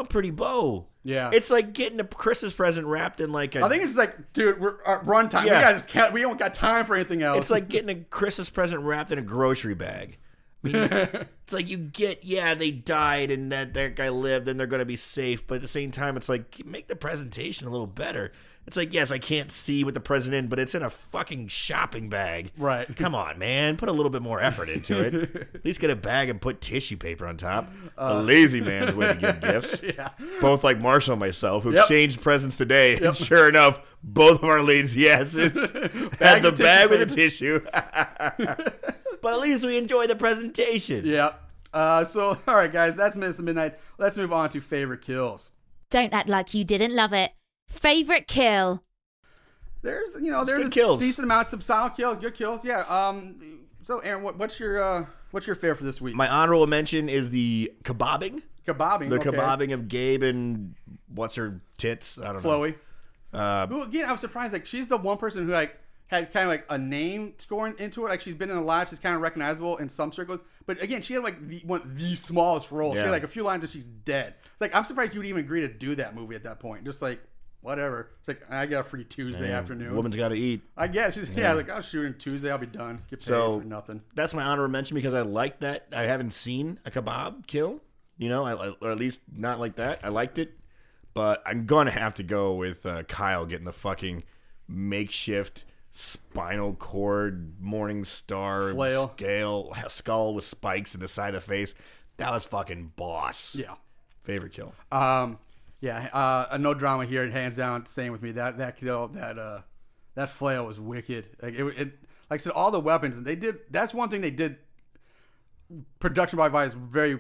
Speaker 3: pretty bow.
Speaker 1: Yeah,
Speaker 3: it's like getting a Christmas present wrapped in like a.
Speaker 1: I think it's like, dude, we're run time. Yeah. We don't got time for anything else.
Speaker 3: It's like getting a Christmas present wrapped in a grocery bag. I mean, it's like you get, they died and that guy lived and they're going to be safe. But at the same time, it's like, make the presentation a little better. It's like, yes, I can't see what the present in, but it's in a fucking shopping bag.
Speaker 1: Right.
Speaker 3: Come on, man. Put a little bit more effort into it. At least get a bag and put tissue paper on top. A lazy man's way to give gifts.
Speaker 1: Yeah.
Speaker 3: Both like Marshall and myself, who exchanged presents today. And sure enough, both of our lazy asses had the bag with the tissue. But at least we enjoy the presentation.
Speaker 1: Yeah. So, all right, guys, that's Minutes to Midnight. Let's move on to favorite kills.
Speaker 2: Don't act like you didn't love it. Favorite kill.
Speaker 1: There's
Speaker 3: good kills.
Speaker 1: Decent amounts of solid kills, good kills. Yeah. So, Aaron, what's your favorite for this week?
Speaker 3: My honorable mention is the kebabbing.
Speaker 1: Kebabbing
Speaker 3: of Gabe and what's her tits? I don't know.
Speaker 1: Chloe. Who, again, I was surprised. Like, she's the one person who like had kind of like a name scoring into it. Like, she's been in a lot. She's kind of recognizable in some circles. But again, she had like the smallest role.
Speaker 3: Yeah.
Speaker 1: She had like a few lines and she's dead. Like, I'm surprised you would even agree to do that movie at that point. Just like, whatever. It's like, I got a free Tuesday afternoon.
Speaker 3: Woman's got to eat.
Speaker 1: I guess. Like, I'll shoot in Tuesday. I'll be done. Get paid for nothing.
Speaker 3: That's my honorable mention because I like that. I haven't seen a kebab kill, or at least not like that. I liked it. But I'm going to have to go with Kyle getting the fucking makeshift spinal cord Morning Star
Speaker 1: flail
Speaker 3: skull with spikes in the side of the face. That was fucking boss.
Speaker 1: Yeah.
Speaker 3: Favorite kill.
Speaker 1: No drama here. Hands down, same with me. That kill, that flail was wicked. Like like I said, all the weapons, and they did. That's one thing they did. Production wise, very,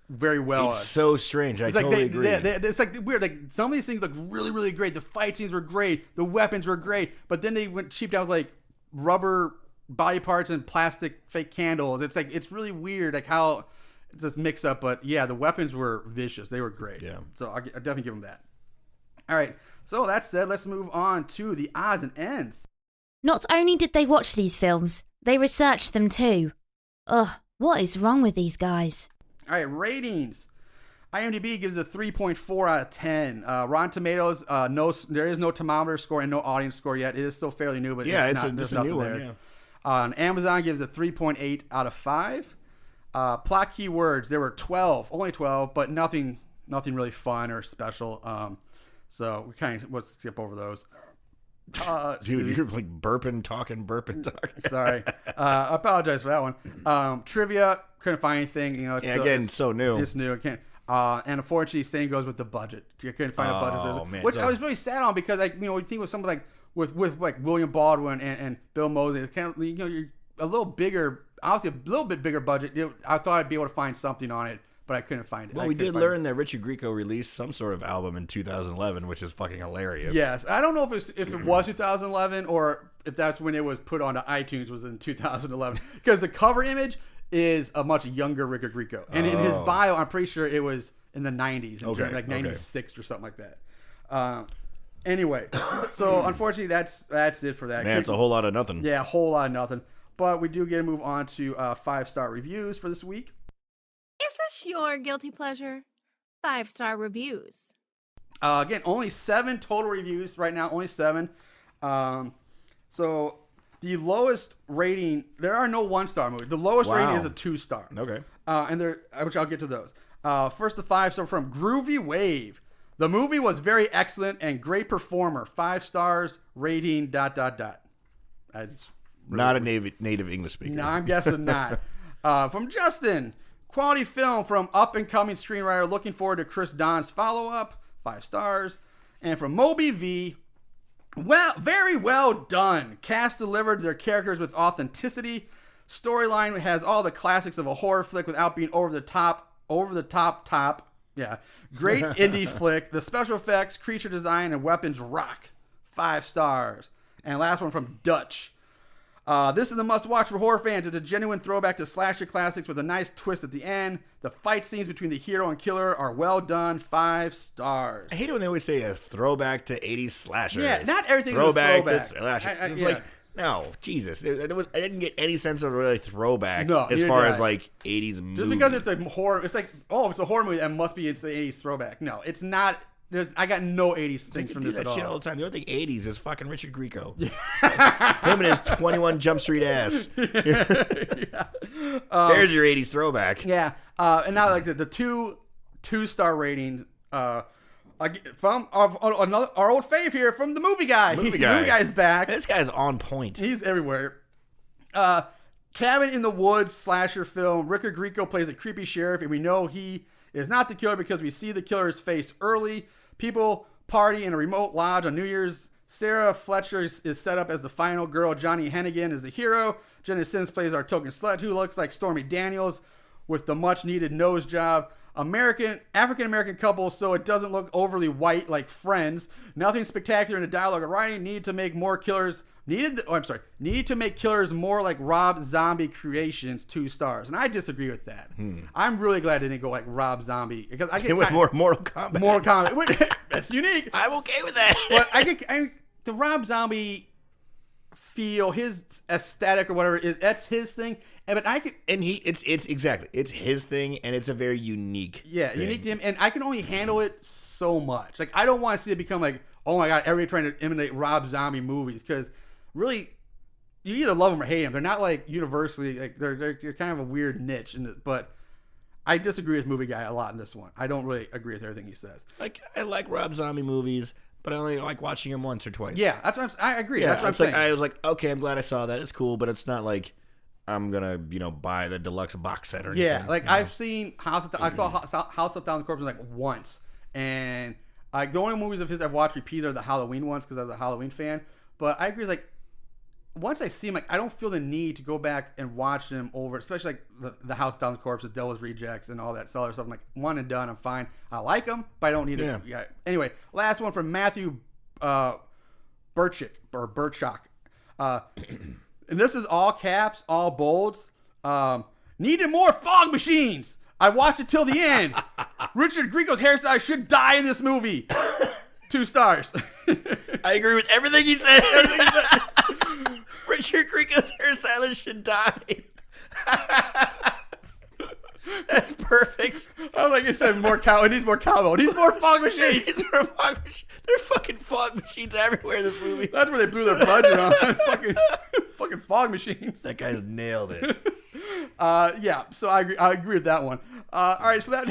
Speaker 1: very well.
Speaker 3: It's so strange. I totally agree.
Speaker 1: It's like weird. Like some of these things look really, really great. The fight scenes were great. The weapons were great. But then they went cheap down with like rubber body parts and plastic fake candles. It's like it's really weird. Like how. It's this mix up, but yeah, the weapons were vicious. They were great.
Speaker 3: Yeah.
Speaker 1: So I'll definitely give them that. All right. So that said, let's move on to the odds and ends.
Speaker 2: Not only did they watch these films, they researched them too. Ugh, what is wrong with these guys?
Speaker 1: All right, ratings. IMDb gives it a 3.4 out of 10. Rotten Tomatoes, there is no thermometer score and no audience score yet. It is still fairly new, but
Speaker 3: yeah,
Speaker 1: there's
Speaker 3: a
Speaker 1: nothing
Speaker 3: new
Speaker 1: there.
Speaker 3: one. Yeah.
Speaker 1: On Amazon gives it 3.8 out of 5. Plot keywords, there were 12, only 12, but nothing really fun or special. So let's skip over those.
Speaker 3: Dude, you're like burping, talking.
Speaker 1: Sorry. I apologize for that one. Trivia, couldn't find anything.
Speaker 3: It's so new.
Speaker 1: It's new. I can't. And unfortunately, same goes with the budget. You couldn't find a budget.
Speaker 3: Man,
Speaker 1: which I was really sad on because, like, you think with something like with like William Baldwin and Bill Moseley, you're a little bigger. Obviously, a little bit bigger budget. I thought I'd be able to find something on it, but I couldn't find it.
Speaker 3: Well, we did learn that Richard Grieco released some sort of album in 2011, which is fucking hilarious.
Speaker 1: Yes. I don't know if it was 2011 or if that's when it was put onto iTunes was in 2011. Because the cover image is a much younger Richard Grieco. And in his bio, I'm pretty sure it was in the 90s. Like 96 or something like that. Anyway, so unfortunately, that's it for that.
Speaker 3: Man, it's a whole lot of nothing.
Speaker 1: Yeah, a whole lot of nothing. But we do get to move on to 5-star reviews for this week.
Speaker 9: Is this your guilty pleasure? 5-star reviews.
Speaker 1: Again, only 7 total reviews right now. Only 7. So the lowest rating, there are no 1-star movies. The lowest rating is a 2-star.
Speaker 3: Okay.
Speaker 1: Which I'll get to those. First, the 5 star from Groovy Wave. The movie was very excellent and great performer. 5 stars. Rating ...
Speaker 3: Not a native English speaker.
Speaker 1: No, I'm guessing not. From Justin, quality film from up-and-coming screenwriter. Looking forward to Chris Don's follow-up. 5 stars. And from Moby V, well, very well done. Cast delivered their characters with authenticity. Storyline has all the classics of a horror flick without being over the top. Yeah. Great indie flick. The special effects, creature design, and weapons rock. 5 stars. And last one from Dutch. This is a must-watch for horror fans. It's a genuine throwback to slasher classics with a nice twist at the end. The fight scenes between the hero and killer are well done. 5 stars.
Speaker 3: I hate it when they always say a throwback to 80s slashers.
Speaker 1: Yeah, not everything is a throwback.
Speaker 3: To slasher. It's
Speaker 1: yeah.
Speaker 3: like, no, Jesus. I didn't get any sense of a really throwback
Speaker 1: No,
Speaker 3: as
Speaker 1: neither
Speaker 3: far
Speaker 1: did
Speaker 3: as
Speaker 1: I.
Speaker 3: like 80s movies.
Speaker 1: Just because it's a horror, it's like, oh, if it's a horror movie, that must be it's the 80s throwback. No, it's not. I got no 80s things from this
Speaker 3: that
Speaker 1: at
Speaker 3: shit all
Speaker 1: all.
Speaker 3: the time. The only thing 80s is fucking Richard Grieco. Him and his 21 Jump Street ass. There's your 80s throwback.
Speaker 1: Yeah, and now like the two-star rating from our old fave here from the movie guy.
Speaker 3: Movie
Speaker 1: The movie guy's back.
Speaker 3: This guy's on point.
Speaker 1: He's everywhere. Cabin in the Woods slasher film. Richard Grieco plays a creepy sheriff, and we know he is not the killer because we see the killer's face early. People party in a remote lodge on New Year's. Sarah Fletcher is set up as the final girl. Johnny Hennigan is the hero. Jenna Sims plays our token slut, who looks like Stormy Daniels with the much-needed nose job. African-American couple, so it doesn't look overly white like Friends. Nothing spectacular in the dialogue or writing. Need to make killers more like Rob Zombie Creations. 2 stars, and I disagree with that. I'm really glad they didn't go like Rob Zombie because I get
Speaker 3: more Mortal Kombat.
Speaker 1: Mortal Kombat. That's unique.
Speaker 3: I'm okay with that.
Speaker 1: But the Rob Zombie feel, his aesthetic or whatever that's his thing. But I could,
Speaker 3: and it's exactly, it's his thing, and it's a very unique thing.
Speaker 1: Unique to him, and I can only handle it so much. Like, I don't want to see it become like, oh my god, everybody trying to imitate Rob Zombie movies, because really, you either love them or hate them. They're not like universally, like they're kind of a weird niche. But I disagree with movie guy a lot in this one. I don't really agree with everything he says.
Speaker 3: Like, I like Rob Zombie movies, but I only like watching them once or twice.
Speaker 1: Yeah, that's what I agree.
Speaker 3: Yeah,
Speaker 1: that's what I'm saying.
Speaker 3: I was like, okay, I'm glad I saw that. It's cool, but it's not like I'm gonna, buy the deluxe box set or anything.
Speaker 1: Yeah, like I've seen I saw House of Thousand Corpses like once, and the only movies of his I've watched repeated are the Halloween ones because I was a Halloween fan. But I agree, like once I see him, like I don't feel the need to go back and watch them over, especially like the House of Thousand Corpses, Devil's Rejects, and all that other stuff. I'm like, one and done, I'm fine. I like them, but I don't need to. Yeah. Anyway, last one from Matthew Burchak. And this is all caps, all bolds. Needed more fog machines. I watched it till the end. Richard Grieco's hairstyle should die in this movie. 2 stars.
Speaker 3: I agree with everything he said. Richard Grieco's hairstylist should die. That's perfect.
Speaker 1: I was like, you said more cow. It needs more cowbell. It needs more fog machines.
Speaker 3: There are fucking fog machines everywhere in this movie.
Speaker 1: That's where they blew their budget on. fucking fog machines.
Speaker 3: That guy's nailed it.
Speaker 1: Yeah. So I agree with that one. All right. So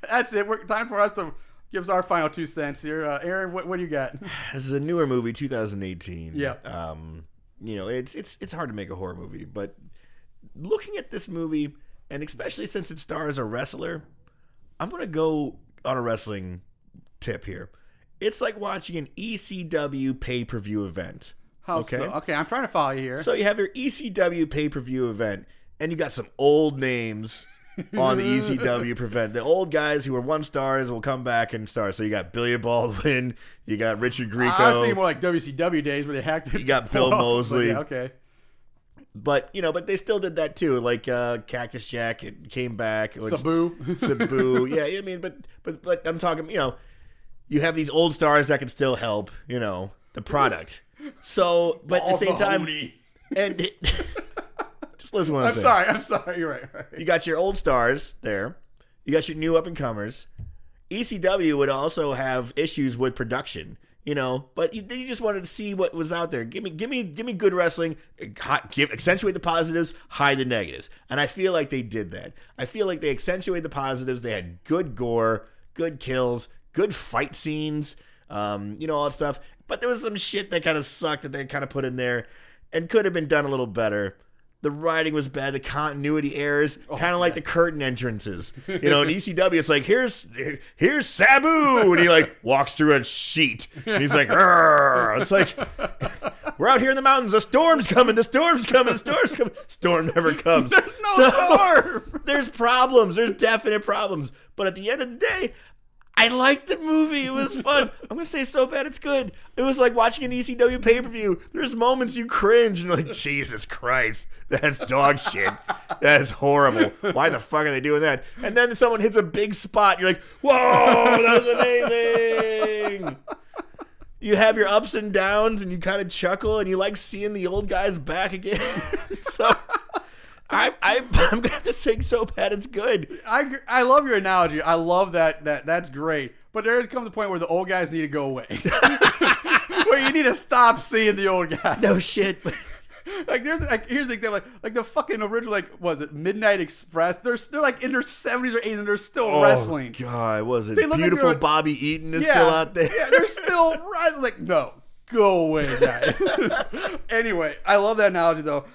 Speaker 1: that's it. Time for us to give us our final 2 cents here. Aaron, what do you got?
Speaker 3: This is a newer movie, 2018.
Speaker 1: Yeah.
Speaker 3: It's hard to make a horror movie, but looking at this movie, and especially since it stars a wrestler, I'm going to go on a wrestling tip here. It's like watching an ECW pay-per-view event.
Speaker 1: Okay, I'm trying to follow you here.
Speaker 3: So you have your ECW pay-per-view event, and you got some old names on the ECW event. The old guys who were 1 stars will come back and star. So you got Billy Baldwin, you got Richard Grieco.
Speaker 1: I was thinking more like WCW days where they hacked it.
Speaker 3: You got Bill Moseley.
Speaker 1: Yeah, okay.
Speaker 3: But they still did that too. Like Cactus Jack came back. Sabu. Yeah, I mean, but I'm talking. You have these old stars that can still help. The product. So, but at the same time, and just listen. What I'm saying.
Speaker 1: I'm sorry. You're right.
Speaker 3: You got your old stars there. You got your new up and comers. ECW would also have issues with production. But you just wanted to see what was out there. Give me good wrestling. Accentuate the positives, hide the negatives. And I feel like they did that. I feel like they accentuated the positives. They had good gore, good kills, good fight scenes, all that stuff. But there was some shit that kind of sucked that they kind of put in there and could have been done a little better. The writing was bad. The continuity errors, kind of like the curtain entrances. In ECW, it's like, here's Sabu, and he like walks through a sheet, and he's like, "Arr!" It's like, we're out here in the mountains. The storm's coming. Storm never comes.
Speaker 1: There's no storm.
Speaker 3: There's problems. There's definite problems. But at the end of the day, I liked the movie. It was fun. I'm gonna say so bad it's good. It was like watching an ECW pay-per-view. There's moments you cringe and you're like, Jesus Christ, that's dog shit. That's horrible. Why the fuck are they doing that? And then someone hits a big spot. You're like, whoa, that was amazing. You have your ups and downs, and you kind of chuckle, and you like seeing the old guys back again. So I'm gonna have to say so bad it's good.
Speaker 1: I love your analogy. I love that. That's great. But there comes a point where the old guys need to go away, where you need to stop seeing the old guys.
Speaker 3: No shit.
Speaker 1: Here's the example. Like the fucking original, was it Midnight Express? They're like in their 70s or 80s, and they're still wrestling.
Speaker 3: God, was it
Speaker 1: Beautiful
Speaker 3: like Bobby Eaton is still out there?
Speaker 1: Yeah, they're still wrestling. Like, no, go away, guys. Anyway, I love that analogy though.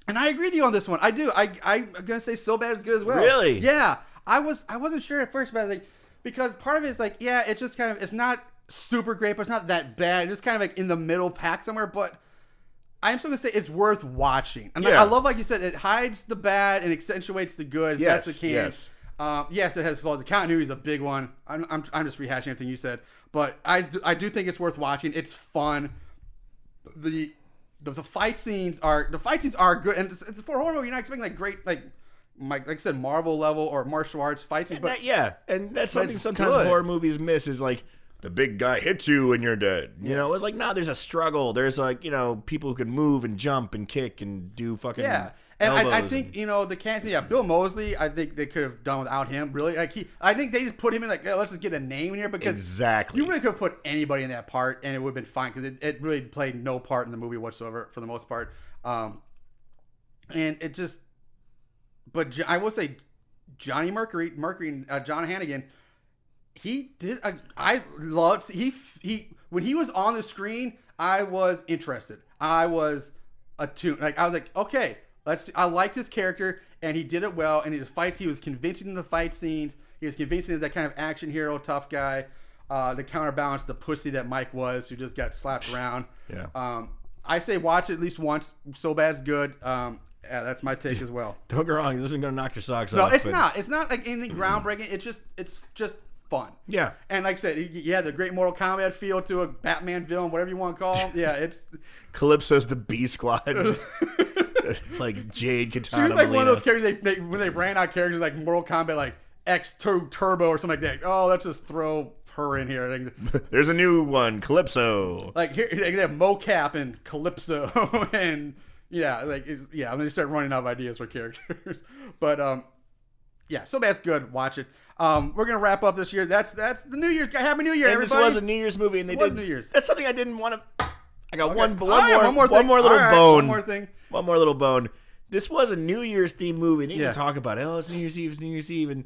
Speaker 1: And I agree with you on this one. I do. I'm gonna say so bad it's good as well.
Speaker 3: Really?
Speaker 1: Yeah. I wasn't sure at first, but I was like, because part of it is like, yeah, it's just kind of, it's not super great, but it's not that bad. It's just kind of like in the middle pack somewhere, but I'm still going to say it's worth watching. And I love, like you said, it hides the bad and accentuates the good as best it can.
Speaker 3: Yes.
Speaker 1: Yes, it has flaws. The continuity is a big one. I'm just rehashing everything you said, but I do think it's worth watching. It's fun. The fight scenes are good, and it's for a horror movie. You're not expecting like great like I said, Marvel level or martial arts fight scenes. But
Speaker 3: and that's something sometimes horror movies miss is like, the big guy hits you and you're dead. You know, like, no, there's a struggle. There's like, people who can move and jump and kick and do fucking
Speaker 1: And I think, the casting, Bill Moseley, I think they could have done without him, really. I think they just put him in, like, let's just get a name in here, because
Speaker 3: exactly.
Speaker 1: You really could have put anybody in that part and it would have been fine, because it really played no part in the movie whatsoever for the most part. And it just, but I will say, Johnny Mercury, John Hannigan, he did. I loved when he was on the screen. I was interested. I was attuned. Like, I was like, okay, I liked his character, and he did it well. And his fights, he was convincing in the fight scenes. He was convincing as that kind of action hero, tough guy, to counterbalance the pussy that Mike was, who just got slapped around.
Speaker 3: Yeah.
Speaker 1: I say watch it at least once. So bad's good. Yeah, that's my take as well.
Speaker 3: Don't get wrong. This isn't gonna knock your socks off.
Speaker 1: No, it's not. It's not like anything groundbreaking. It's just fun.
Speaker 3: Yeah.
Speaker 1: And like I said, the great Mortal Kombat feel to a Batman villain, whatever you want to call him. Yeah, it's
Speaker 3: Calypso's the B Squad. Like Jade Katana.
Speaker 1: She was like one of those characters when they ran out characters like Mortal Kombat, like X2 Turbo or something like that. Oh, let's just throw her in here.
Speaker 3: There's a new one, Calypso.
Speaker 1: Like here they have mocap and Calypso and and then they start running out of ideas for characters. But so that's good. Watch it. We're gonna wrap up this year. That's the New Year's. Happy New Year, everybody.
Speaker 3: This was a New Year's movie, and New Year's. That's something I didn't want to. I got one more bone. One more little bone. This was a New Year's themed movie. They didn't talk about it. Oh, it's New Year's Eve. It's New Year's Eve, and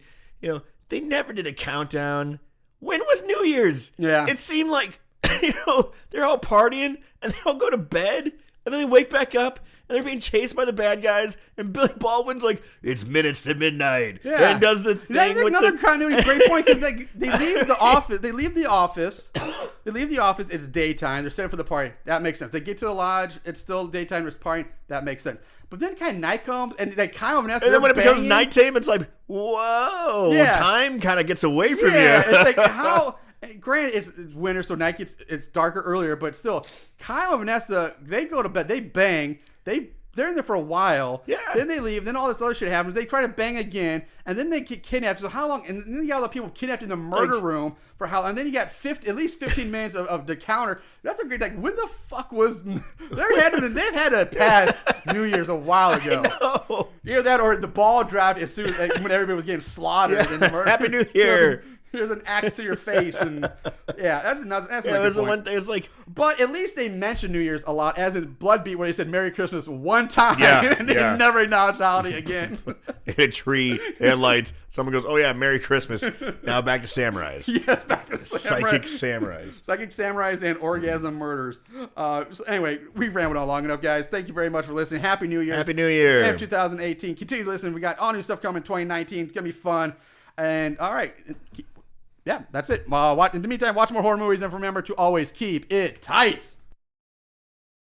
Speaker 3: they never did a countdown. When was New Year's?
Speaker 1: Yeah,
Speaker 3: it seemed like they're all partying and they all go to bed and then they wake back up. And they're being chased by the bad guys, and Billy Baldwin's like, "It's minutes to midnight," and does the thing.
Speaker 1: That's another continuity great point, because they leave the office. They leave the office. It's daytime. They're setting for the party. That makes sense. They get to the lodge. It's still daytime. There's partying. That makes sense. But then kind of night comes, and they kind of
Speaker 3: and then when it becomes nighttime, it's like, whoa, time kind of gets away from you.
Speaker 1: Yeah, it's like how. Granted, it's winter, so night it's darker earlier, but still, Kyle and Vanessa, they go to bed. They bang. They're in there for a while.
Speaker 3: Yeah.
Speaker 1: Then they leave. Then all this other shit happens. They try to bang again, and then they get kidnapped. So how long? And then you got all the people kidnapped in the murder room for how long? And then you got at least 15 minutes of the counter. That's a great. Like, when the fuck was? They've had to pass New Year's a while ago.
Speaker 3: I know.
Speaker 1: Either that or the ball dropped as soon as when everybody was getting slaughtered in the murder.
Speaker 3: Happy New Year.
Speaker 1: Here's an axe to your face, and that's another. That's
Speaker 3: it was the one thing. It's like,
Speaker 1: but at least they mentioned New Year's a lot, as in Bloodbeat, where they said "Merry Christmas" one time, and they never acknowledged the holiday again.
Speaker 3: In a tree, headlights. Someone goes, "Oh yeah, Merry Christmas." Now back to samurais.
Speaker 1: Yes, back to
Speaker 3: psychic samurais.
Speaker 1: Psychic samurais and orgasm murders. So anyway, we've rambled on long enough, guys. Thank you very much for listening. Happy New Year.
Speaker 3: Happy New Year.
Speaker 1: It's 2018. Continue to listen. We got all new stuff coming in 2019. It's gonna be fun. And all right. Yeah, that's it. In the meantime, watch more horror movies, and remember to always keep it tight.